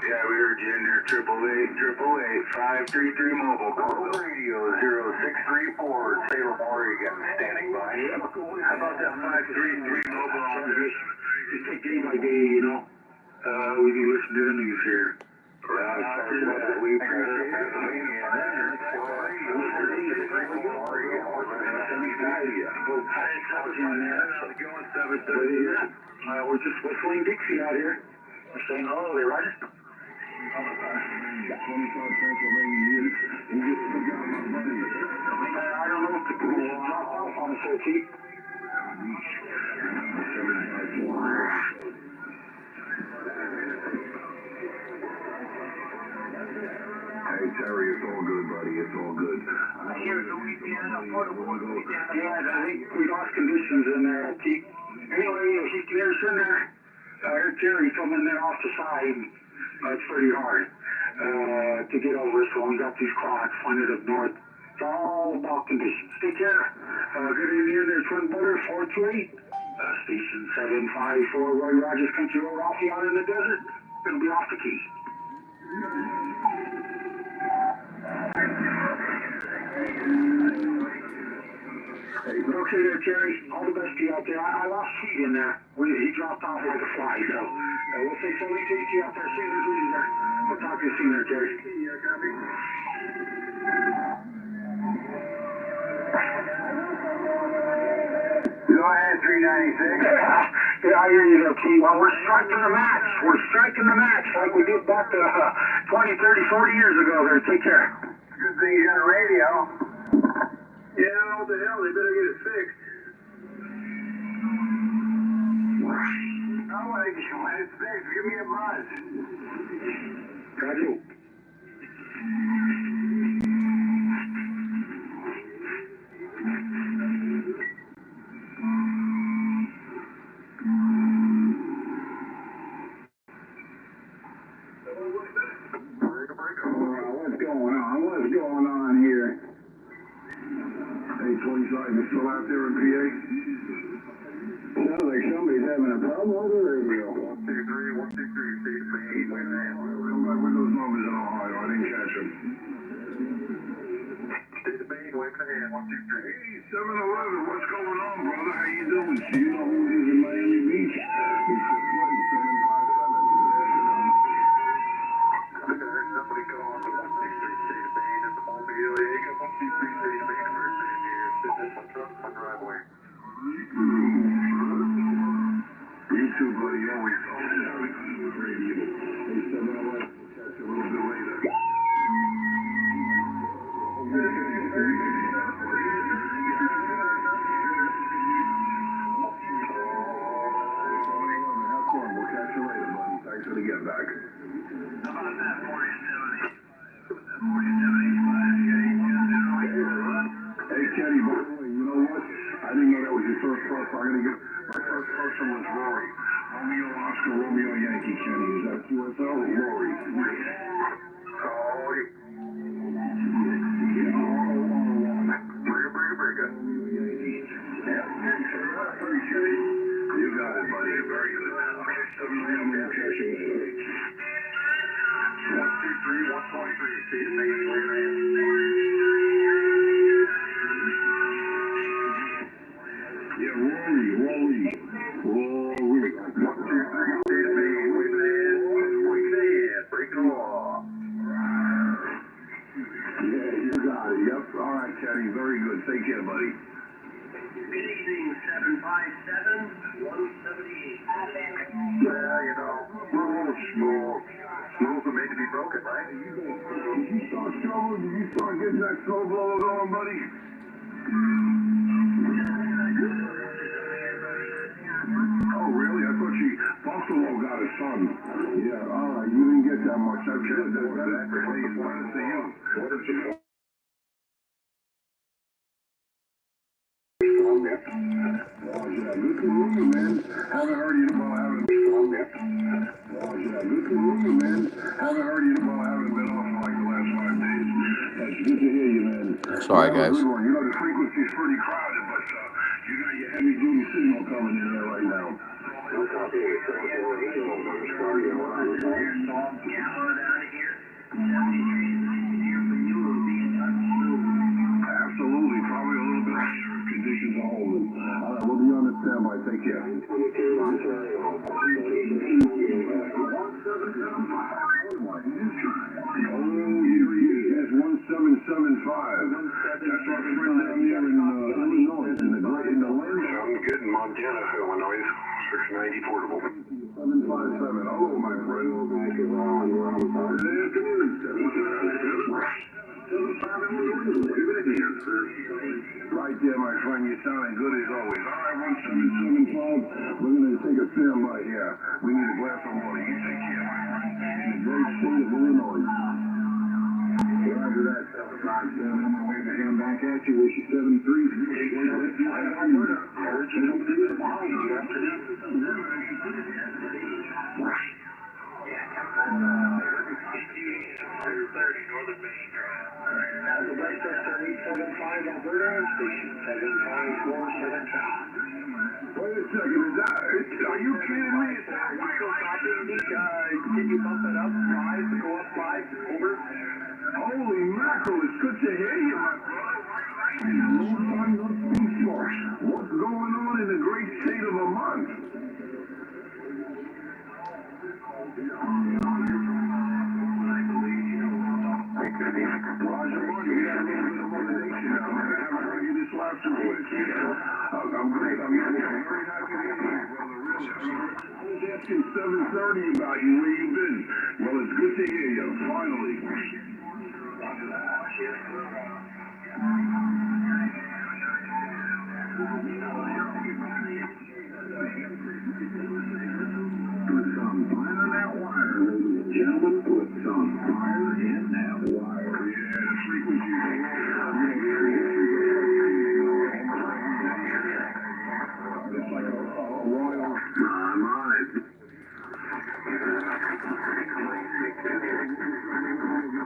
Yeah, we heard you in there, 888 533 mobile, Caldwell. Radio 0634, Salem, Oregon, standing by. How about that 533 mobile observation? Just take day by day, you know. We do listen to the news here. We appreciate it. We're just whistling Dixie out here. We're saying, oh, they right? I don't know if the people will drop off on the 13th. Hey, Terry, it's all good, buddy. It's all good. Yeah, I think we lost conditions in there. Anyway, if you can hear us in there, I heard Terry coming there off the side. It's pretty hard to get over, so we got these clocks funded up north. It's all about conditions. Take care. Good evening there, Twin Butter 428. Station 754, Roy Rogers Country Road, off out in the desert. It'll be off the key. Okay there, Terry. All the best to you out there. I lost Pete in there. He dropped off like a fly, so we'll say so many to you out there. See you there. We'll talk to you soon there, Terry. Go ahead, 396. Yeah, I hear you there, T. Well, we're striking the match. We're striking the match like we did back to 20, 30, 40 years ago there. Take care. Good thing you got a radio. Yeah, what the hell? They better get it fixed. Oh, when it's fixed, give me a buzz. Roger. What's going on here? Hey, 25, you still out there in PA? Sounds like somebody's having a problem over the radio. 123, 123, come back with those numbers in Ohio. I didn't catch them. State of Maine, wave the hand, 123. Hey, 7-Eleven, what's going on, brother? How you doing? Do you know who it is in Miami Beach? It's your buddy, 757. I heard somebody call on the 163 State of Maine in the Mobile. Hey, got 163 State of Maine emergency in here. Sitting in my truck, my driveway. You too, buddy. Always on radio. Hey, 7-Eleven, catch you a little bit later. We'll catch you later, buddy. Thanks for the get back. How about that, 4070? Hey, Kenny, by the way, you know what? I didn't know that was your first person. I'm going to get my first person was Rory. Romeo Oscar, Romeo Yankee, Kenny. Is that QSL? Rory. You got it, buddy. Very good. Okay, 7 we'll catch you later. 123, 123. See you next week. Break the law. Yeah, you got it. Yep. All right, Teddy. Very good. Take care, buddy. Good evening, 757-178. Yeah, you know, we're all small. Smalls are made to be broken, right? Did you start showing? Did you start getting that snow blower going, buddy? Oh, really? I thought Buffalo got a son. Yeah, all right. You didn't get that much. That's good. That's better for you. What is it? Oh, yeah, good to meet you, man. Haven't heard you about having oh, yeah, good to meet you, man. Haven't heard you about having been off for like the last 5 days. That's good to hear you, man. Sorry, guys. Good one. You know, the frequency's pretty crowded, but you got your heavy-duty signal coming in there right now. No copy. Absolutely. Probably a little bit of conditions are holding. All right, we'll be on the standby. Take care. Oh, here he is. That's 1775. That's our friend down here in Illinois, in the land. Sounds good in Montana, Illinois. 690 portable. 757. Hello, my friend. Right there, my friend. You're sounding good as always. All right, 1775. We're going to take a standby here. We need a glass of water. You take care, my friend. In the great state of Illinois. Roger that, 757. I'm going to wave the hand back at you. Wish you 775 Alberta, station 75475. Wait a second, are you kidding me? Is that Still copying me? Can you bump it up 5, go up 5, over? Holy mackerel, it's good to hear you, my brother. Long time no speak for. What's going on in the great state of Vermont? Roger, we got a little bit of motivation now, man. I haven't heard you this last 2 weeks. I'm great. I'm very happy to hear you, brother. Really. I was asking 730 about you, where you been. Well, it's good to hear you, finally. Put some fire in that wire, ladies and gentlemen. Put some fire in that wire. Yeah, the frequency. It's like a royal. I'm on it.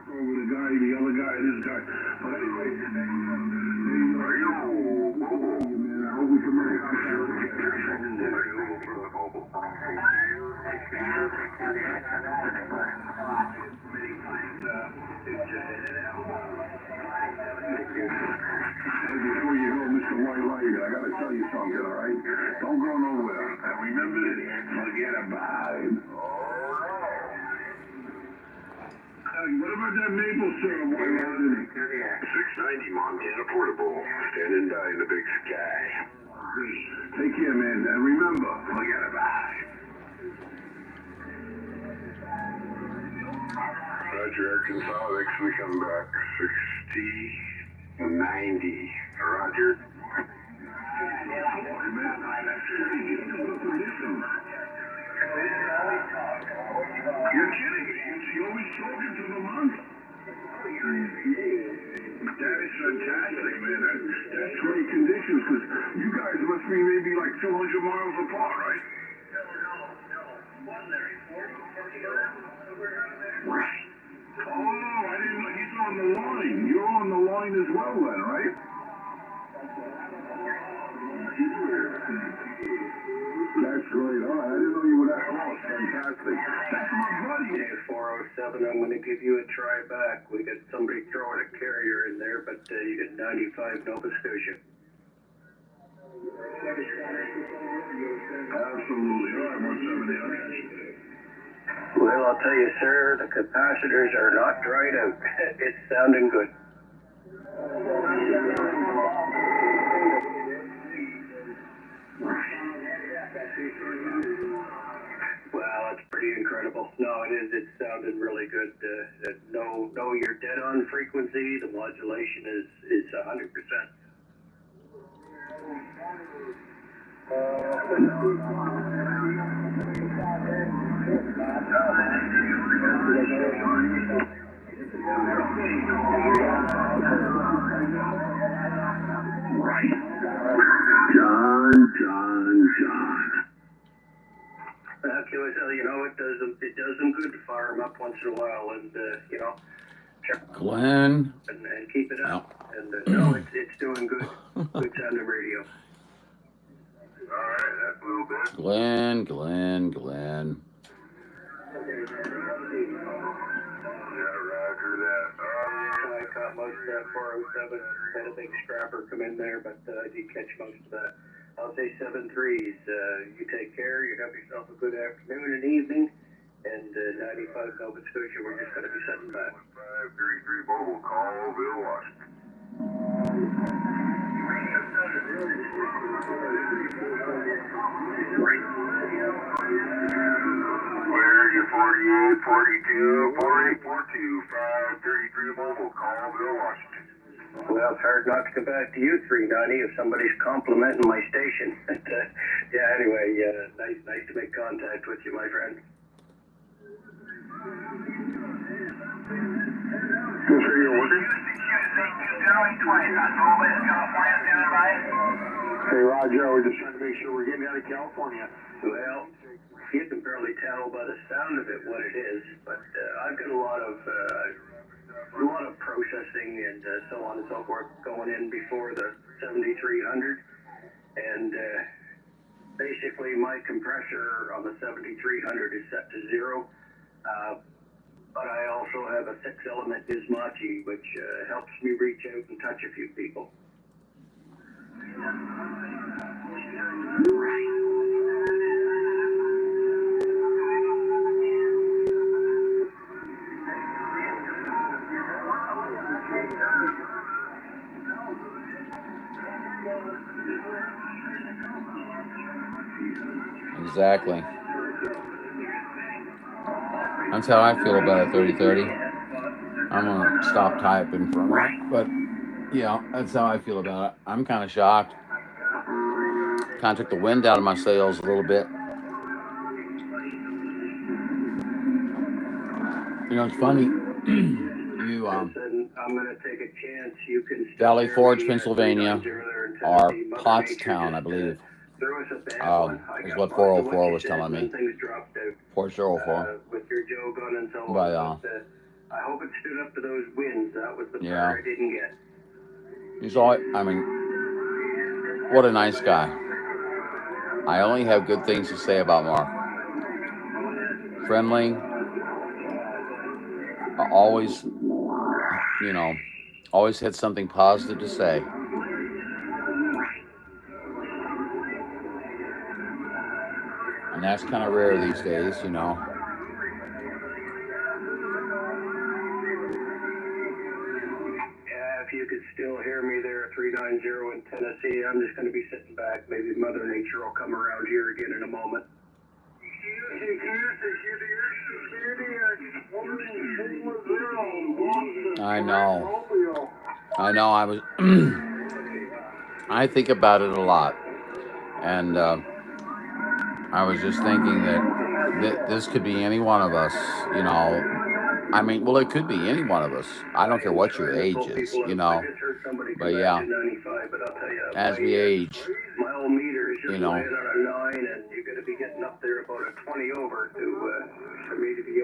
Over the guy, the other guy, this guy. But anyway, man, I hope we can make it out before you go, Mr. White Light, I gotta tell you something, all right? Don't go nowhere. And remember this, forget about it. What about that maple syrup, White Light? 690 Montana portable. Standing by in the big sky. Take care, man. And remember, forget about it. Roger, Arkansas. Thanks for coming back. 6090. Roger. You're kidding me. You always spoken to Vermont. That is fantastic, man. That's great conditions, because you guys must be maybe like 200 miles apart, right? Oh, I didn't know. He's on the line. You're on the line as well then, right? That's great. All right, I didn't know you were that close. Fantastic. That's my buddy. Hey, 407, I'm going to give you a try back. We got somebody throwing a carrier in there, but you get 95 Nova Scotia. Absolutely. All right, 170. Okay. Well, I'll tell you, sir, the capacitors are not dried out. It's sounding good. Well, that's pretty incredible. No, it is. It sounded really good. No, you're dead on frequency. The modulation is 100%. John. Okay, well, you know, it does them good to fire them up once in a while, and you know, Glenn. and keep it up. No. And no, it's doing good. Good sounding radio. All right, that's a little bit. Glenn. Yeah, roger that. I caught most of that 407. Had a big scrapper come in there, but I did catch most of that. I'll say 7 3s. You take care. You have yourself a good afternoon and evening. And 95 Nova Scotia, we're just going to be sitting back. 533 mobile call, Bill Washington. Where are you? 48, 42, 4842, 533 mobile call, Bill Washington. Well, it's hard not to come back to you, 390, if somebody's complimenting my station. Yeah, anyway, nice to make contact with you, my friend. Still sure you're working? Hey, Roger, we're just trying to make sure we're getting out of California. Well, you can barely tell by the sound of it what it is, but I've got a lot of processing and so on and so forth going in before the 7300, and basically my compressor on the 7300 is set to 0, but I also have a 6-element Gizmochi, which helps me reach out and touch a few people. Exactly. That's how I feel about a 3030. I'm gonna stop typing for a minute, but yeah, that's how I feel about it. I'm kind of shocked. Kind of took the wind out of my sails a little bit. You know, it's funny. You I'm going to take a chance. You can Valley Forge, Pennsylvania, or Pottstown, I believe. Is what 404 was telling me. 404. With your Joe gun and so on. But, I hope it stood up to those winds. That was the part I didn't get. He's always, I mean, what a nice guy. I only have good things to say about Mark. Friendly. Always, you know, always had something positive to say. And that's kind of rare these days, you know. Yeah, if you could still hear me there, 390 in Tennessee, I'm just going to be sitting back. Maybe Mother Nature will come around here again in a moment. I know. I was. I think about it a lot, and I was just thinking that this could be any one of us. You know, I mean, well, it could be any one of us. I don't care what your age is. You know, but yeah, as we age, you know.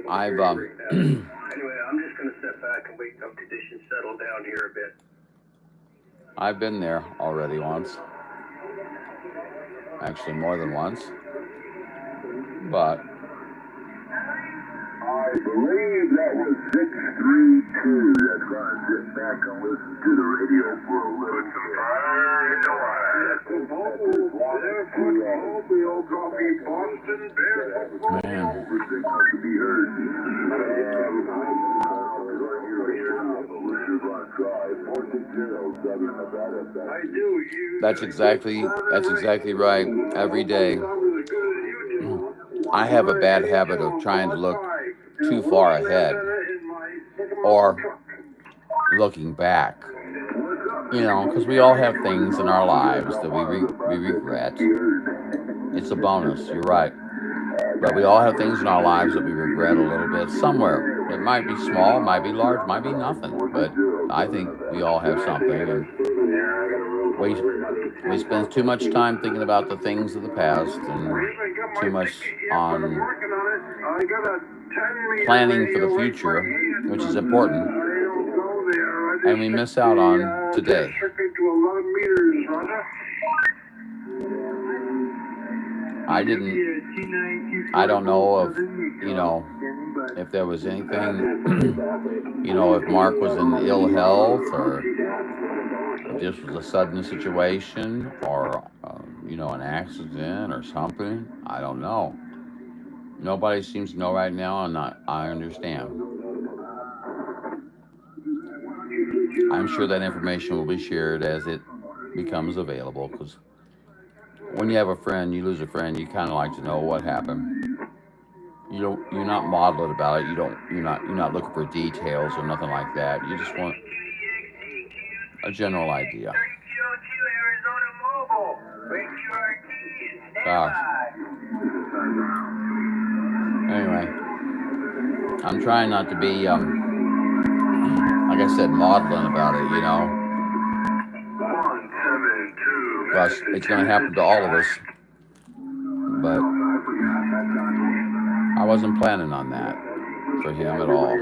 I've Anyway, I'm just going to step back and wait until conditions settle down here a bit. I've been there already once. Actually, more than once. But I believe that was 632. That's going to sit back and listen to the radio for a little bit. Put some fire in the wire. Oatmeal coffee, Boston Bear football. Man. That's exactly right. Every day. I have a bad habit of trying to look too far ahead or looking back. You know, because we all have things in our lives that we regret. It's a bonus, you're right. But we all have things in our lives that we regret a little bit somewhere. It might be small, might be large, might be nothing. But I think we all have something. And we spend too much time thinking about the things of the past and too much on planning for the future, which is important. And we miss out on today. I don't know if, you know, if there was anything, you know, if Mark was in ill health or if this was a sudden situation or, you know, an accident or something. I don't know. Nobody seems to know right now, and I understand. I'm sure that information will be shared as it becomes available, because when you have a friend, you lose a friend, you kind of like to know what happened. You're not maudlin about it. You're not looking for details or nothing like that. You just want a general idea. Anyway, I'm trying not to be, like I said, maudlin about it, you know. Plus, it's going to happen to all of us. But I wasn't planning on that for him at all,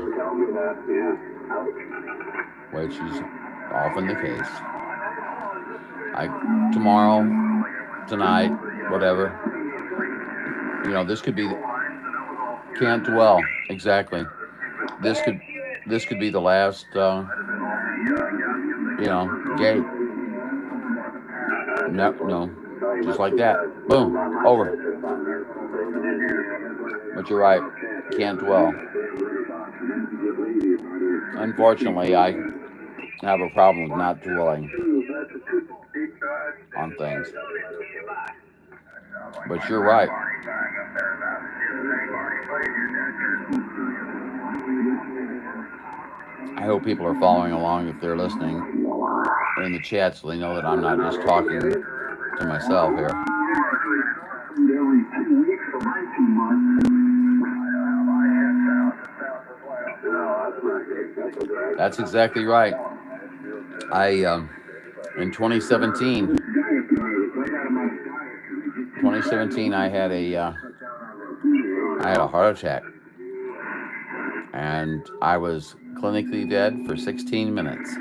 which is often the case. Tomorrow, tonight, whatever. You know, this could be. Can't dwell. Exactly. This could be the last. You know, gate. No, just like that. Boom, over. But you're right. Can't dwell. Unfortunately, I have a problem with not dwelling on things. But you're right. I hope people are following along if they're listening in the chat, so they know that I'm not just talking to myself here. That's exactly right. In 2017, I had a heart attack, and I was clinically dead for 16 minutes.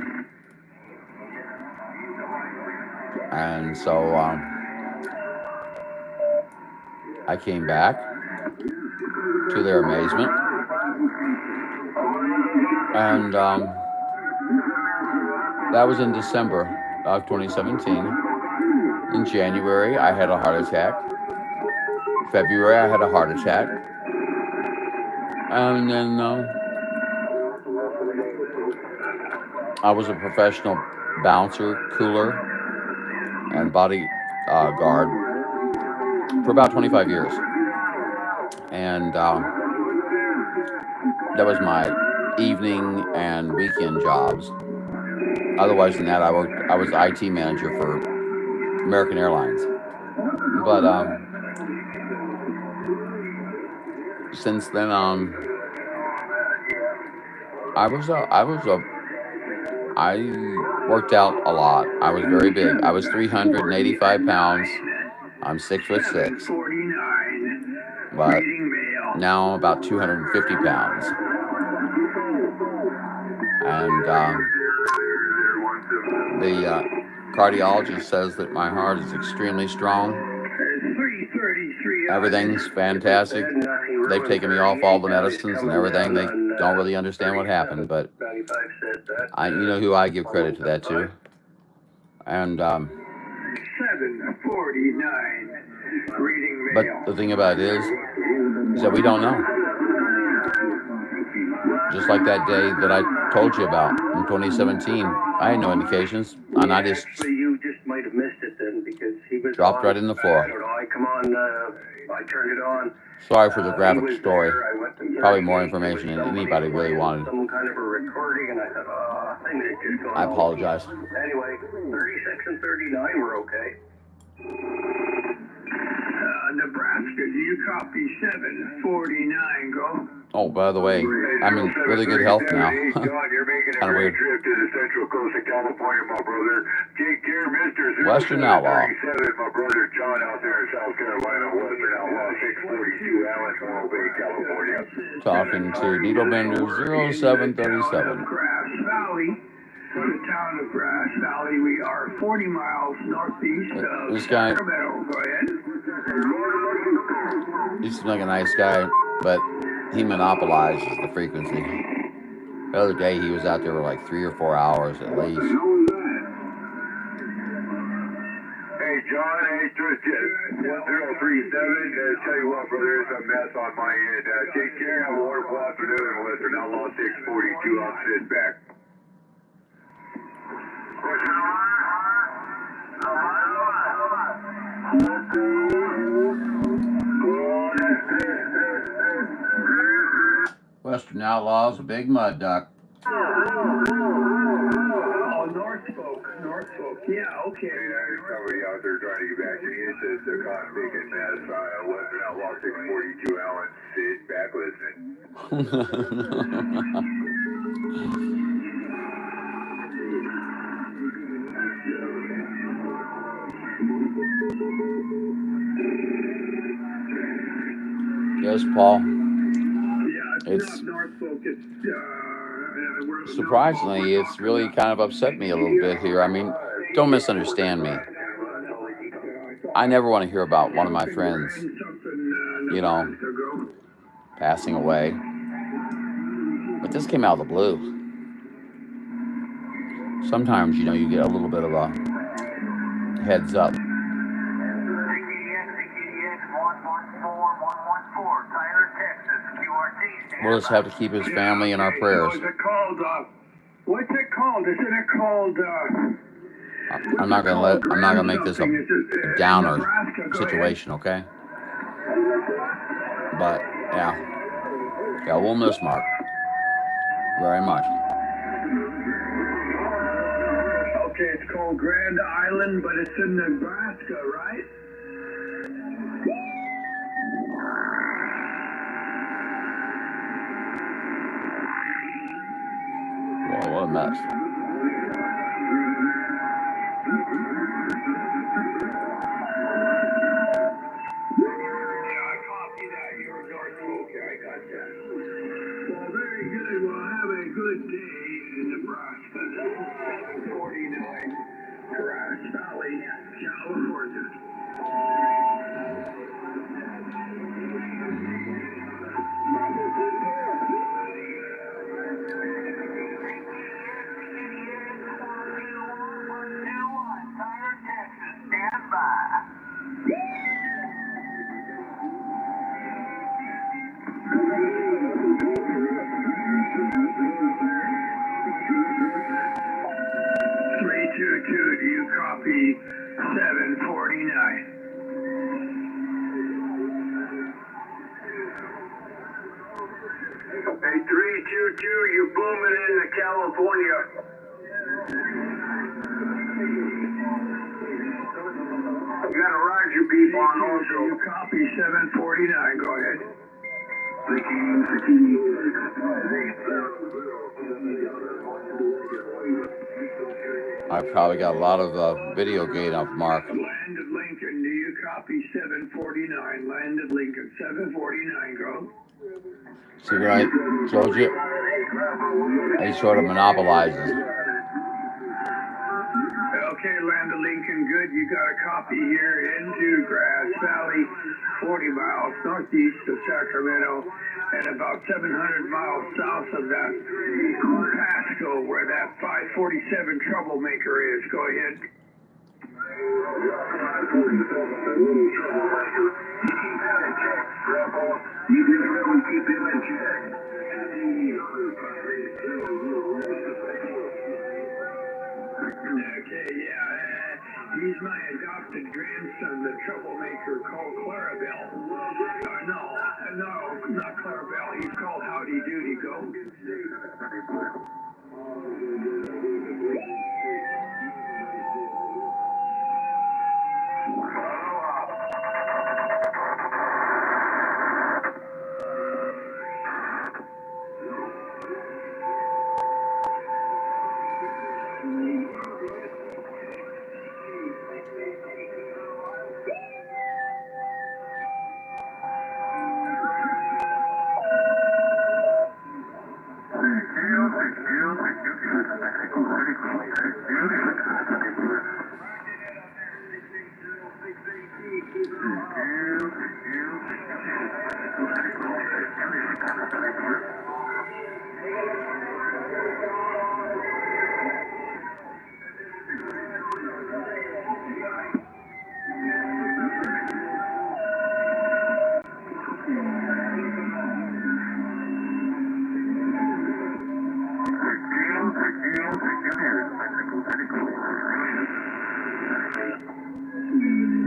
And so I came back, to their amazement, and that was in December of 2017. In January, I had a heart attack. February, I had a heart attack. And then I was a professional bouncer, cooler, and body guard for about 25 years. And that was my evening and weekend jobs. Otherwise than that, I was IT manager for American Airlines. But since then, I worked out a lot. I was very big. I was 385 pounds. I'm 6'6". But now I'm about 250 pounds. And the cardiologist says that my heart is extremely strong. Everything's fantastic. They've taken me off all the medicines and everything. They don't really understand what happened, but you know who I give credit to that to. And 7:49. Reading But mail. the thing about it is that we don't know. Just like that day that I told you about in 2017, I had no indications, and I just Actually, you just might have missed it then because he was dropped on. right in the I floor. don't know. I come on. I turned it on. Sorry for the He graphic was story. there. I went to Probably more 38. There was information than somebody anybody really playing wanted. some kind of a recording, and I thought, things are just going I on. apologize. Anyway, 36 and 39 were okay. Nebraska, do you copy 7:49? Go. Oh, by the way, I'm in really good health now. Hey, John, you're making a Kinda great weird. trip to the Central Coast of California, my brother. Take care, Mr. Western Outlaw. 37, my brother John out there in South Carolina, Western Outlaw, 642, Allen, Morro Bay, California. Talking to Needlebender 0737. Grass Valley. The town of Grass Valley. We are 40 miles northeast of This guy- Sacramento. Go ahead. He seems like a nice guy, but he monopolizes the frequency. The other day he was out there for like 3 or 4 hours at least. Hey, John, hey, Tristan, 1037, tell you what, brother, it's a mess on my end. Take care, have a wonderful afternoon, Western Outlaw 642, I'll sit back. Western Outlaw's a big mud duck. Oh, Norfolk. Yeah, okay. Hey, there's somebody out there trying to get back to me. It says the cotton making mess. Western Outlaw 642, Allen, sit back, listen. Yes, Paul. Yeah, It's not Norfolk. It's surprisingly, it's really kind of upset me a little bit here. I mean, don't misunderstand me. I never want to hear about one of my friends, you know, passing away. But this came out of the blue. Sometimes, you know, you get a little bit of a heads up. We'll just have to keep his family in our prayers. What's it called? What's it called? Isn't it called? I'm not gonna make this a downer situation, okay? But yeah, we'll miss Mark very much. Okay, it's called Grand Island, but it's in Nebraska, right? Whoa, what a mess. Well, very good. Well, have a good day in Nebraska. 749, Grass Valley, California. Stand by. 322, do you copy 749? Hey, 322, you're booming into California. You got a Roger beep on also. You copy 749, go ahead. I probably got a lot of video gain off Mark. Land of Lincoln, do you copy 749? Land of Lincoln, 749, go. See what I told you? He sort of monopolizes. Okay, Land of Lincoln, good. You got a copy here into Grass Valley, 40 miles northeast of Sacramento, and about 700 miles south of that Pasco, where that 547 troublemaker is. Go ahead. You can really keep him in check. Okay, yeah. He's my adopted grandson, the troublemaker called Clarabelle. No, not Clarabelle. He's called Howdy Doody. Go.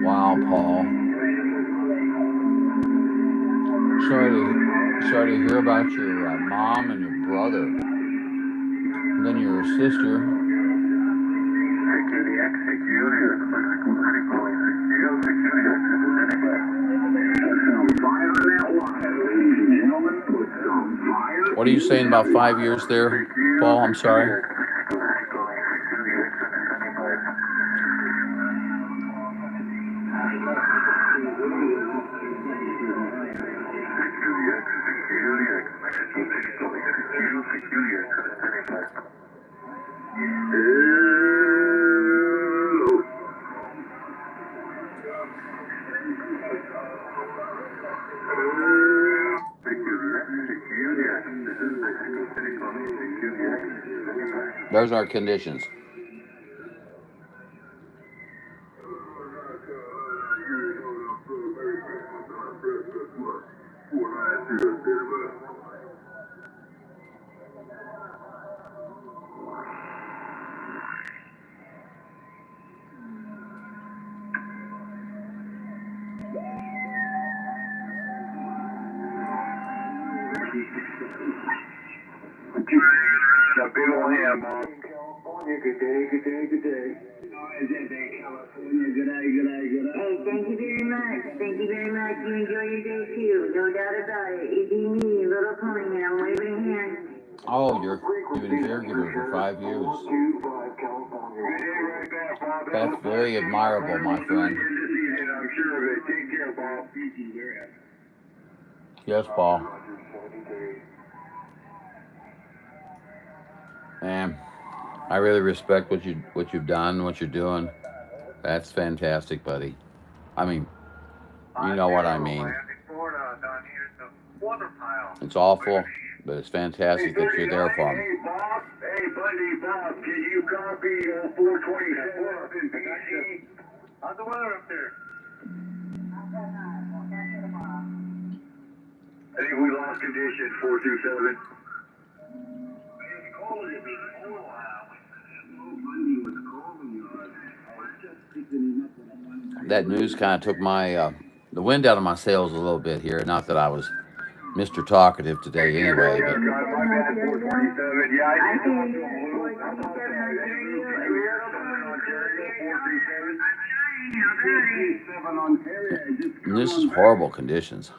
Wow, Paul. Sorry to hear about your mom and your brother. And then your sister. What are you saying about 5 years there, Paul? I'm sorry. There's our conditions. A big old ham, Bob. California, good day, good day, good day. Is it California? Good day. Hey, thank you very much. Thank you very much. You enjoy your day too. No doubt about it. It's me, Little Pony Man, waving a hand. Oh, you've been a caregiver for 5 years. That's very admirable, my friend. I'm sure of it. Take care, Bob. Yes, Paul. Man, I really respect what you've done, what you're doing. That's fantastic, buddy. I mean, you know what I mean. It's awful, but it's fantastic that you're there for them. Hey, Bob. Hey, buddy, Bob. Can you copy 424 in PC? How's the weather up there? I think we lost condition 427. That news kind of took my the wind out of my sails a little bit here. Not that I was Mr. Talkative today anyway, but My bad, 427. Yeah, I did. 427 Ontario. and this is horrible conditions.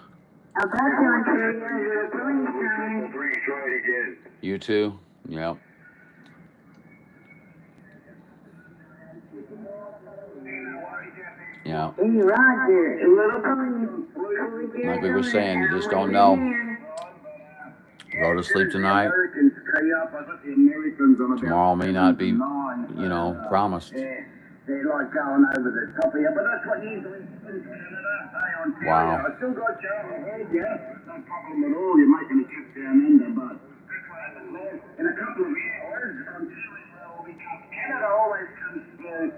Augusta, Ontario, Little Pony time. Try it again. You too? Yep. Yeah. Hey, Roger, Little Pony. Like we were saying, you just don't know. Go to sleep tonight. Tomorrow may not be, promised. They like going over the top of you, but that's what usually happens in Canada. Wow. I still got you ahead, yeah. No problem at all. You're making a trip down under, but in a couple of hours, Ontario will become Canada always comes through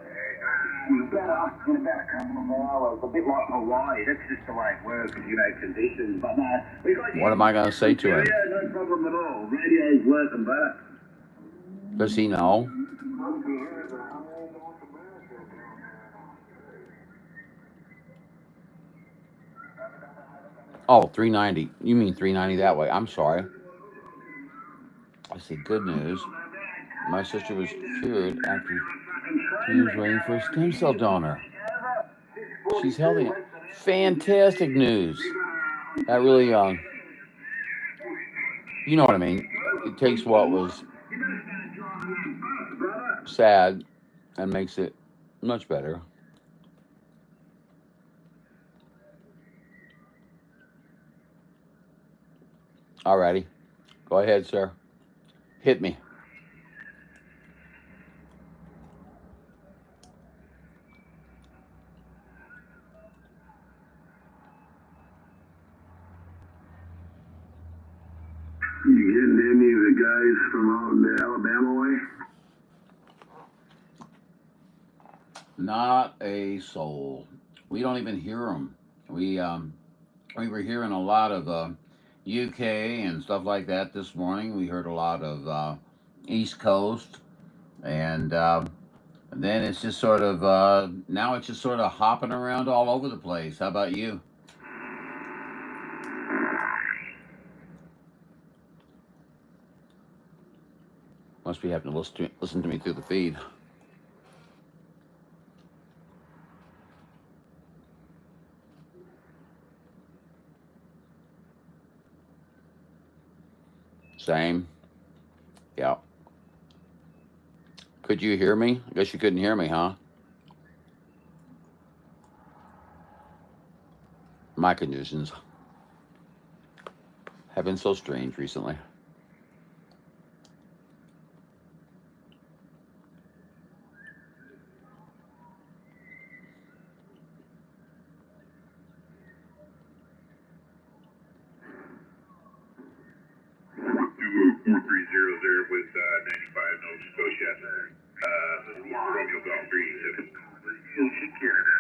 better couple of hours, a bit like Hawaii. That's just the way it works, you know, conditions. But no, we got What am I going to say to him? no problem at all. Radio's working better. Does he know? Oh, 390. You mean 390 that way. I'm sorry. I said good news. My sister was cured after she was waiting for a stem cell donor. She's healthy. Fantastic news. That really, you know what I mean. It takes what was sad and makes it much better. Alrighty. Go ahead, sir. Hit me. You getting any of the guys from out in the Alabama way? Not a soul. We don't even hear them. We were hearing a lot of UK and stuff like that this morning. We heard a lot of East Coast, and then it's just sort of now it's just sort of hopping around all over the place. How about you? Must be having to listen to me through the feed. Same. Yeah. Could you hear me? I guess you couldn't hear me, huh? My conditions have been so strange recently. Do 430 there with 95 Nova Scotia. Romeo Golf 37. Canada.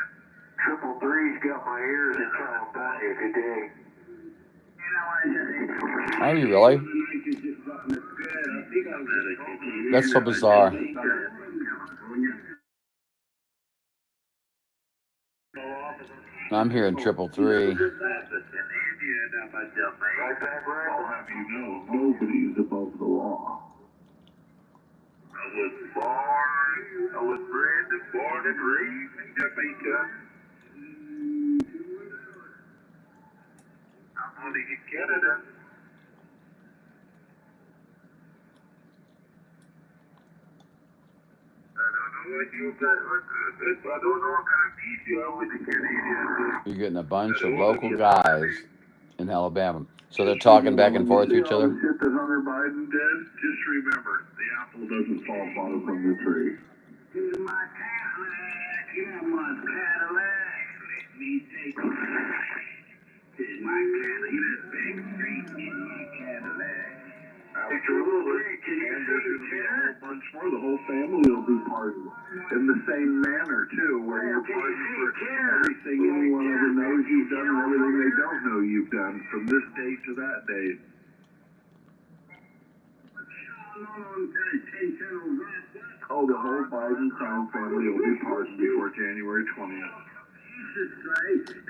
333's got my ears in California today. Are you really? That's so bizarre. I'm hearing 333. I'll have you know, nobody is above the law. I was bred and born and raised in Jamaica. I'm only in Canada. I don't know what kind of beef you are with the Canadians. You're getting a bunch of local guys in Alabama. So they're talking back and forth to each other. Shit that Hunter Biden did, just remember, the apple doesn't fall far from the tree. Here's my Cadillac, here's my Cadillac. Let me take a here's my Cadillac, that big street in my Cadillac. Absolutely. And there's going to be a whole bunch more. The whole family will be pardoned. In the same manner, too, where you're pardoned for everything anyone ever knows you've done and everything they don't know you've done from this date to that date. Oh, the whole Biden crime family will be pardoned before January 20th.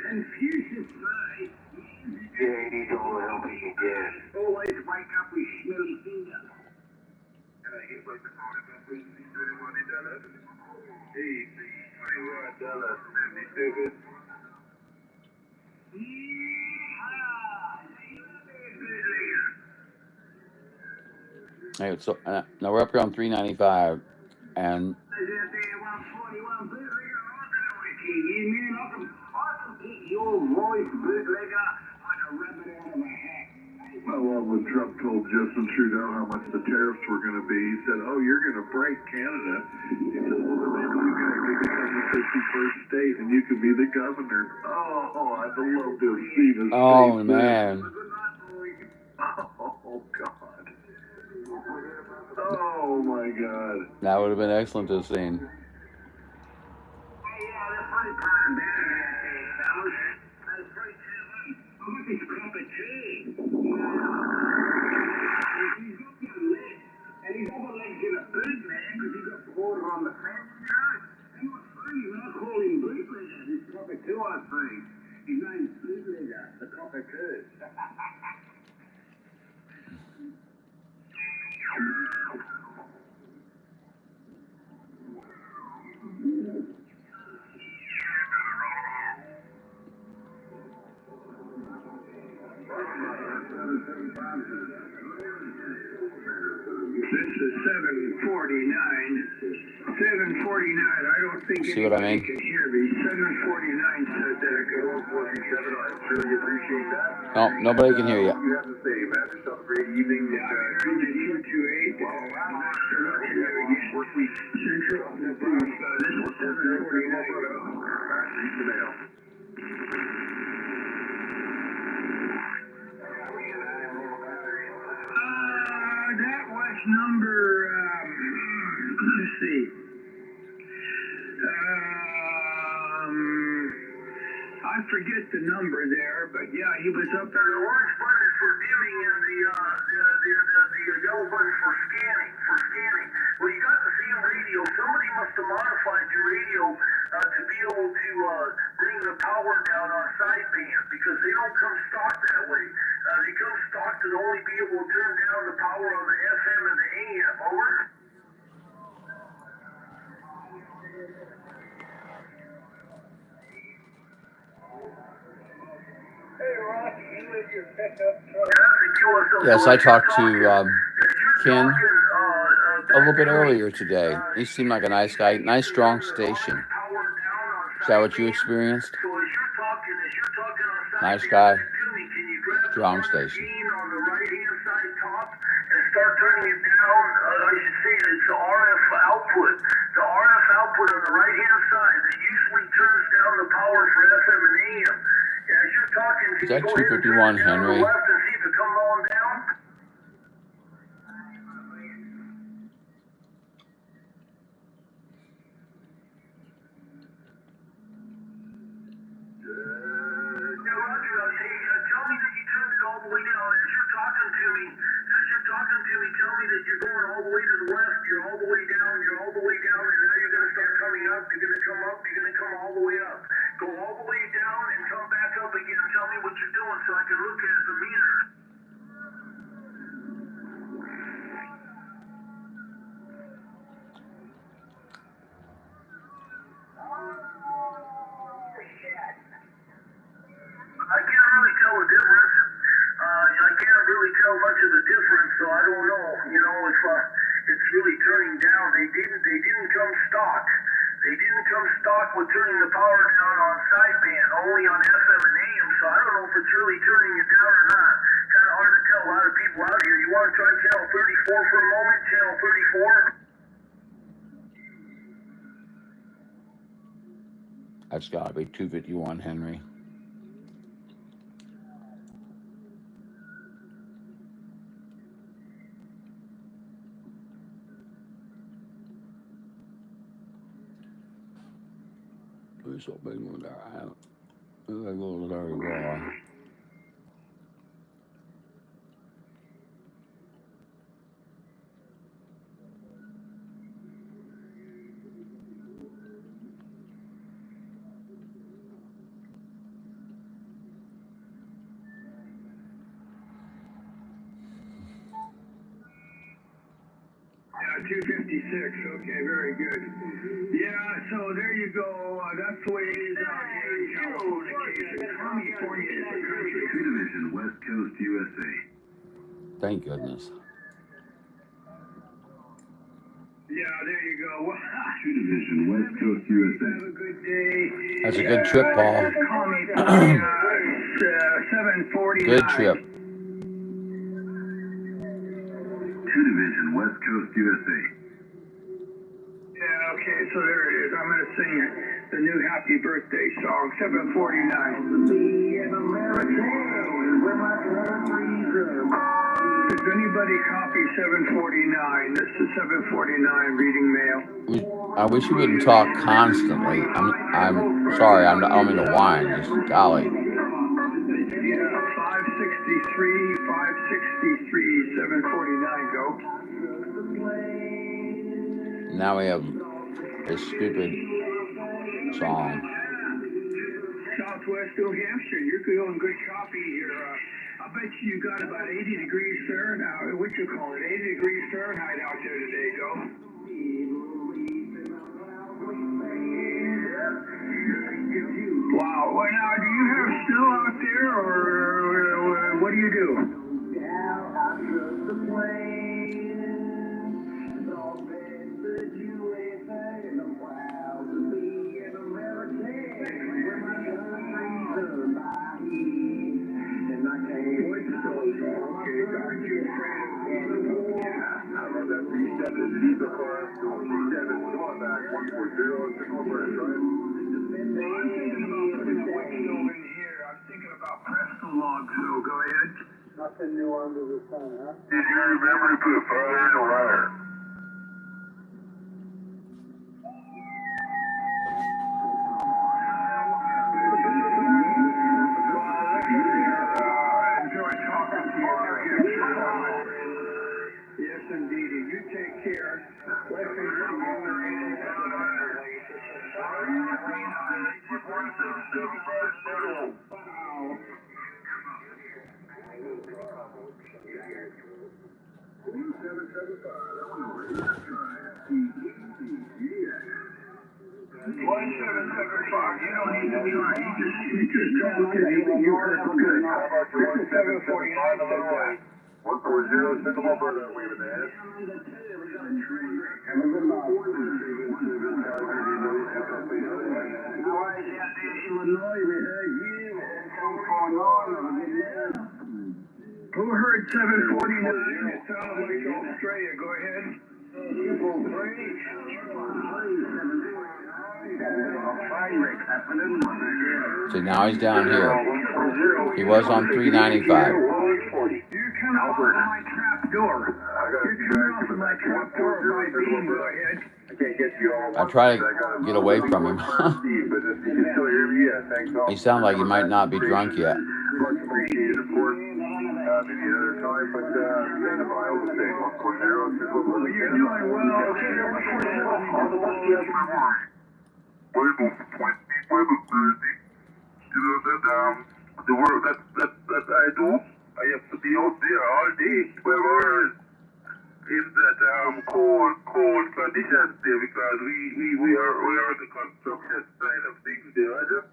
Confucius Christ. Yeah, he needs all the help he can get. Always wake up with smelly fingers. Can I get like the phone if I'm $21? Hey, $21.77. Hey, so now we're up here on 395, and Well, when Trump told Justin Trudeau how much the tariffs were going to be, he said, "Oh, you're going to break Canada." He said, "Well, then maybe you can actually become the 51st state, and you can be the governor." Oh, I'd love to have seen his oh face. man, Oh God. Oh my God. that would have been excellent to have seen. Hey, yeah, that's funny time, man. do I think? His name's Bootlegger, the copper curse. This is 749. 749. I don't think See what I anybody mean? can hear me. 749 said that. I really appreciate that. No, nobody can hear you. You have to say, man, yourself a great evening. Yeah, I heard the 228. Central Nebraska. This is 749. That was number, let's see. I forget the number there, but yeah, he was up there. The orange button is for dimming and the yellow button is for scanning. Well, you got the same radio. Somebody must have modified your radio to be able to bring the power down on sideband because they don't come stock that way. They come stock to only be able to turn down the power on the FM and the AM. Over. Yes, I talked to Ken a little bit earlier today. He seemed like a nice guy. Nice, strong station. Is that what you experienced? Nice guy. Strong station. On the right-hand side top and start turning it down. I should say it's the RF output. The RF output on the right-hand side that usually turns down the power for FM and AM. As you're talking, Is that 251 Henry? left and see if it comes on down. Tell me that you turned it all the way down. As you're talking to me, tell me that you're going all the way to the left, you're all the way down, and now you're going to start coming up, you're going to come up, you're going to come all the way up. Go all the way down and come back up again. Tell me what you're doing so I can look at the meter. I can't really tell the difference. I can't really tell much of the difference, so I don't know. You know, if it's really turning down. They didn't come stock. They didn't come stock with turning the power down on sideband, only on FM and AM. So I don't know if it's really turning it down or not. Kind of hard to tell. A lot of people out here. You want to try channel 34 for a moment? Channel 34. That's got to be 251 Henry. So big one there. I haven't. There goes there you go. Yeah, 256. Okay, very good. Yeah, so there you go. That's the way it is out here in California. California is the country. Two Division, West Coast, USA. Thank goodness. Yeah, there you go. Two Division, West Coast, USA. Have a good day. That's a good trip, Paul. Call me from 749. Good trip. Two Division, West Coast, USA. Yeah, okay, so there it is. I'm going to sing the new happy birthday song, 749. Does anybody copy 749? This is 749 reading mail. I wish you wouldn't talk constantly. I'm sorry. I don't mean to whine. Just golly. Yeah, 563, 749, go. Now we have this stupid song. Southwest New Hampshire. You're doing good copy here. I bet you got about 80 degrees Fahrenheit. What you call it? 80 degrees Fahrenheit out there today, Joe. Wow. Well, now, do you have snow out there, or what do you do? Nothing new under the sun, huh? Did you remember to put fire in the water? Yes, indeed. You take care. Who heard 749? It sounded like Australia. Go ahead. See, now he's down here. He was on 395. You're coming off of my trap door. You're coming off of my trap door of my beam. Go ahead. I can't get you all. I try to get away from him. But if you can still hear me, yeah, thanks all. He sounds like he might not be drunk yet. Much appreciated, of course. Maybe another time, but identify all the same. 140 is what we're You're doing well. The work that I do, I have to be out there all day, 12 hours in that cold conditions there because we are on the construction side of things there. I just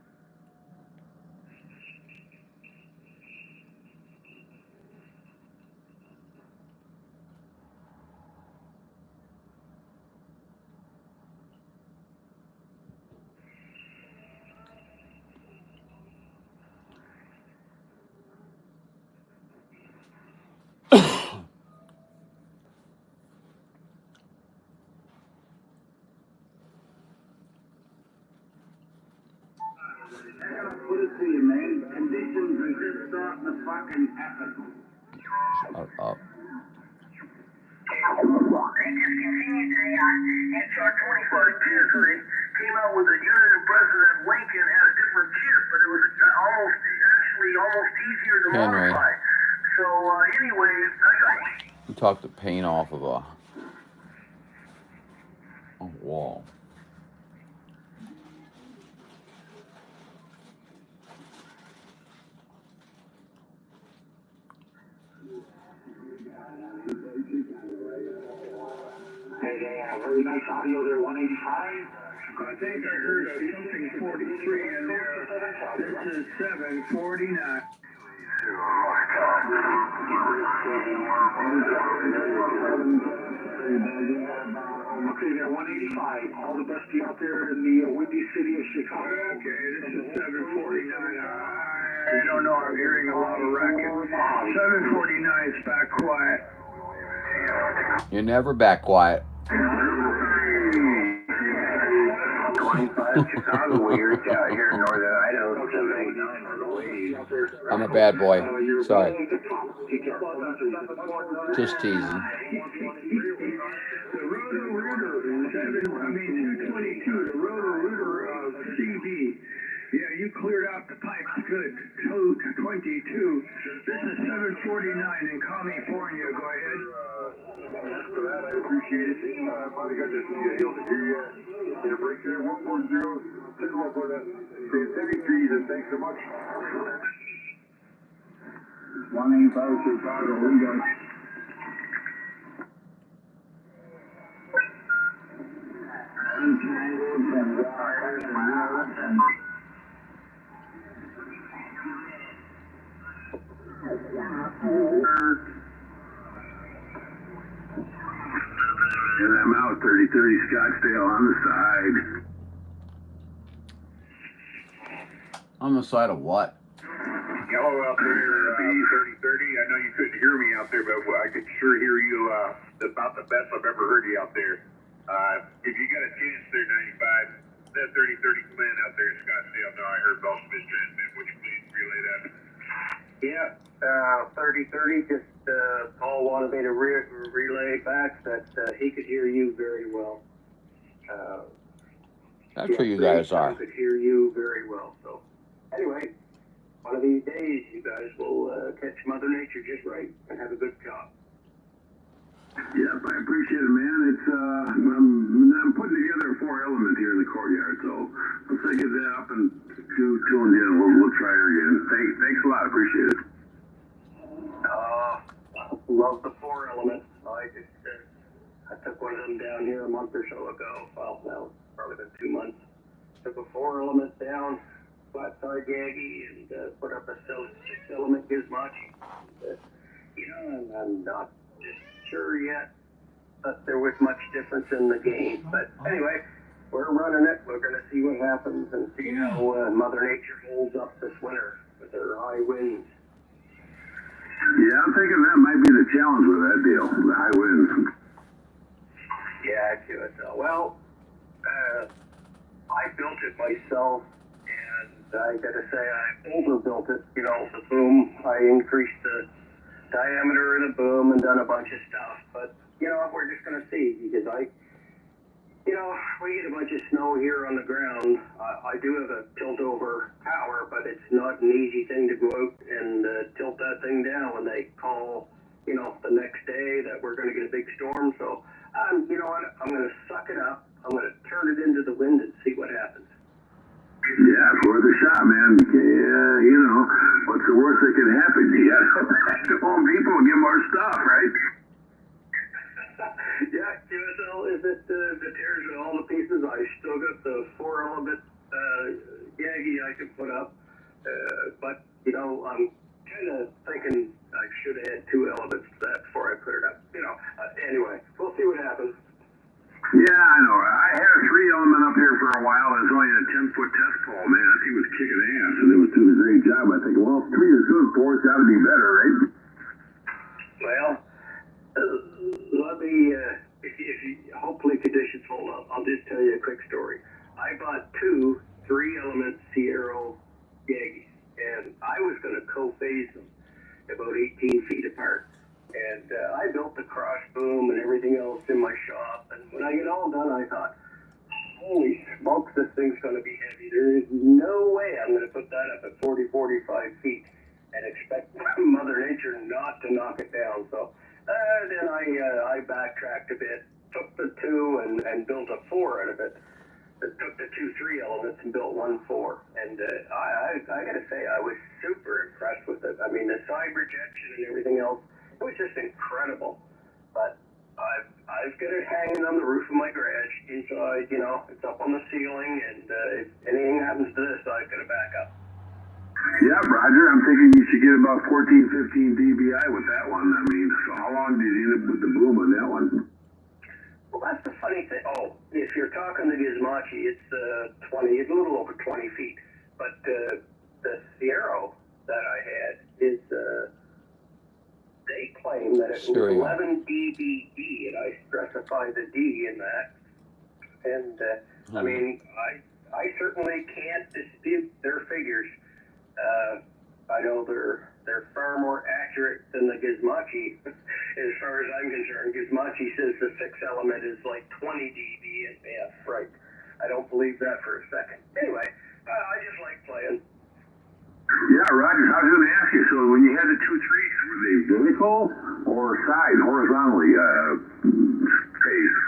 Put it to you, man. Conditions are just starting to fucking happen. Shut up. They just continued to HR 21st territory came out with a unit and President Lincoln had a different chip, but it was almost easier to Henry. modify. So anyway, He talked the paint off of a wall. Very nice audio there, 185. I think I heard something 43 in there. This is 749. Okay, there, 185. All the best to you out there in the windy city of Chicago. Okay, this is 749. I don't know, I'm hearing a lot of racket. 749 is back quiet. You're never back quiet. 25 Chicago, we're out here in northern Idaho. I'm a bad boy. Sorry. Just teasing. The Roto-Rooter, 222, the Roto-Rooter of CB. Yeah, you cleared out the pipes good. 222. This is 749 in California. Go ahead. For that, I appreciate it. Finally got to see you able to hear you in a break there. 140, signal for that. 73 is a thing. so much. 185 Chicago, we go. Untangled and wires and rods and... And I'm out 3030 Scottsdale on the side. On the side of what? Yellow out there, B3030. I know you couldn't hear me out there, but I could sure hear you about the best I've ever heard you out there. If you got a chance there, 95, that 3030 command out there in Scottsdale. No, I heard most of his transmit. Would you please relay that? Yeah, 3030, just Paul wanted me to relay back that he could hear you very well. That's where you guys I are. could hear you very well. So, anyway, one of these days you guys will catch Mother Nature just right and have a good job. Yep, I appreciate it, man. It's I'm putting together a 4-element here in the courtyard, so once I get that up and tuned in, we'll try her again. Thanks a lot, appreciate it. Love the 4-element. I took one of them down here a month or so ago. Well, now probably been 2 months. Took a 4-element down, flat side Yagi, and put up a 6-element Gizmochi. I'm not sure yet that there was much difference in the game. But anyway, we're running it. We're going to see what happens and see how Mother Nature holds up this winter with her high winds. Yeah, I'm thinking that might be the challenge with that deal, the high winds. Yeah, QSL. Well, I built it myself, and I gotta say I overbuilt it. You know, the boom. I increased the diameter of the boom and done a bunch of stuff. But we're just gonna see because we get a bunch of snow here on the ground. I do have a tilt over tower, but it's not an easy thing to go out and tilt that thing down when they call, the next day that we're going to get a big storm. So, you know what? I'm going to suck it up. I'm going to turn it into the wind and see what happens. Yeah, it's worth a shot, man. Yeah, what's the worst that could happen? You got to Home Depot and get more stuff, right? Yeah, QSL, is it the tears in all the pieces? I still got the 4-element Yagi I can put up, but I'm kind of thinking I should have had 2 elements to that before I put it up. Anyway, we'll see what happens. Yeah, I know. I had a 3-element up here for a while. It was only a 10-foot test pole, man. That thing was kicking ass, and it was doing a great job. I think, well, 3 is good, 4's got to be better, right? Well, let me, hopefully conditions hold up. I'll just tell you a quick story. I bought 2 3-element Sierra Yagis, and I was going to co-phase them about 18 feet apart. And I built the cross boom and everything else in my shop. And when I get all done, I thought, holy smokes, this thing's going to be heavy. There is no way I'm going to put that up at 40, 45 feet and expect Mother Nature not to knock it down. So then I backtracked a bit, took the 2 and built a 4 out of it. Took the 2 3-elements and built 1 4. And I got to say, I was super impressed with it. I mean, the side rejection and everything else, it was just incredible. But I've got it hanging on the roof of my garage inside, it's up on the ceiling, and if anything happens to this, I've got to back up. Yeah, Roger, I'm thinking you should get about 14, 15 dBi with that one. I mean, so how long did you end up with the boom on that one? Well, that's the funny thing. Oh, if you're talking the Gizmochi, it's it's a little over 20 feet. But the Sierra that I had is, they claim that it was 11 dBe, and I specified the D in that. And, I mean, I certainly can't dispute their figures. I know they're far more accurate than the Gizmochi. As far as I'm concerned, Gizmochi says the 6-element is like 20 dB, and yeah, right. I don't believe that for a second. Anyway, I just like playing. Yeah, Roger, I was going to ask you, so when you had the 2 3s, were they vertical or side, horizontally phased?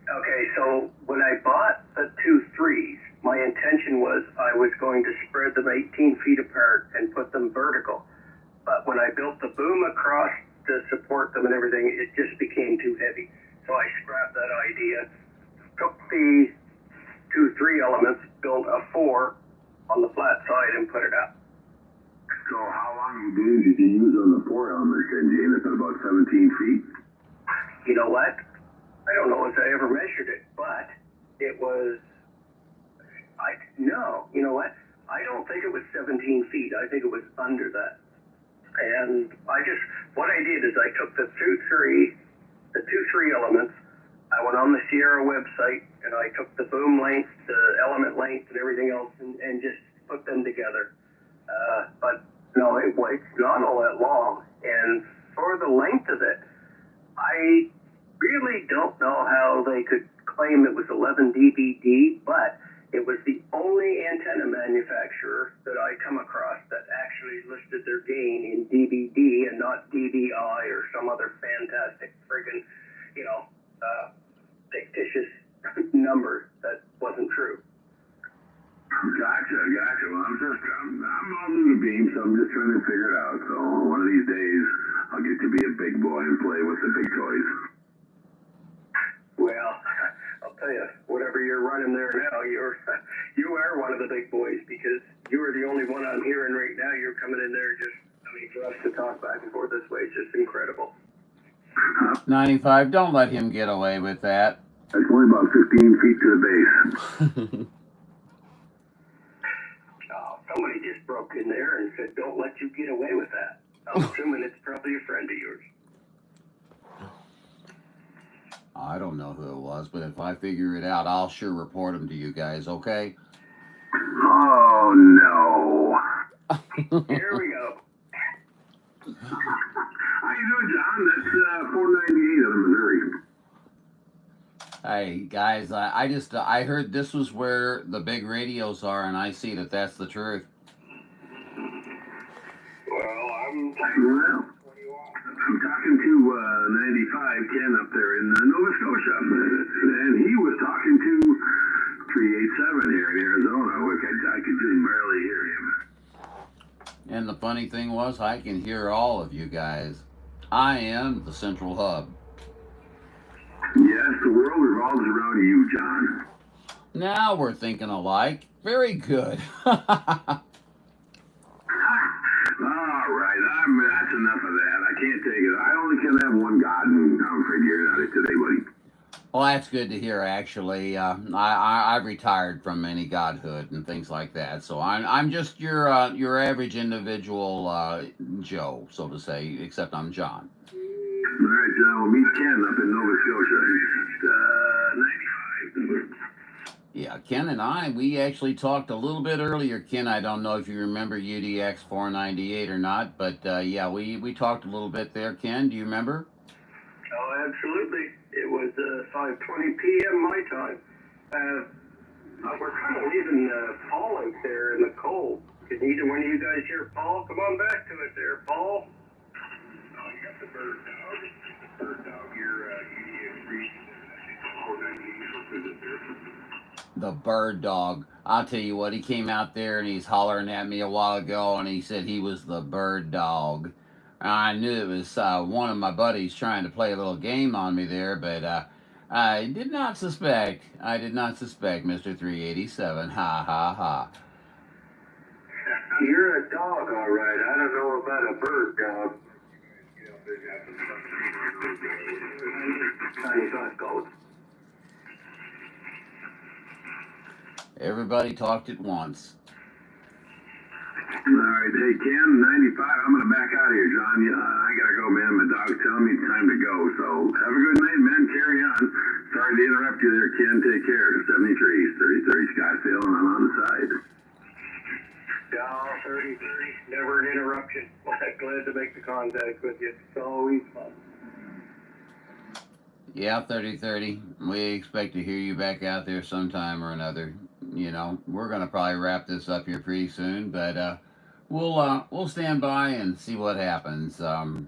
Okay, so when I bought the 2 3s, my intention was I was going to spread them 18 feet apart and put them vertical. But when I built the boom across to support them and everything, it just became too heavy. So I scrapped that idea, took the 2-3 elements, built a 4 on the flat side and put it up. So how long of a boom did you use on the 4 elements then, Jane? It's at about 17 feet? You know what? I don't know if I ever measured it, but it was, no, you know what? I don't think it was 17 feet. I think it was under that. And what I did is I took the 2-3 elements, I went on the Sierra website and I took the boom length, the element length and everything else and just put them together. But no, it's not all that long. And for the length of it, I really don't know how they could claim it was 11 dBd, but it was the only antenna manufacturer that I come across that actually listed their gain in dBd and not dBi or some other fantastic friggin', fictitious number that wasn't true. Gotcha. Well, I'm all new to beam, so I'm just trying to figure it out. So one of these days, I'll get to be a big boy and play with the big toys. Well, I'll tell you, whatever you're running there now, you are one of the big boys because you are the only one I'm hearing right now. You're coming in there for us to talk back and forth this way, it's just incredible. 95, don't let him get away with that. It's only about 15 feet to the base. Oh, somebody just broke in there and said, don't let you get away with that. I'm assuming it's probably a friend of yours. I don't know who it was, but if I figure it out, I'll sure report him to you guys, okay? Oh, no. Here we go. How you doing, John? That's 498 out of Missouri. Hey, guys, I heard this was where the big radios are, and I see that that's the truth. Well, I'm talking to 95 Ken up there in Nova Scotia, and he was talking to 387 here in Arizona, which I could just barely hear him. And the funny thing was, I can hear all of you guys. I am the central hub. Yes, the world revolves around you, John. Now we're thinking alike. Very good. All right, that's enough of that. I can't take it. I only can have one God, and I'm afraid you're not it today, buddy. Well, that's good to hear, actually. I've retired from any godhood and things like that, so I'm just your average individual Joe, so to say, except I'm John. All right, John, we'll meet Ken up in Nova Scotia. 95. Yeah, Ken and we actually talked a little bit earlier. Ken, I don't know if you remember UDX 498 or not, but yeah, we talked a little bit there. Ken, do you remember? Oh, absolutely. It was 5:20 p.m. my time. We're kind of leaving Paul out there in the cold. Can either one of you guys hear Paul? Come on back to it there, Paul. Oh, you got the bird dog. The bird dog here, UDX reached, I think, 498 there. The bird dog. I'll tell you what, he came out there and he's hollering at me a while ago, and he said he was the bird dog. I knew it was one of my buddies trying to play a little game on me there, but I did not suspect. Mr. 387. Ha ha ha. You're a dog, all right. I don't know about a bird dog. 95 gold. Everybody talked at once. All right, hey, Ken, 95, I'm going to back out of here, John. I got to go, man. My dog's telling me it's time to go. So have a good night, man. Carry on. Sorry to interrupt you there, Ken. Take care. 73, 30, Scottsdale, and I'm on the side. Yeah, 30, never an interruption. Glad to make the contact with you. It's always fun. Yeah, 30. We expect to hear you back out there sometime or another. You know, we're going to probably wrap this up here pretty soon, but we'll stand by and see what happens. 30,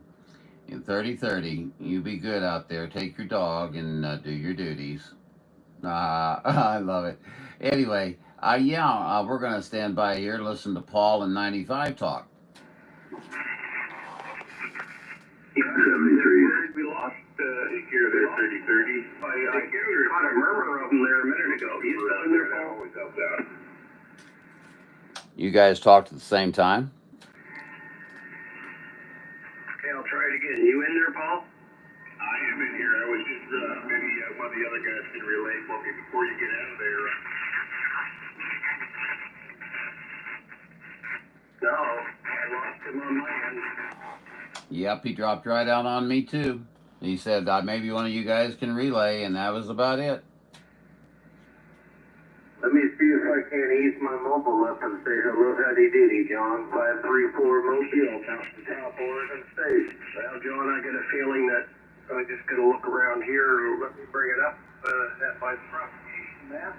you be good out there. Take your dog and do your duties. I love it. Anyway, Yeah, we're going to stand by here and listen to Paul and 95 talk. 73. We lost here there 30-30. I caught a murmur of them there a minute ago. He's still in there, Paul. Always helps out. You guys talked at the same time? Okay, I'll try it again. You in there, Paul? I am in here. I was just, maybe one of the other guys can relay for me before you get out of there. No, I lost him on my end. Yep, he dropped right out on me too. He said maybe one of you guys can relay, and that was about it. Let me see if I can ease my mobile up and say hello, howdy doody, John. 534 Mobile, Mountain Top, Oregon State. Well, John, I get a feeling that I just got to look around here. Let me bring it up at my propagation map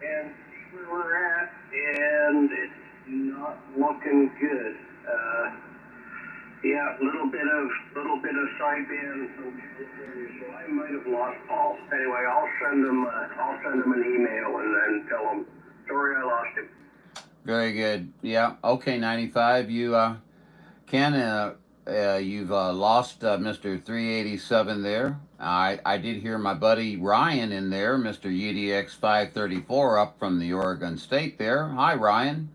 and see where we're at. And it's not looking good. Yeah, little bit of sideband. So I might have lost Paul. Anyway, I'll send him an email and then tell him, sorry I lost him. Very good. Yeah. Okay, 95. You, Ken, you've lost Mr. 387 there. I did hear my buddy Ryan in there, Mr. UDX 534 up from the Oregon State there. Hi, Ryan.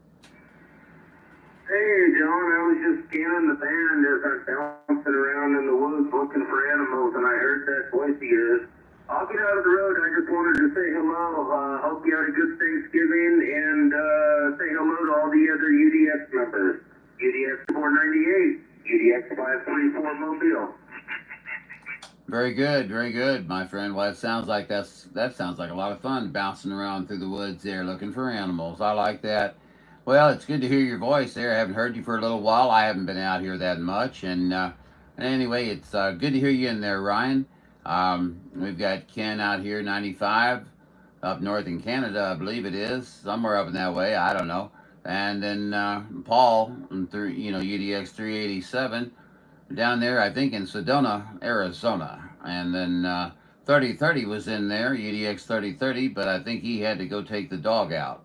Hey, John, I was just scanning the band as I'm bouncing around in the woods looking for animals, and I heard that voice of yours. I'll get out of the road. I just wanted to say hello. Hope you had a good Thanksgiving, and say hello to all the other UDX members. UDX 498, UDX 534 Mobile. Very good, my friend. Well, that sounds like that sounds like a lot of fun bouncing around through the woods there looking for animals. I like that. Well, it's good to hear your voice there. I haven't heard you for a little while. I haven't been out here that much, and anyway, it's good to hear you in there, Ryan. We've got Ken out here, 95, up north in Canada, I believe it is, somewhere up in that way. I don't know. And then Paul, UDX 387. Down there, I think in Sedona, Arizona. And then 3030 was in there, UDX 3030, but I think he had to go take the dog out.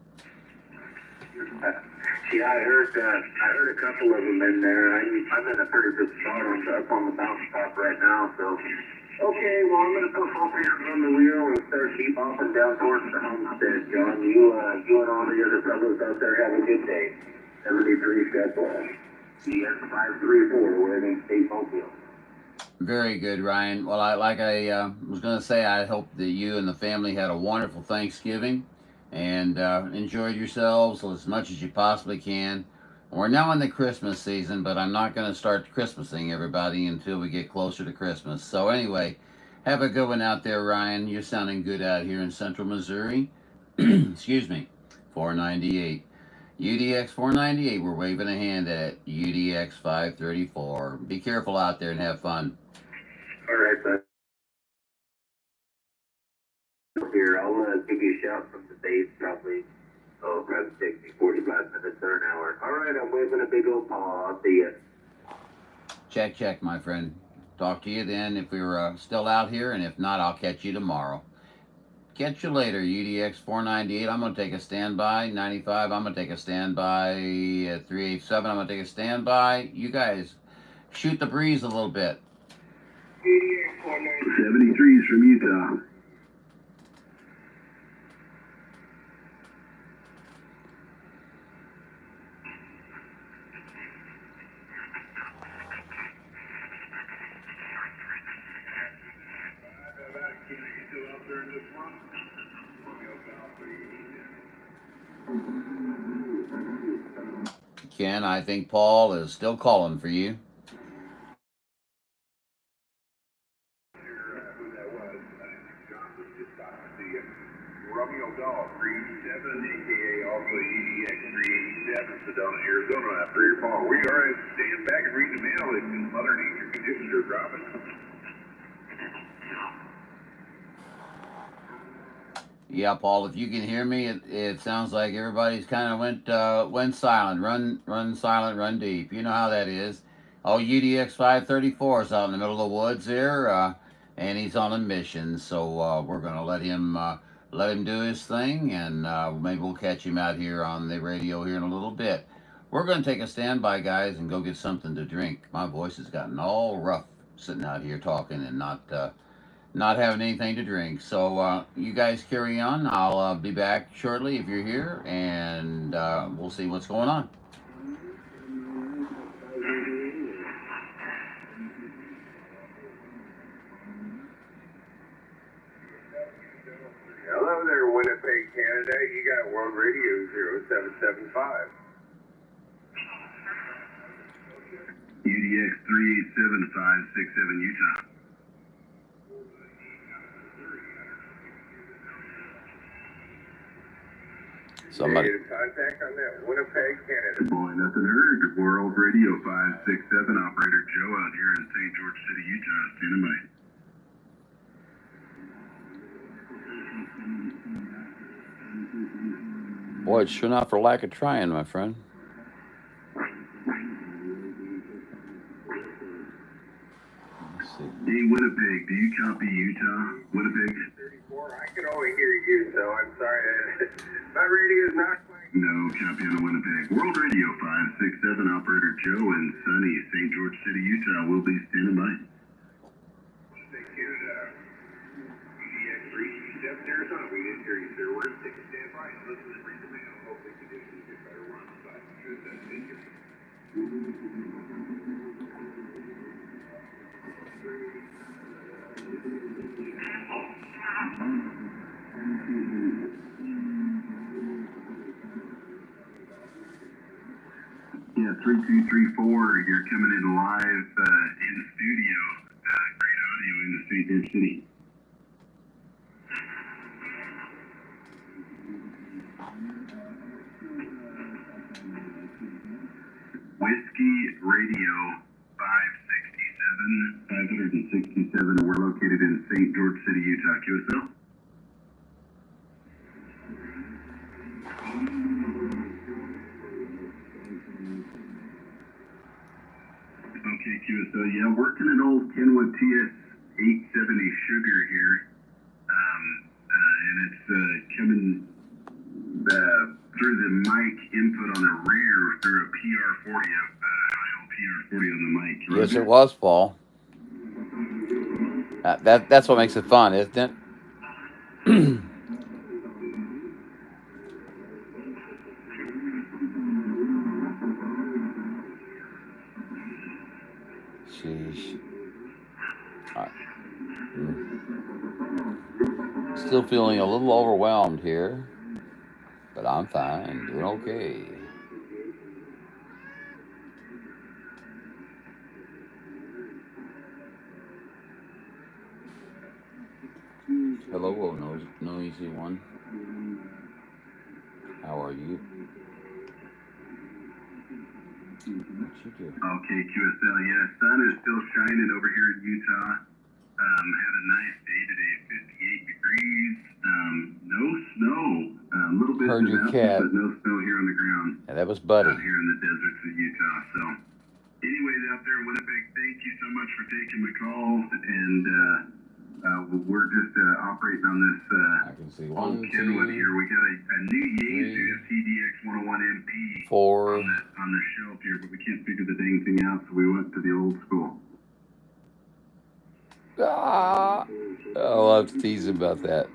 Yeah, I heard a couple of them in there. I'm in a pretty good spot up on the mountaintop right now, so. Okay, well, I'm going to put both hands on the wheel and start hopping down towards the homestead, John. You and all the other fellows out there have a good day. 73 Scottsdale. CS 534, Oregon State Mobile. Very good, Ryan. Well, I was going to say, I hope that you and the family had a wonderful Thanksgiving and enjoyed yourselves as much as you possibly can. We're now in the Christmas season, but I'm not going to start Christmasing everybody until we get closer to Christmas. So anyway, have a good one out there, Ryan. You're sounding good out here in central Missouri. Excuse me, 498. UDX 498, we're waving a hand at UDX 534. Be careful out there and have fun. All right, bud. Here, I'll give you a shout from the base, probably 60, 45 minutes or an hour. All right, I'm waving a big old paw. I'll see you. Check, my friend. Talk to you then if we're still out here, and if not, I'll catch you tomorrow. Catch you later, UDX 498. I'm going to take a standby. 95, I'm going to take a standby. 387, I'm going to take a standby. You guys, shoot the breeze a little bit. 73's from Utah. Ken, I think Paul is still calling for you. Romeo Golf 387, aka also UDX 387, Sedona, Arizona. After your Paul, we are at stand back and read the mail. It's Mother Nature conditioner dropping. Yeah, Paul, if you can hear me, it sounds like everybody's kind of went silent. Run silent, run deep. You know how that is. Oh, UDX 534 is out in the middle of the woods there, and he's on a mission, so we're going to let him let him do his thing, and maybe we'll catch him out here on the radio here in a little bit. We're going to take a standby, guys, and go get something to drink. My voice has gotten all rough sitting out here talking and not having anything to drink. So you guys carry on. I'll be back shortly if you're here, and we'll see what's going on. Hello there, Winnipeg, Canada. You got World Radio 0775. UDX 387567 Utah. Somebody. Negative contact on that, Winnipeg, Canada. Boy, nothing heard. World Radio 567, Operator Joe out here in St. George City, Utah. Standing by. Boy, it's sure not for lack of trying, my friend. Hey, Winnipeg, do you copy Utah? Winnipeg? 34, I can only hear you, so I'm sorry. My radio is not quite... No, copy on Winnipeg. World Radio 567, Operator Joe in sunny St. George City, Utah. Will be standing by. Winnipeg, Canada. UDX 327 Arizona. We didn't hear you, sir. We're going to take a standby and listen to the recommand. Hopefully conditions get better. We're on the side. Good, that's it. Yeah, 3234, you're coming in live in the studio. Great audio in the St. George City. Whiskey Radio 567. We're located in St. George City, Utah. QSL. Okay, QSL. Yeah, working an old Kenwood TS 870 sugar here, and it's coming through the mic input on the rear through a PR40, PR40 on the mic. Yes, it was, Paul. That's what makes it fun, isn't it? Sheesh. Still feeling a little overwhelmed here, but I'm fine, doing okay. Hello, noisy one. How are you? What you do? Okay, QSL. Yeah, sun is still shining over here in Utah. Had a nice day today, 58 degrees. No snow. A little bit Heard of your mountains, cat. but no snow here on the ground. Yeah, that was Buddy. Out here in the deserts of Utah. So, anyways, out there in Winnipeg, thank you so much for taking the call. And we're just operating on this I can see old 1, Kenwood 2, here. We got a new Yaesu 3, TDX 101MP 4. on the shelf here, but we can't figure the dang thing out, so we went to the old school. Ah, I'll have to tease him about that.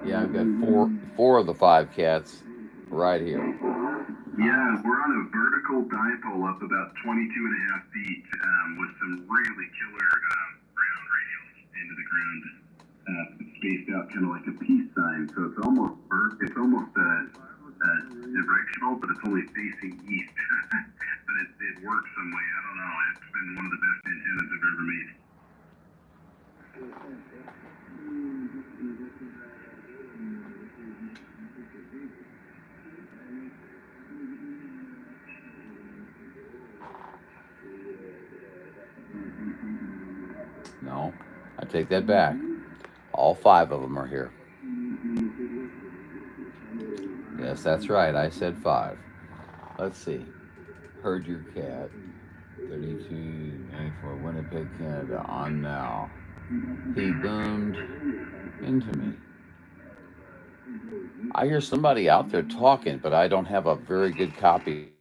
Yeah, I've got four of the 5 cats right here. Yeah, we're on a vertical dipole up about 22.5 feet with some really killer ground radials into the ground. Spaced out kind of like a peace sign, so it's almost directional, but it's only facing east. But it works some way. I don't know. It's been one of the best antennas I've ever made. No, I take that back. All 5 of them are here. Yes, that's right. I said 5. Let's see. Heard your cat. 32, 94, Winnipeg, Canada. On now. He boomed into me. I hear somebody out there talking, but I don't have a very good copy.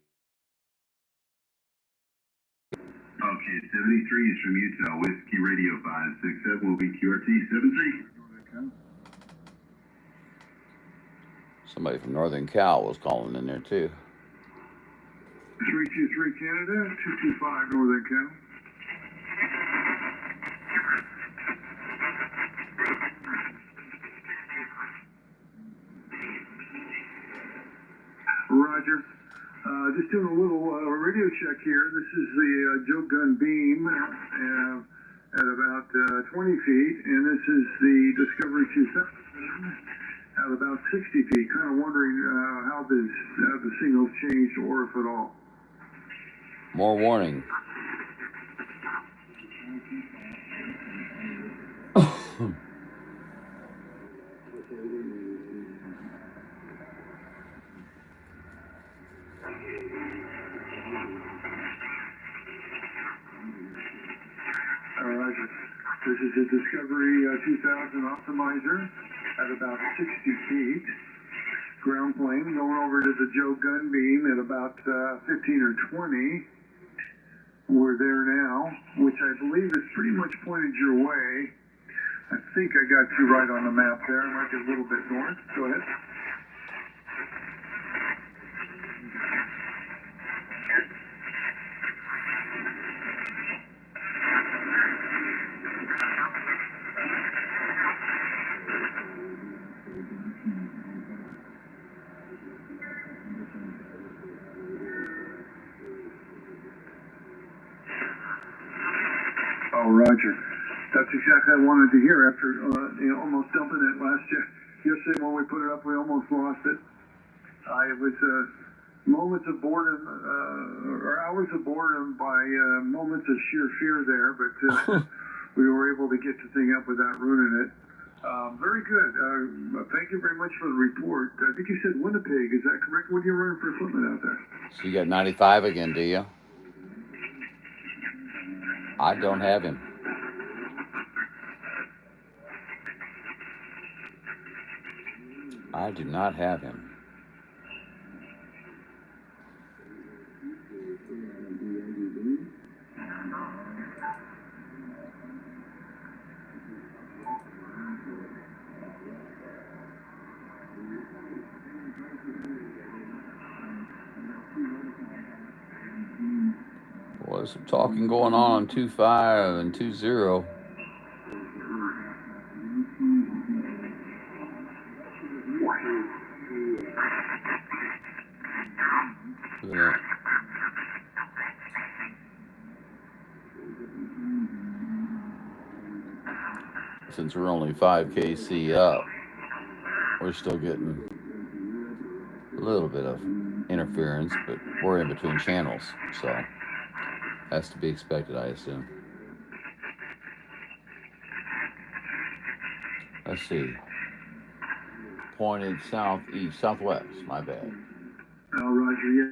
Okay, 73 is from Utah. Whiskey Radio 567 will be QRT 73. Somebody from Northern Cal was calling in there too. 323 Canada, 225 Northern Cal. Roger. Just doing a little radio check here. This is the Joe Gun Beam at about 20 feet, and this is the Discovery 2000 at about 60 feet. Kind of wondering how the signals changed, or if at all. More warning. Roger. This is the Discovery 2000 optimizer at about 60 feet. Ground plane going over to the Joe Gun Beam at about 15 or 20. We're there now, which I believe is pretty much pointed your way. I think I got you right on the map there. I might be a little bit north. Go ahead. Oh, Roger. That's exactly what I wanted to hear after almost dumping it last year. Yesterday when we put it up, we almost lost it. It was moments of boredom, or hours of boredom by moments of sheer fear there, but we were able to get the thing up without ruining it. Very good. Thank you very much for the report. I think you said Winnipeg. Is that correct? What are you running for equipment out there? So you got 95 again, do you? I don't have him. I do not have him. Well, there's some talking going on 2.5 and 2.0. Look at that. Since we're only 5 kc up, we're still getting a little bit of interference, but we're in between channels, so that's to be expected, I assume. Let's see. Pointed southwest, my bad. Roger, yeah.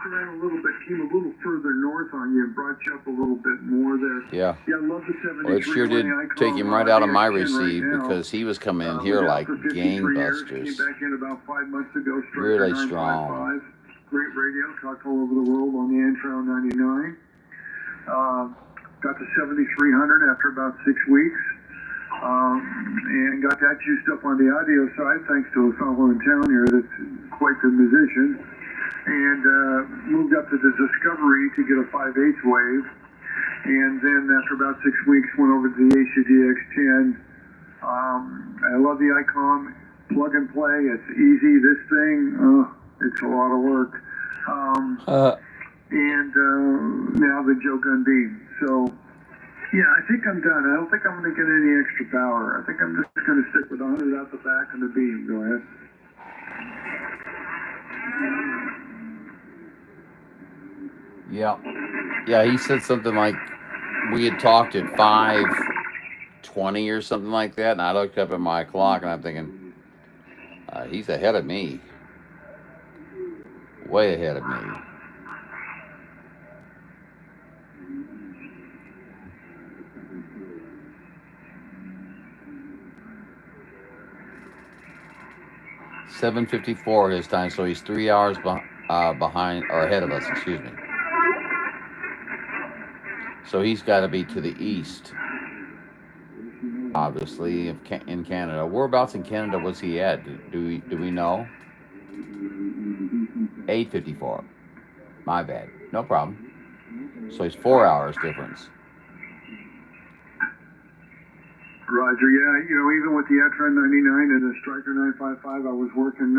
Around a little bit, came a little further north on you and brought you up a little bit more there. Yeah. Yeah, I love the 73. Well, it sure did take him right out of my receive because he was coming in here like gangbusters. Came back in about 5 months ago. Really strong. Great radio, talked all over the world on the Antro 99. Got to 7,300 after about 6 weeks. And got that juiced up on the audio side thanks to a fellow in town here that's quite the musician. And moved up to the Discovery to get a 5/8 wave. And then after about 6 weeks, went over to the ACDX10. I love the ICOM, plug and play. It's easy. This thing, it's a lot of work. And now the Joe Gun Beam. So, yeah, I think I'm done. I don't think I'm going to get any extra power. I think I'm just going to stick with 100 out the back and the beam. Go ahead. Yeah, he said something like we had talked at 5:20 or something like that, and I looked up at my clock and I'm thinking, he's ahead of me. Way ahead of me. 7:54 his time, so he's 3 hours behind or ahead of us. Excuse me. So he's got to be to the east, obviously, in Canada. Whereabouts in Canada was he at? Do we know? 8:54. My bad. No problem. So he's 4 hours difference. Roger, yeah, you know, even with the Etron 99 and the Striker 955, I was working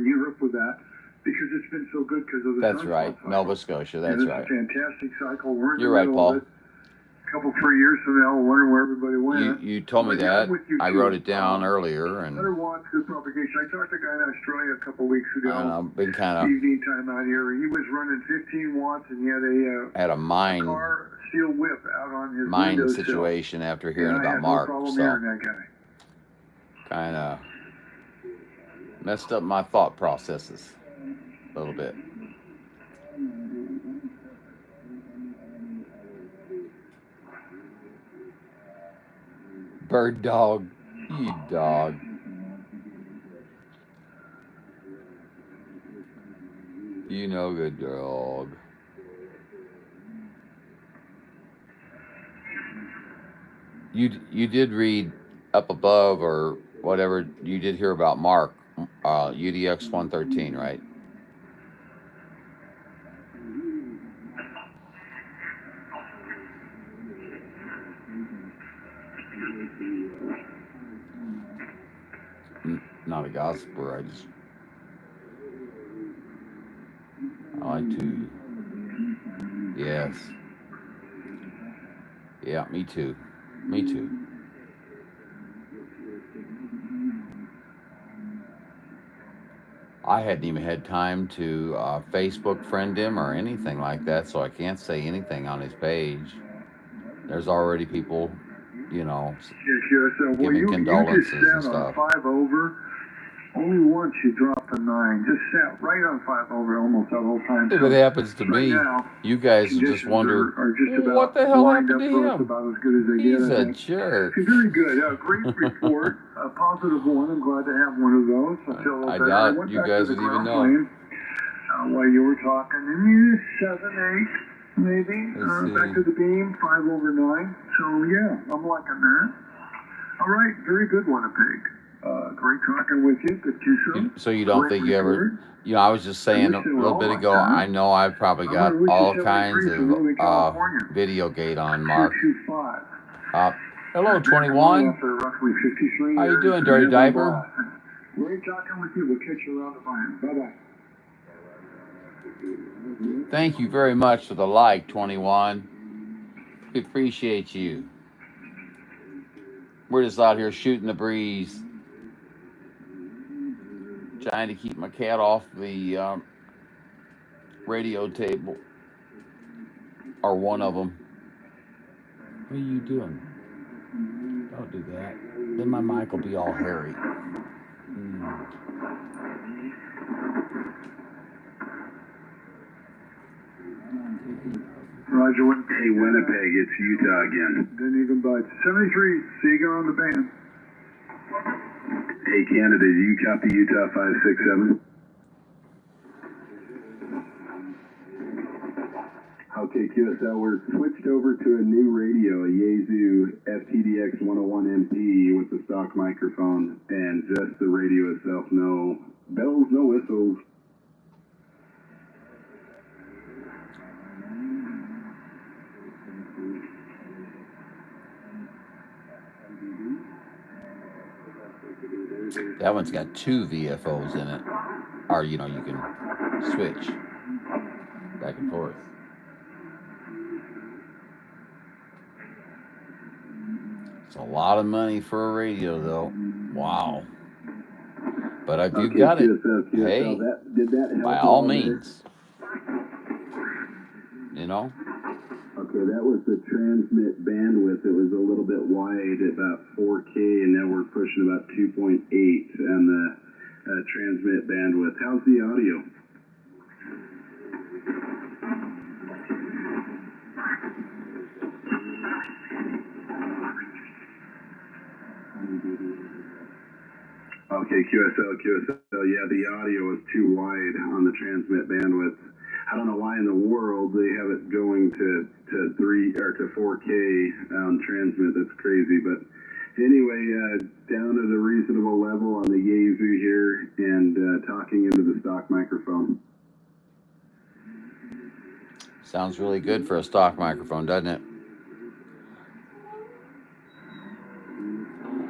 Europe with that because it's been so good because of the That's sunspot right, cycle. Nova Scotia. That's and it's right. a fantastic cycle. We're in You're the right, middle Paul. of it. A couple, 3 years from now, we'll wonder where everybody went. You told me But yeah, that. with you I too. wrote it down earlier, and Better watch the propagation. I talked to a guy in Australia a couple weeks ago. I don't know, been kind of Evening time out here. He was running 15 watts, and he had had a a mine car steel whip out on his windowsill. situation after hearing And I about had Mark. no problem So hearing that guy. kind of messed up my thought processes a little bit. Bird dog, you dog. You know, good dog. You did read up above or whatever. You did hear about Mark, UDX 113, right? Not a gossiper. I like to. Yes. Yeah, me too. Me too. I hadn't even had time to Facebook friend him or anything like that, so I can't say anything on his page. There's already people, you know, Well, giving you just condolences and sat on stuff. 5 over. Only once you dropped a 9. Just sat right on 5 over almost that whole time. If it happens to me, now, you guys just conditions wonder, are just about what the hell lined happened up to for us him? about as good as they He's get. I a think. jerk. Very good. Great report. A positive one. I'm glad to have one of those. I feel a little I better. doubt went you back guys to the would even ground know. plane, while you were talking. And 7, 8, maybe. Let's Back see. to the beam. 5 over 9. So yeah, I'm liking that. All right. Very good one, a pig. Great talking with you. Good to see you. So you don't Great think you ever, report. you know, I was just saying a little bit ago, I know I've probably got all kinds of video gate on Mark. 225. Hello, 21. After roughly 53 How you years, doing, Dirty and Diaper? Great talking with you. We'll catch you around the vine. Bye-bye. Thank you very much for the like, 21. We appreciate you. We're just out here shooting the breeze, trying to keep my cat off the radio table, or one of them. What are you doing? Don't do that. Then my mic will be all hairy. Roger, Hey, Winnipeg, it's Utah again. didn't even budge. 73, Seager on the band. Hey, Canada, do you copy Utah 567? Okay, QSL, we're switched over to a new radio, a Yaesu FTDX 101 MP with the stock microphone, and just the radio itself, no bells, no whistles. That one's got 2 VFOs in it, or you know, you can switch back and forth. It's a lot of money for a radio, though. Wow. But if you've got it, hey, Did that help by at all there? means, you know. Okay, that was the transmit bandwidth. It was a little bit wide, about 4K, and now we're pushing about 2.8 on the transmit bandwidth. How's the audio? Okay, QSL. Yeah, the audio is too wide on the transmit bandwidth. I don't know why in the world they have it going to 4K on transmit. That's crazy. But anyway, down at a reasonable level on the Yaesu here and talking into the stock microphone. Sounds really good for a stock microphone, doesn't it?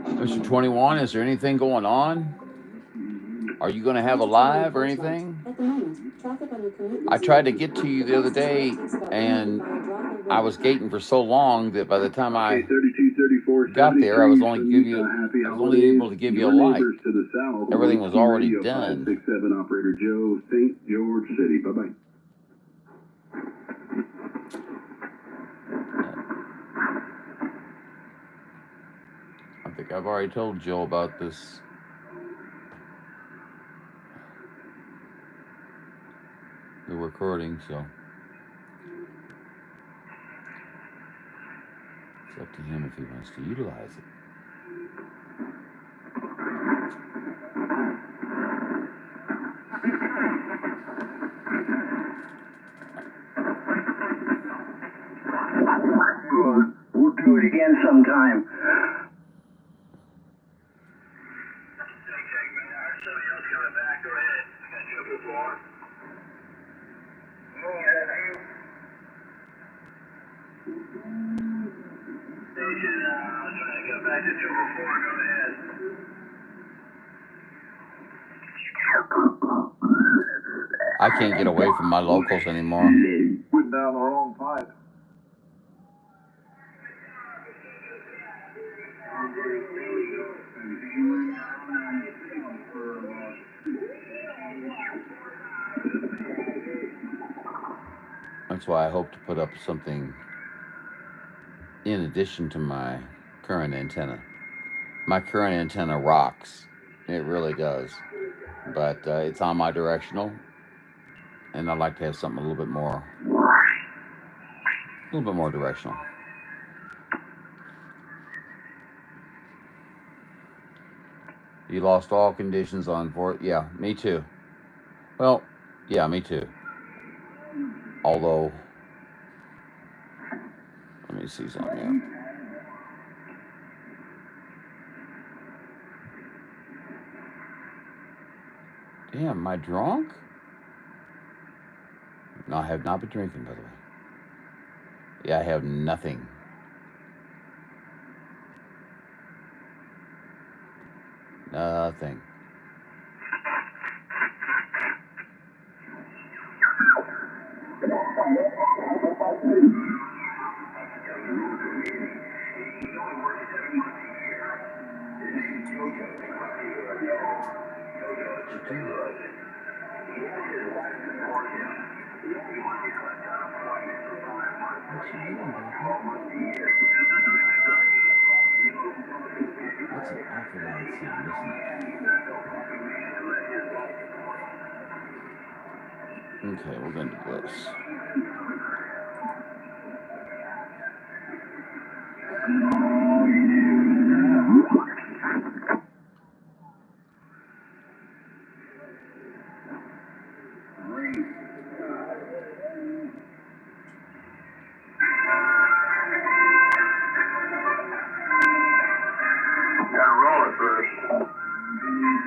Mr. 21, is there anything going on? Are you going to have a live or anything? I tried to get to you the other day, and I was gating for so long that by the time I got there, I was only able to give you a like. Everything was already done. 567 operator Joe, St. George City. Bye-bye. I think I've already told Joe about this. The recording, so it's up to him if he wants to utilize it. We'll do it again sometime. I can't get away from my locals anymore. Put down the wrong pipe. That's why I hope to put up something in addition to my current antenna. My current antenna rocks. It really does. But it's on my directional. And I'd like to have something a little bit more directional. You lost all conditions on 4. Yeah, me too. Well, yeah, me too. Although, let me see something here. Damn, am I drunk? No, I have not been drinking, by the way. Yeah, I have nothing. Nothing. That's an awful loud sound, isn't it? Okay, we're going to do this.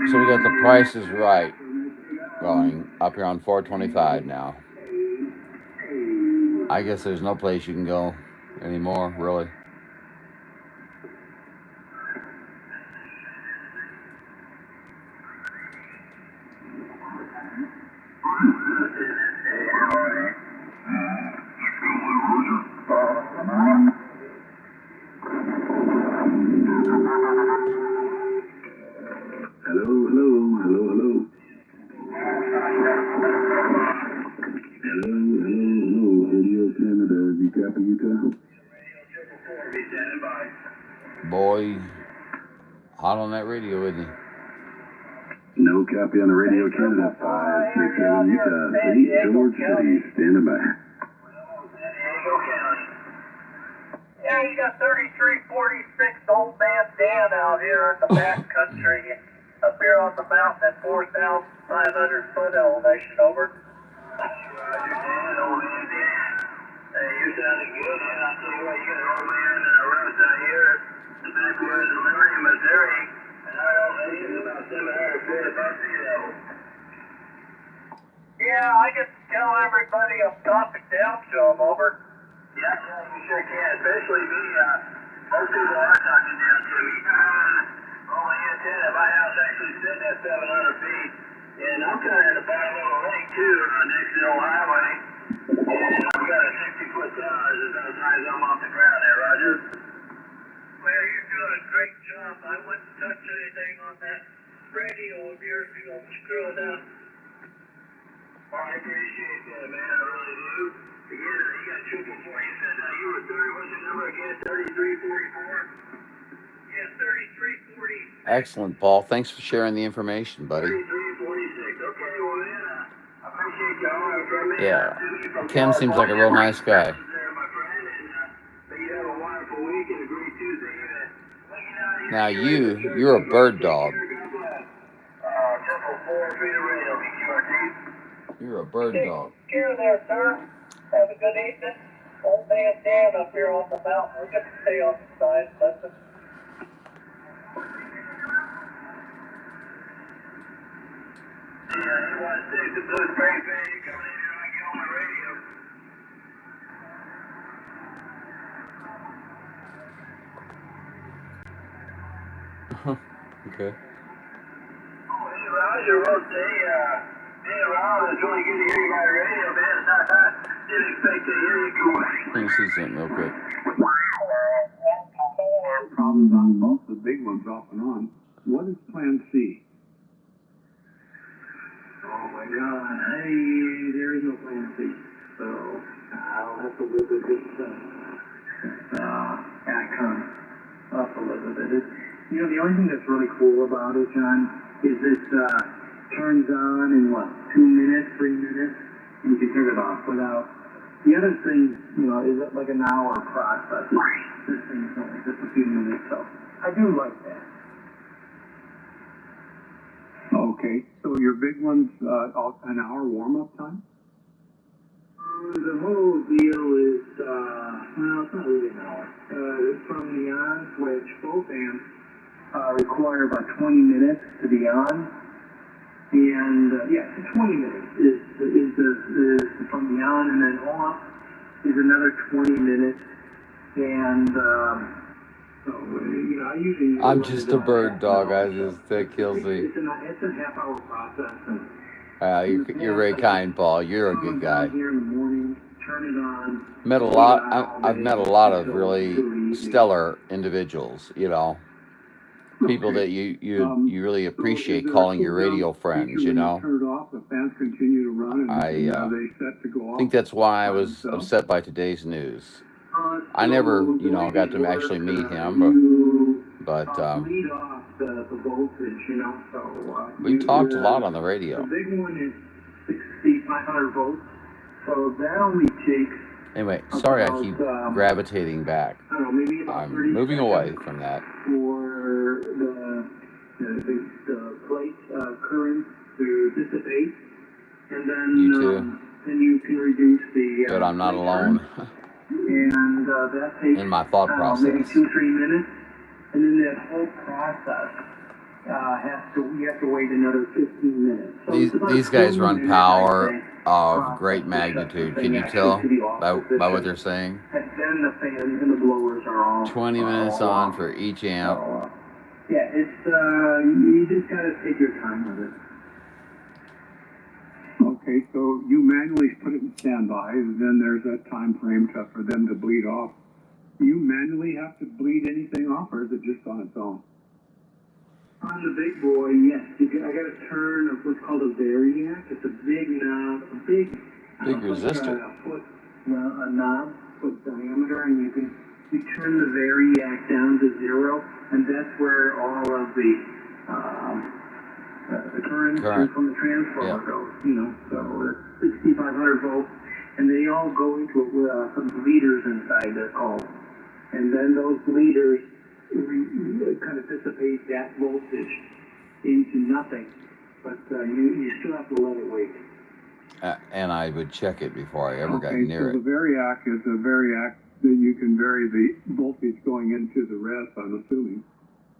So we got the Price is Right going up here on 425 now. I guess there's no place you can go anymore, really. Boy, hot on that radio, isn't he? No copy on the radio, Canada 567 Utah, St. George City, standing by. Yeah, you got 3346 Old Man Dan out here in the back country. up here on the mountain at 4,500 foot elevation, over. Roger, Dan, old man Dan. Hey, you're sounding good, man. I'll tell you what, you got an old man Rouse out here in the backwoods of Liberty, Missouri, and I don't know, he's about 700 feet above sea level. Yeah, I can tell everybody I'm talking down to them, over. Yeah, you sure can, especially me. Most people are talking down to me. Only antenna, my house actually sitting at 700 feet, and I'm kind of in the bottom of a lake too, next to the old highway. And I've got a 60-foot tower that's about as high as I'm off the ground there, Roger. Well, you're doing a great job. I wouldn't touch anything on that radio of yours. You're going to screw it up. Well, I appreciate that, man. I really do. Again, you got 444. You said you were 30. What's your number again? 3344? Yeah, 3340. Excellent, Paul. Thanks for sharing the information, buddy. 3346. Okay, well, man, I appreciate you all for me. Yeah. Ken seems like a real nice guy. Now you're a bird dog. You're a bird dog. Care there, sir. Have a good evening. Old man Dan up here on the mountain. We're going to stay on the side. Listen. Yeah, you want to take the Blue Spring fan, you coming in here, I get on my radio. Okay. Oh, hey, Roger, well, hey, Ron, it's really good to hear you on the radio, man. Didn't expect to hear you go. Let me see something real quick. Problems on both the big ones off and on. What is Plan C? Oh my God, hey, there is no Plan C. So I'll have to live with this outcome. I'll have to live with it. You know, the only thing that's really cool about it, John, is this turns on in what, 2 minutes, 3 minutes, and you can turn it off without. The other thing, you know, is like an hour process. This thing's only just a few minutes, so I do like that. Okay, so your big one's an hour warm-up time? The whole deal is, well, it's not really an hour. From the on switch, both amps require about 20 minutes to be on. And, yeah, 20 minutes is from the on, and then off is another 20 minutes. And, so, you know, I usually... I'm just a bird dog. That kills me. It's a half-hour process. And, You're very kind, Paul. You're a good guy. Here in the morning, turn it on. Met a lot. I've met a lot of really stellar individuals. You know, people that you really appreciate calling your radio friends. You know, Turn it off, the fans continue to run, and they set to go off. I think that's why I was upset by today's news. I never, got to actually meet him, but Lead off the voltage, you know, so... we talked a lot on the radio. The big one is 6,500 volts, so that only takes... Anyway, sorry I keep gravitating back. I don't know, maybe about I'm 30 moving away from that. For the plate current to dissipate, and then... You too. Then you can reduce the... But I'm not alone And that takes in my thought process. maybe 2-3 minutes, and then that whole process you have to wait another 15 minutes. So These guys run power of great magnitude. Can you tell by what they're saying? And then the fans and the blowers are all 20 minutes on for each amp. So, yeah, it's you just gotta take your time with it. Okay, so you manually put it in standby, and then there's a time frame for them to bleed off. Do you manually have to bleed anything off, or is it just on its own? On the big boy, yes. I got to turn what's called a variac. It's a big knob, a big resistor. A knob, foot diameter, and you turn the variac down to 0, and that's where all of the current from the transformer goes. You know, so it's 6,500 volts, and they all go into some bleeders inside. They're called, and then those bleeders kind of dissipate that voltage. into nothing, but you still have to let it wait. And I would check it before I ever got Okay, near so it. the variac is a variac that you can vary the voltage going into the res, I'm assuming.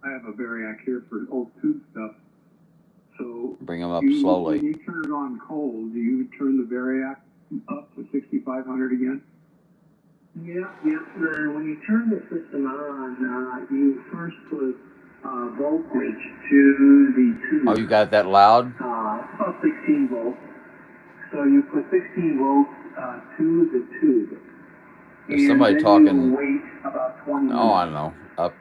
I have a variac here for old tube stuff. So Bring them up when slowly. you turn it on cold, do you turn the variac up to 6,500 again? Yeah. When you turn the system on, you first put voltage to the tube. Oh, you got that loud? About 16 volts. So you put 16 volts to the tube. There's somebody talking. You wait about 20 minutes. Oh, I don't know. Up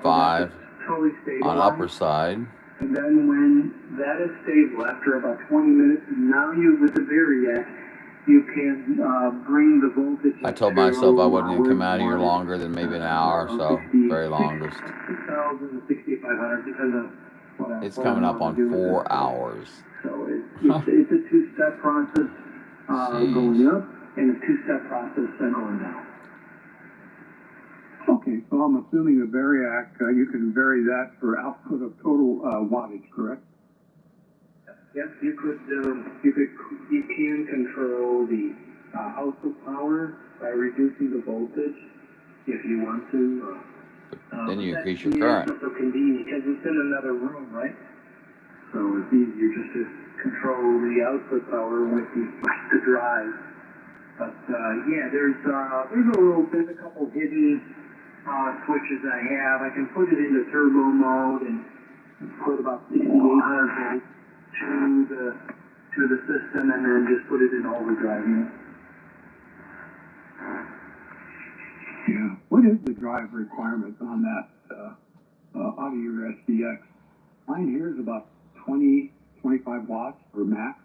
5 totally on upper side. And then when that is stable after about 20 minutes, now you, with the variac, you can bring the voltage. I told myself I wasn't going to come out here longer than maybe an hour or so. Very longest. 6,000 to 6,500, depends on what It's coming up on 4 hours. So it's a two-step process going up and a two-step process going down. Okay, so I'm assuming the variac, you can vary that for output of total wattage, correct? Yes, you can control the output power by reducing the voltage if you want to. Then you increase your current. It's also convenient because it's in another room, right? So it's easier just to control the output power with the drive. But yeah, there's a couple hidden switches I have. I can put it into turbo mode and put about 6,800 volts to the system, and then just put it in overdrive. Yeah. What is the drive requirement on that out of your SDX? Mine here is about 25 watts for max.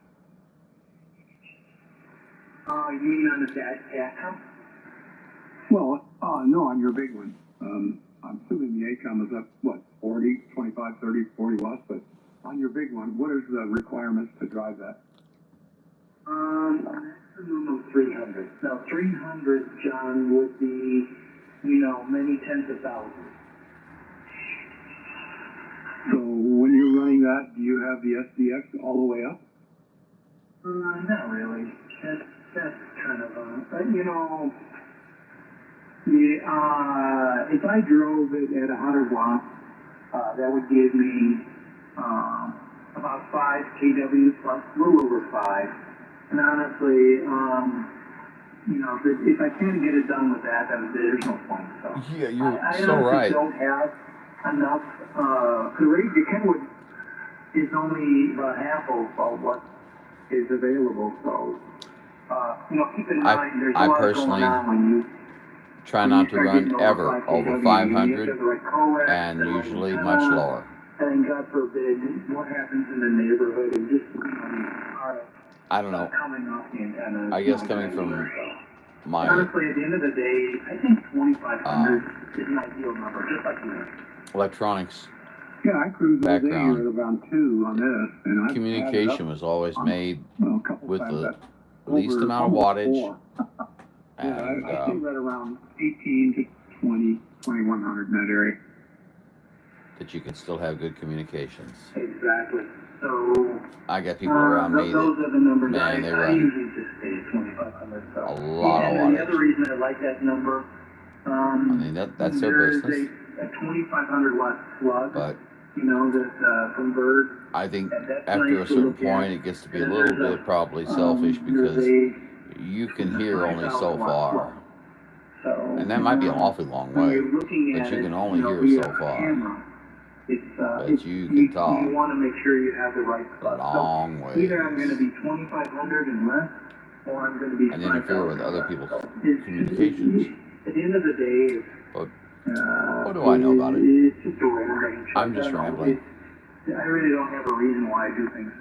You mean on the ATCOM? Well, no, on your big one. I'm assuming the ATCOM is up, what, 40, 25, 30, 40 watts, but on your big one, what is the requirements to drive that? Maximum of 300. Now, 300, John, would be, many tens of thousands. So when you're running that, do you have the SDX all the way up? Not really. That's kind of if I drove it at 100 watts, that would give me about 5 kW plus, a little over 5. And honestly, if I can't get it done with that, then there's no point. So Yeah, you're I so right. don't have enough. The Kenwood is only about half of what is available. So keep in mind there's a lot going on when you try not to run ever over 500 and usually much lower. And God forbid, what happens in the neighborhood and just I don't know. coming off the antenna. I guess coming from my Honestly, at the end of the day, I think 2,500 is an ideal number, just like you. electronics Yeah, I cruise all day background, here at around 2 on this, and I've communication was always made a couple with times the at least over amount of almost wattage. 4. And I stay right around 18 to 20, 2,100 in that area. that you can still have good communications. Exactly. So I got people around me those that, are the numbers man, they I run usually just stay at 2,500. So. a lot of And the other wattage. reason I like that number, I mean, that's their business. There's a 2,500 watt plug, But that from Bird. I think And that's after nice a to certain look at. point, it gets to be a And little there's bit probably selfish because you can hear only so far. So, And that might be an awfully long when way, you're looking but at you it, can only hear via so a far. camera, But you can talk You want to make sure you have the right plug. long So either I'm going to ways be 2,500 and less, or I'm going to be and interfere with 5,000 other less. people's So communications. At the end of the day, But what do I know about it? It's just a range. I'm just rambling. I really don't have a reason why I do things.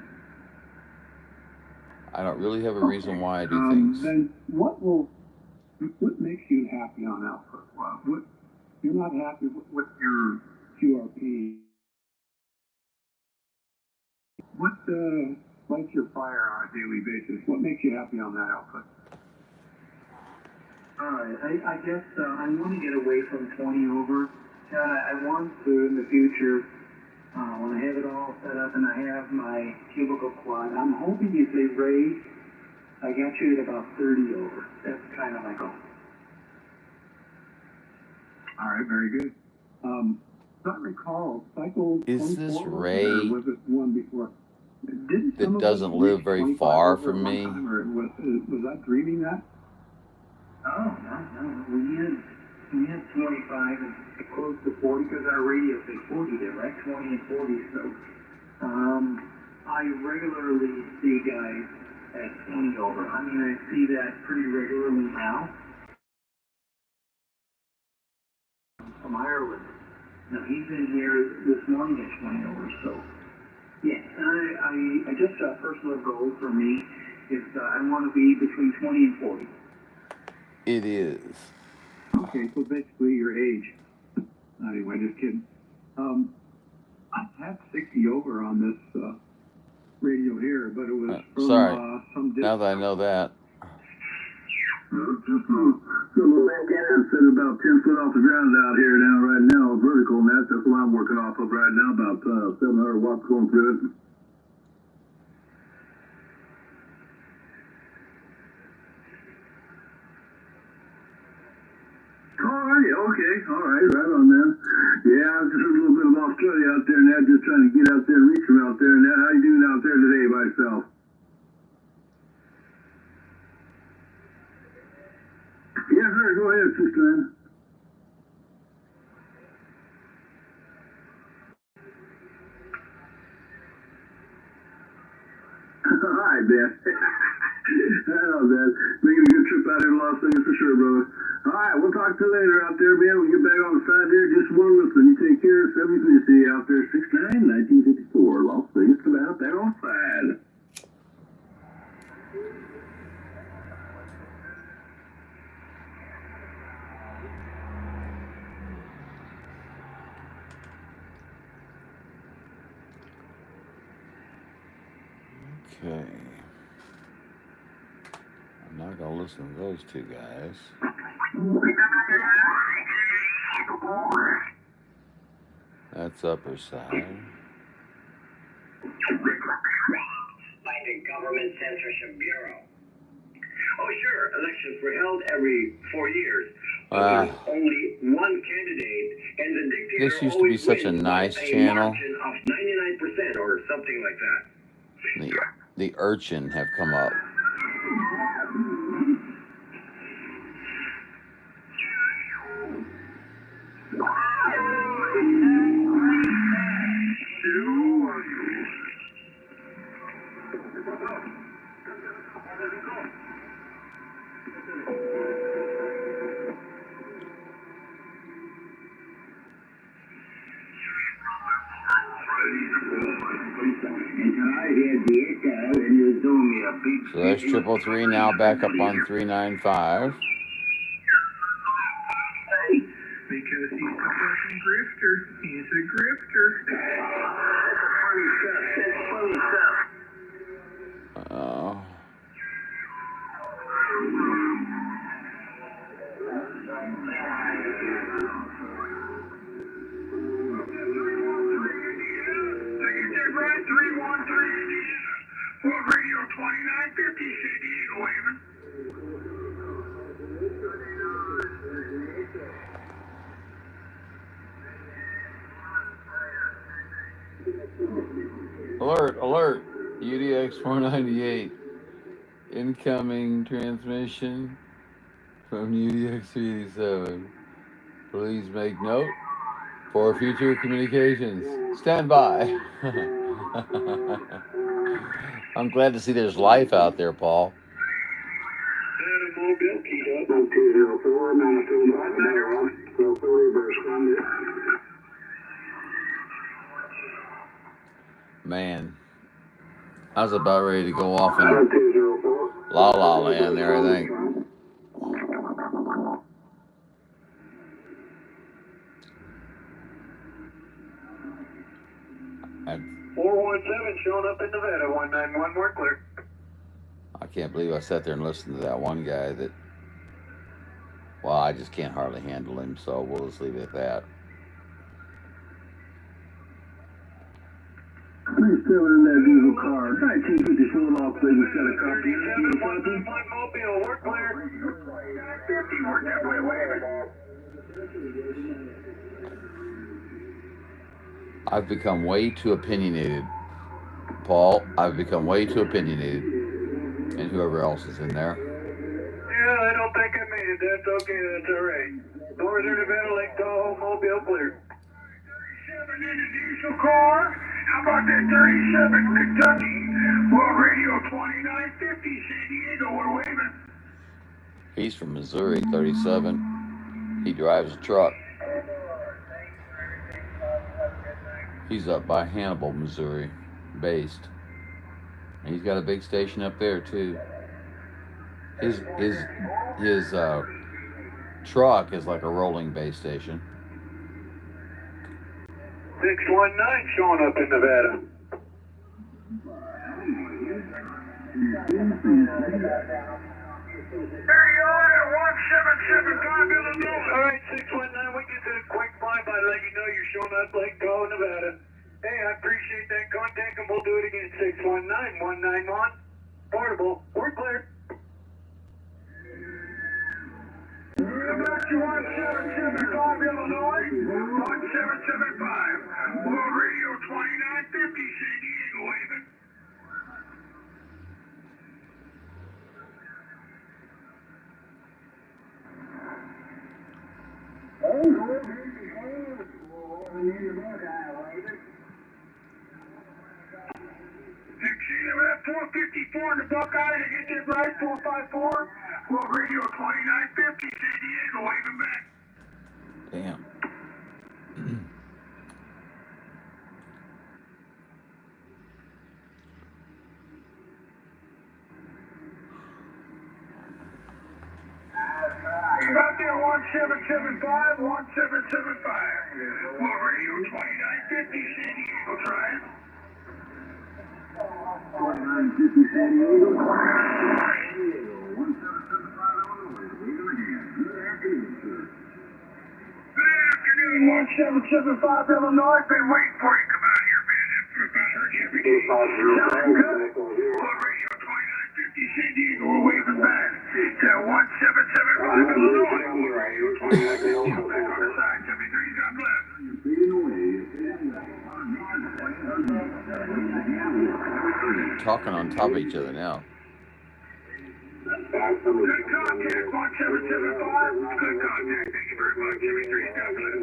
I don't really have a reason why I do things. Then what makes you happy on output? What you're not happy with your QRP? What lights your fire on a daily basis? What makes you happy on that output? I guess I want to get away from 20 over. And I want to, in the future, When I have it all set up and I have my cubicle quad, I'm hoping if they raise, I got you at about 30 over. That's kind of my goal. All right, very good. If I recall, cycle Is this 24 Ray or was it one before? Didn't some that of us doesn't reach live very 25 far over from at one me? time, or was I dreaming that? Oh, no. We had 25 and close to 40 because our radio say 40 there, right? 20 and 40. So, I regularly see guys at 20 over. I mean, I see that pretty regularly now from Ireland. Now, he's in here this morning at 20 over, so, yeah. And I just, personal goal for me is I want to be between 20 and 40. It is. Okay, so basically your age. Anyway, just kidding. I had 60 over on this radio here, but it was from Sorry. some distance. Now that I know that. So the antenna set about 10 foot off the ground out here now, right now, vertical, and that's what I'm working off of right now, about 700 watts going through it. All right, right on, man. Yeah, I just heard a little bit of Australia out there, and that just trying to get out there and reach them out there, and that, how you doing out there today by yourself? Yeah, sir, go ahead, sister. All right, man. I know, man. Making a good trip out here to Las Vegas for sure, brother. All right, we'll talk to you later out there, man. We'll get back on the side there. Just one listen. You take care. 73C out there, 69, 1954. Las Vegas, come out there on the side. Okay. I'm not going to listen to those two guys. That's upper side. Finding Government Censorship Bureau. Oh, sure, elections were held every 4 years. But there's only one candidate, and the dictator This used to be such a nice channel. margin of 99% or something like that. The urchin have come up. So that's 333 now back up on 395. Because he's a fucking grifter. He's a grifter. That's funny stuff. Oh. Radio 2950, San Diego, Haven. Alert, alert. UDX 498. Incoming transmission from UDX 387. Please make note for future communications. Stand by. I'm glad to see there's life out there, Paul. Man, I was about ready to go off in La La Land there, I think. I 417 showing up in Nevada, 191, we're clear. I can't believe I sat there and listened to that one guy that, well, I just can't hardly handle him, so we'll just leave it at that. I've become way too opinionated, Paul. I've become way too opinionated, and whoever else is in there. Yeah, I don't think I made it. That's okay. That's all right. Northern Nevada, Lake Tahoe, Mobile clear. 37 in a diesel car. How about that 37 Kentucky? World Radio 2950 San Diego. We're waving. He's from Missouri, 37. He drives a truck. He's up by Hannibal, Missouri, based. And he's got a big station up there too. His truck is like a rolling base station. 619 showing up in Nevada. There you are at 1775 Illinois. All right, 619, we just did a quick flyby to let you know you're showing up Lake Tahoe, Nevada. Hey, I appreciate that contact, and we'll do it again. 619-191. Portable. We're clear. About you 1775 Illinois. 1775. World Radio 2950 San Diego, waving. At 454 in the Buckeye to get that right, 454. World Radio 2950 San Diego, waving back. Damn. About there 1775, 1775. World Radio 2950 San Diego, try it. 2950 San Diego. Good afternoon, 1775 Illinois. Been waiting for you. Come out here, man. I heard you every day. Sound good? World Radio 2950 San Diego, we're waving back. To 1775 Illinois. World Radio 2950. Back on the side. 73's got left. Talking on top of each other now. Good contact, 1775. Good contact. Thank you very much. 73's got left.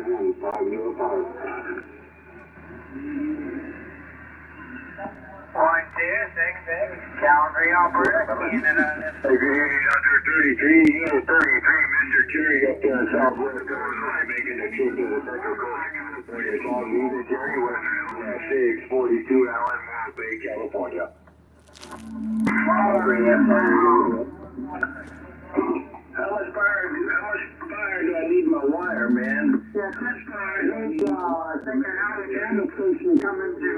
1266, Calgary, Alberta. Hey, good evening, under 33, Unit 33, Mr. Terry up there in Southwest Illinois, making the trip to the Central Coast of California. It's all Unit Terry, West 642 Allen, Morro Bay, California. How much fire do I need my wire, man? Yeah, touch fire. He's second out of the station coming to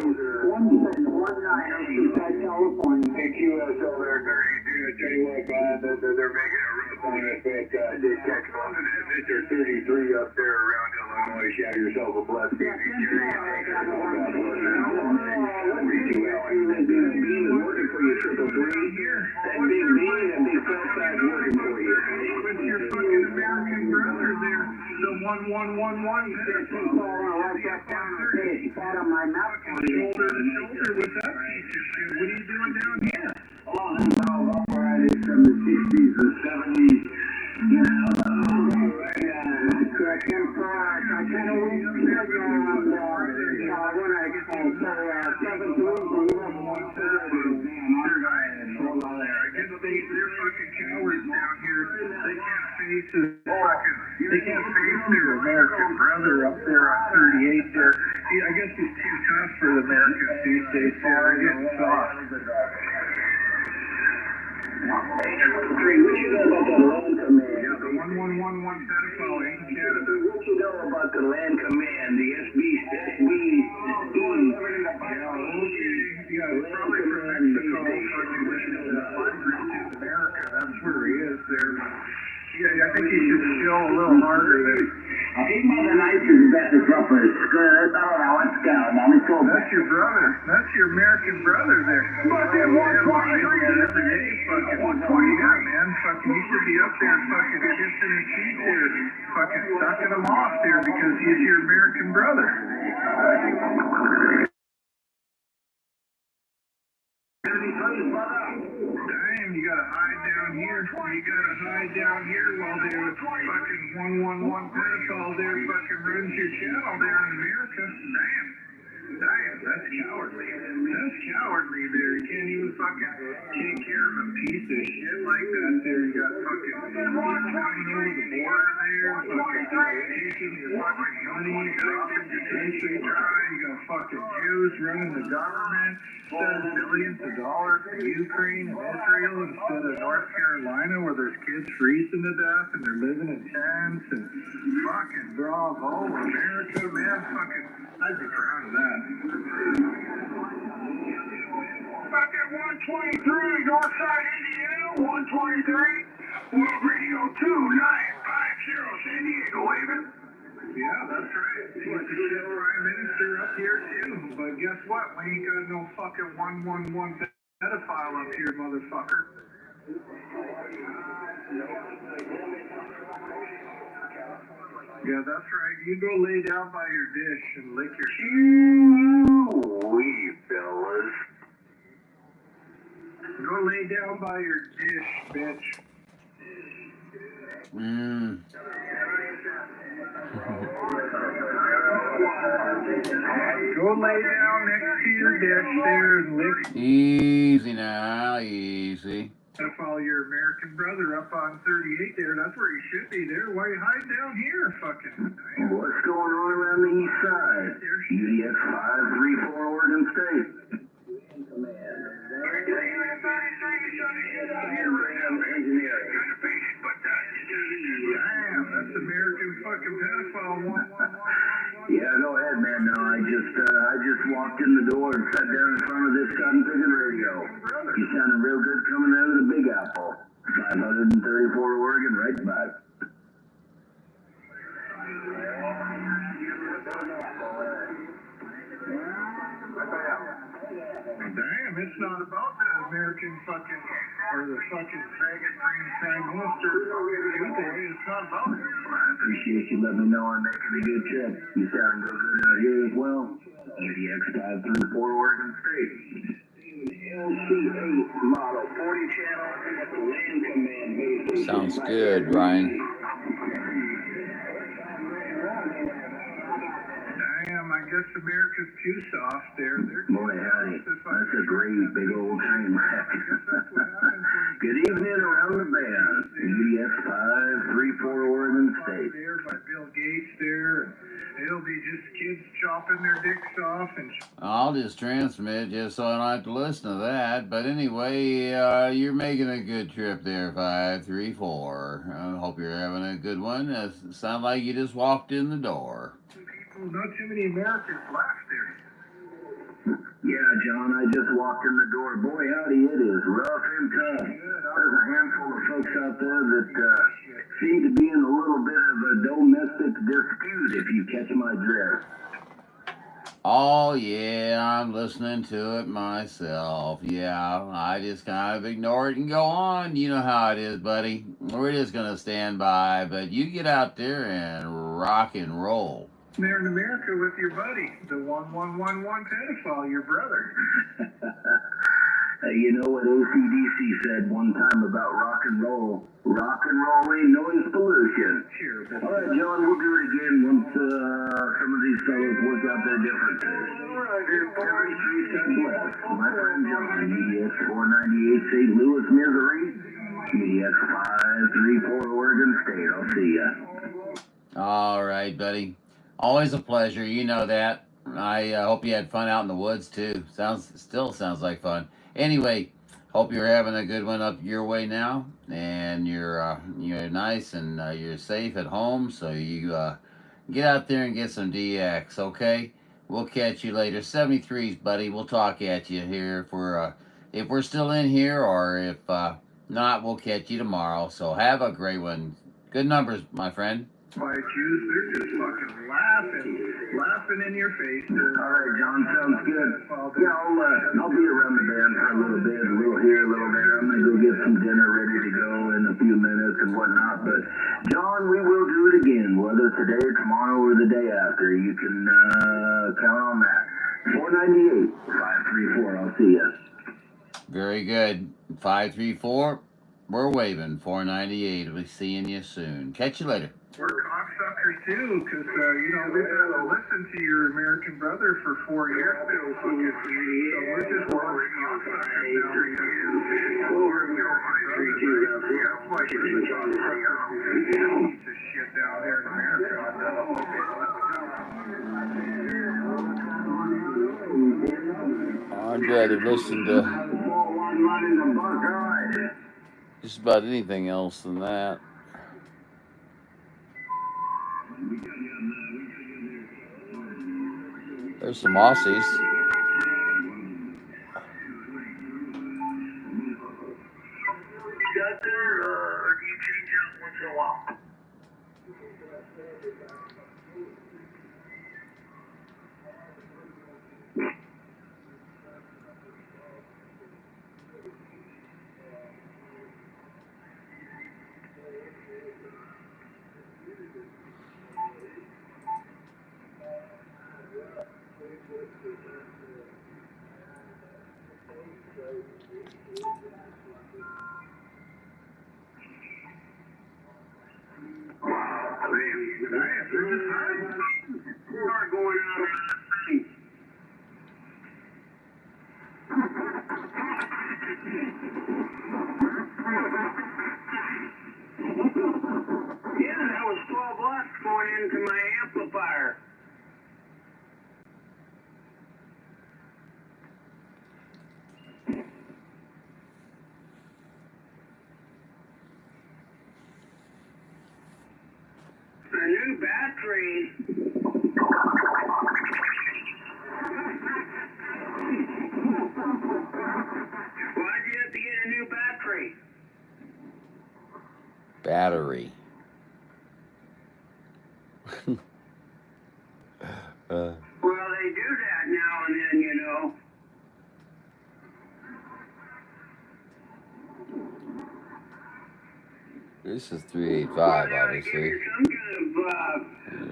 1719 California. Hey, QSL there, 32, 31, they're making a rough on us, but just text on it. Mr. 33 up there around Illinois, have yourself a blessed evening, Jerry, and thanks for calling out for us now. 42 Allen. That big beam is working for you, Triple Three. That big beam, that big fat guy's working for you. With your fucking American brother there, the 1111. Out of my mouth. Shoulder to shoulder with that piece of shit. What are you doing down here? Oh, that's all operated from the 60s and 70s. You know, I kind of wish you were on when I They're fucking cowards down here. They can't face their American brother up there on 38 there. I guess he's too tough for the Americans these days. They're getting soft. Three, what you know about the land command? Yeah, the 1111 pedophile in Canada. What you know about the land command, the SBD? Yeah, it's probably from Mexico, fucking listening to the migrants in America. That's where he is there. Yeah, I think he should chill a little harder there. He's Mother Nature's best supper. Good. All right, let's go. Now let's go. That's your brother. That's your American brother there. Fucking 123 every day, fucking 120. Yeah, man. Fucking, you should be up there fucking kissing his feet there, fucking sucking him off there because he's your American brother. Damn, you gotta hide down here. You gotta hide down here while they're fucking 111 pedophile there fucking runs your channel there in America. Damn. Damn, that's cowardly. That's cowardly there. You can't even fucking take care of a piece of shit like that there. You got fucking coming over the border there, fucking taking your fucking money, dropping your country dry. You got fucking Jews running the government, sending millions of dollars to Ukraine and Israel instead of North Carolina where there's kids freezing to death and they're living in tents and fucking bravo, America, man, fucking, I'd be proud of that. Back at 123, Northside, Indiana, 123, World Radio 2950, San Diego, waving. Yeah, that's right. He's the shit prime minister up here, too. But guess what? We ain't got no fucking 111 pedophile up here, motherfucker. Yeah, that's right. You go lay down by your dish and lick your Wee fellas. Go lay down by your dish, bitch. Go lay down next to your dish there and lick. Easy now, easy. Follow your American brother up on 38 there. That's where he should be there. Why you hide down here, fucking? What's going on around the east side? UDX 534 Oregon State. Damn, that's American fucking pedophile. Yeah, go ahead, man. No, I just walked in the door and sat down in front of this cotton picking radio. You sounded real good coming out of the Big Apple. 534 Oregon, right back. Damn, it's not about the American fucking, or the fucking faggot prime minister today. It's not about it. I appreciate you letting me know I'm making a good trip. You sound real good out here as well. UDX 534 Oregon State. LC8 model 40 channel land command base. Sounds good, Ryan. Damn, I guess America's too soft there. Boy, howdy. That's a great big old train wreck. Good evening around the bend. UDX 534 Oregon State. There by Bill Gates there. It'll be just kids chopping their dicks off and. I'll just transmit just so I don't have to listen to that. But anyway, you're making a good trip there, 534. I hope you're having a good one. It sounds like you just walked in the door. Not too many Americans left there. Yeah, John, I just walked in the door. Boy, howdy, it is rough and tough. There's a handful of folks out there that seem to be in a little bit of a domestic dispute, if you catch my drift. Oh, yeah, I'm listening to it myself. Yeah, I just kind of ignore it and go on. You know how it is, buddy. We're just going to stand by, but you get out there and rock and roll. There in America with your buddy, the 1111 pedophile, your brother. You know what AC/DC said one time about rock and roll? Rock and roll ain't noise pollution. Sure. All right, John, we'll do it again once some of these fellows work out their differences. Every street God bless. My friend John, UDX 498 St. Louis, Missouri. UDX 534 Oregon State. I'll see ya. All right, buddy. Always a pleasure. You know that. I hope you had fun out in the woods, too. Still sounds like fun. Anyway, hope you're having a good one up your way now, and you're nice and you're safe at home. So you get out there and get some DX, okay? We'll catch you later. 73s, buddy. We'll talk at you here if we're still in here, or if not, we'll catch you tomorrow. So have a great one. Good numbers, my friend. By Jews, they're just fucking laughing in your face. All right, John, sounds good. Yeah, I'll be around the band for a little bit, a little here, a little there. I'm gonna go get some dinner ready to go in a few minutes and whatnot. But John, we will do it again, whether today, tomorrow, or the day after. You can count on that. 498 534. I'll see ya. Very good. 534. We're waving. 498. We'll be seeing you soon. Catch you later. We're cocksuckers too, because, you know, we've had to listen to your American brother for 4 years now. So we're just watching cocksuckers now piece of shit down there in America. I'd rather listen to just about anything else than that. There's some Aussies. Or do you change out once in a while? Yeah, that was 12 watts going into my amplifier. A new battery. Why'd you have to get a new battery? Battery. Well, they do that now and then, you know. This is 385, Well, they ought to give obviously. you some kind of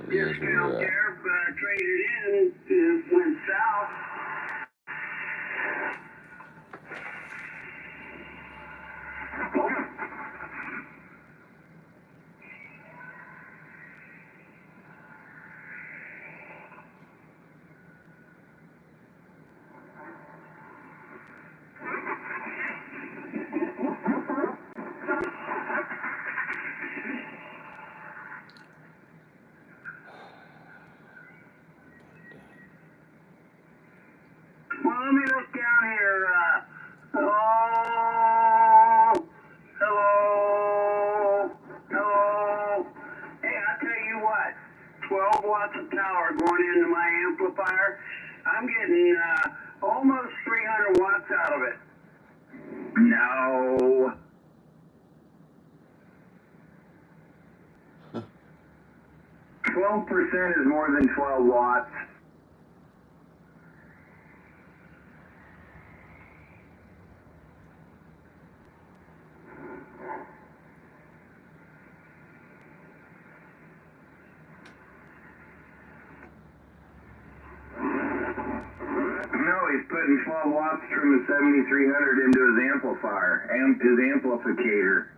discount there, trade it in if it went south. Well, let me look down here. Hello? Hey, I'll tell you what. 12 watts of power going into my amplifier. I'm getting almost 300 watts out of it. No. Huh. 12% is more than 12 watts. He's putting 12 watts from the 7300 into his amplifier, his amplificator.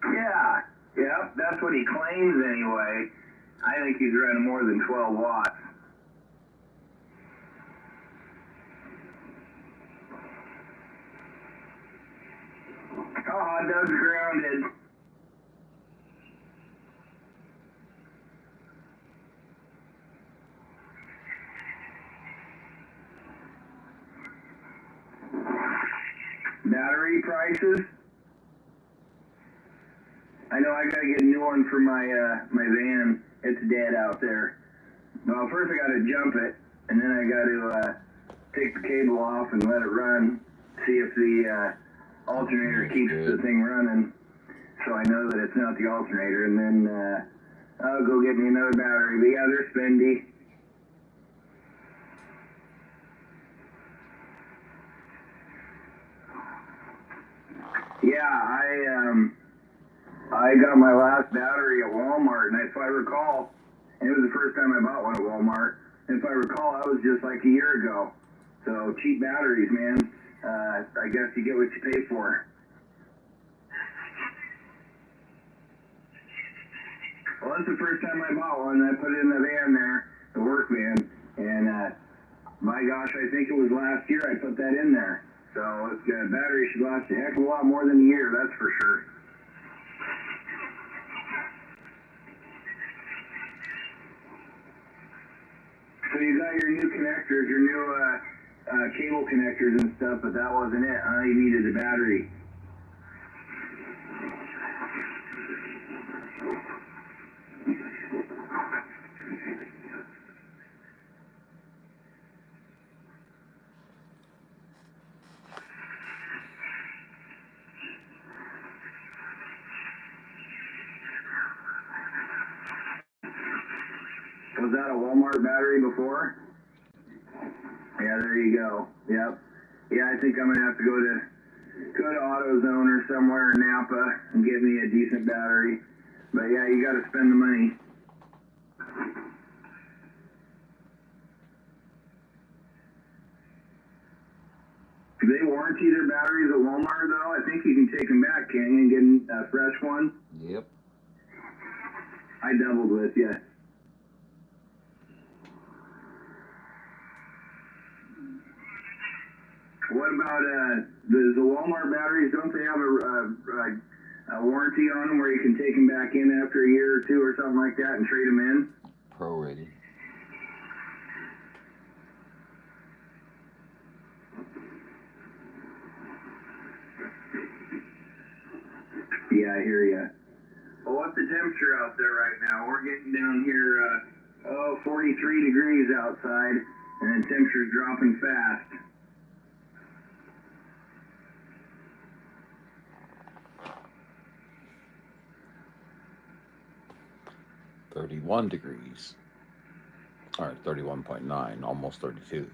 Yeah, yep, that's what he claims anyway. I think he's running more than 12 watts. Oh, Doug's grounded. Battery prices? I know I gotta get a new one for my my van. It's dead out there. Well, first I gotta jump it, and then I gotta take the cable off and let it run. See if the alternator keeps the thing running, so I know that it's not the alternator, and then I'll go get me another battery. But yeah, they're spendy. Yeah, I got my last battery at Walmart, and if I recall, and it was the first time I bought one at Walmart. And if I recall, that was just like a year ago. So cheap batteries, man. I guess you get what you pay for. Well, that's the first time I bought one. I put it in the van there, the work van, and my gosh, I think it was last year I put that in there. So it's got a battery should last a heck of a lot more than a year, that's for sure. So you got your new connectors, your new cable connectors and stuff, but that wasn't it. You needed a battery. Was that a Walmart battery before? Yeah, there you go. Yep. Yeah, I think I'm gonna have to go to AutoZone or somewhere in Napa and get me a decent battery. But yeah, you got to spend the money. Do they warranty their batteries at Walmart though? I think you can take them back, can you, and get a fresh one? Yep. I doubled with you. What about the Walmart batteries? Don't they have a warranty on them where you can take them back in after a year or two or something like that and trade them in? Prorated. Yeah, I hear ya. Well, what's the temperature out there right now? We're getting down here, 43 degrees outside, and the temperature's dropping fast. $31 degrees. All right, 31.9, almost 32.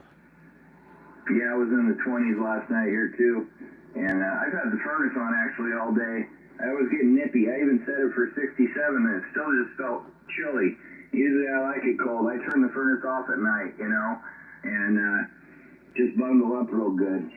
Yeah, I was in the 20s last night here too, and I've had the furnace on actually all day. I was getting nippy. I even set it for 67, and it still just felt chilly. Usually I like it cold. I turn the furnace off at night, you know, and just bundle up real good.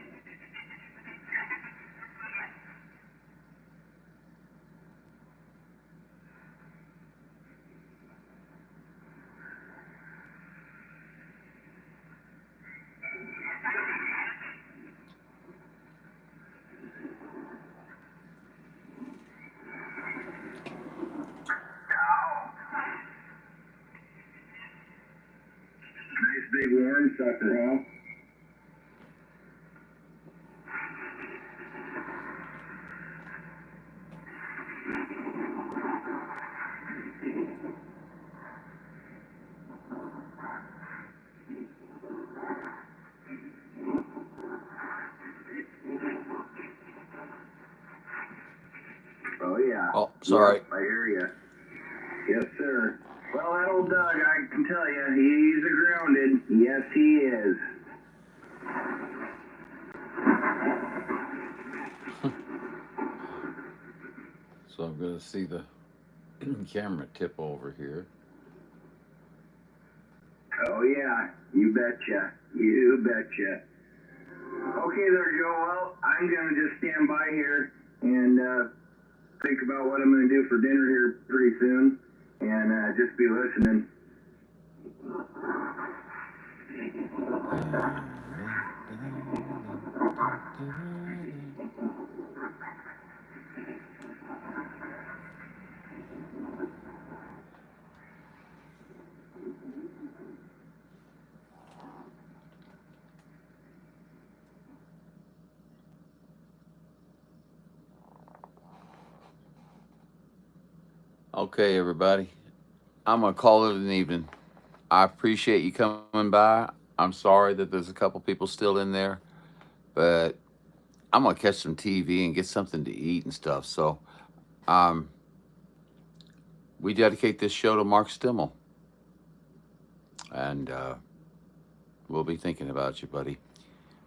Nice big worm sucker, huh? Oh yeah. Oh, sorry. Yep, I hear you. Yes, sir. Well, that old Doug, I can tell you, he's a grounded. Yes, he is. So I'm going to see the camera tip over here. Oh yeah, you betcha. You betcha. Okay there, Joe. Well, I'm gonna just stand by here and think about what I'm gonna do for dinner here pretty soon, and just be listening. Okay, everybody. I'm going to call it an evening. I appreciate you coming by. I'm sorry that there's a couple people still in there, but I'm going to catch some TV and get something to eat and stuff. So, we dedicate this show to Mark Stimmel. And we'll be thinking about you, buddy.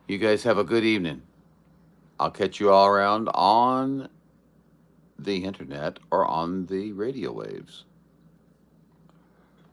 You guys have a good evening. I'll catch you all around on the internet or on the radio waves.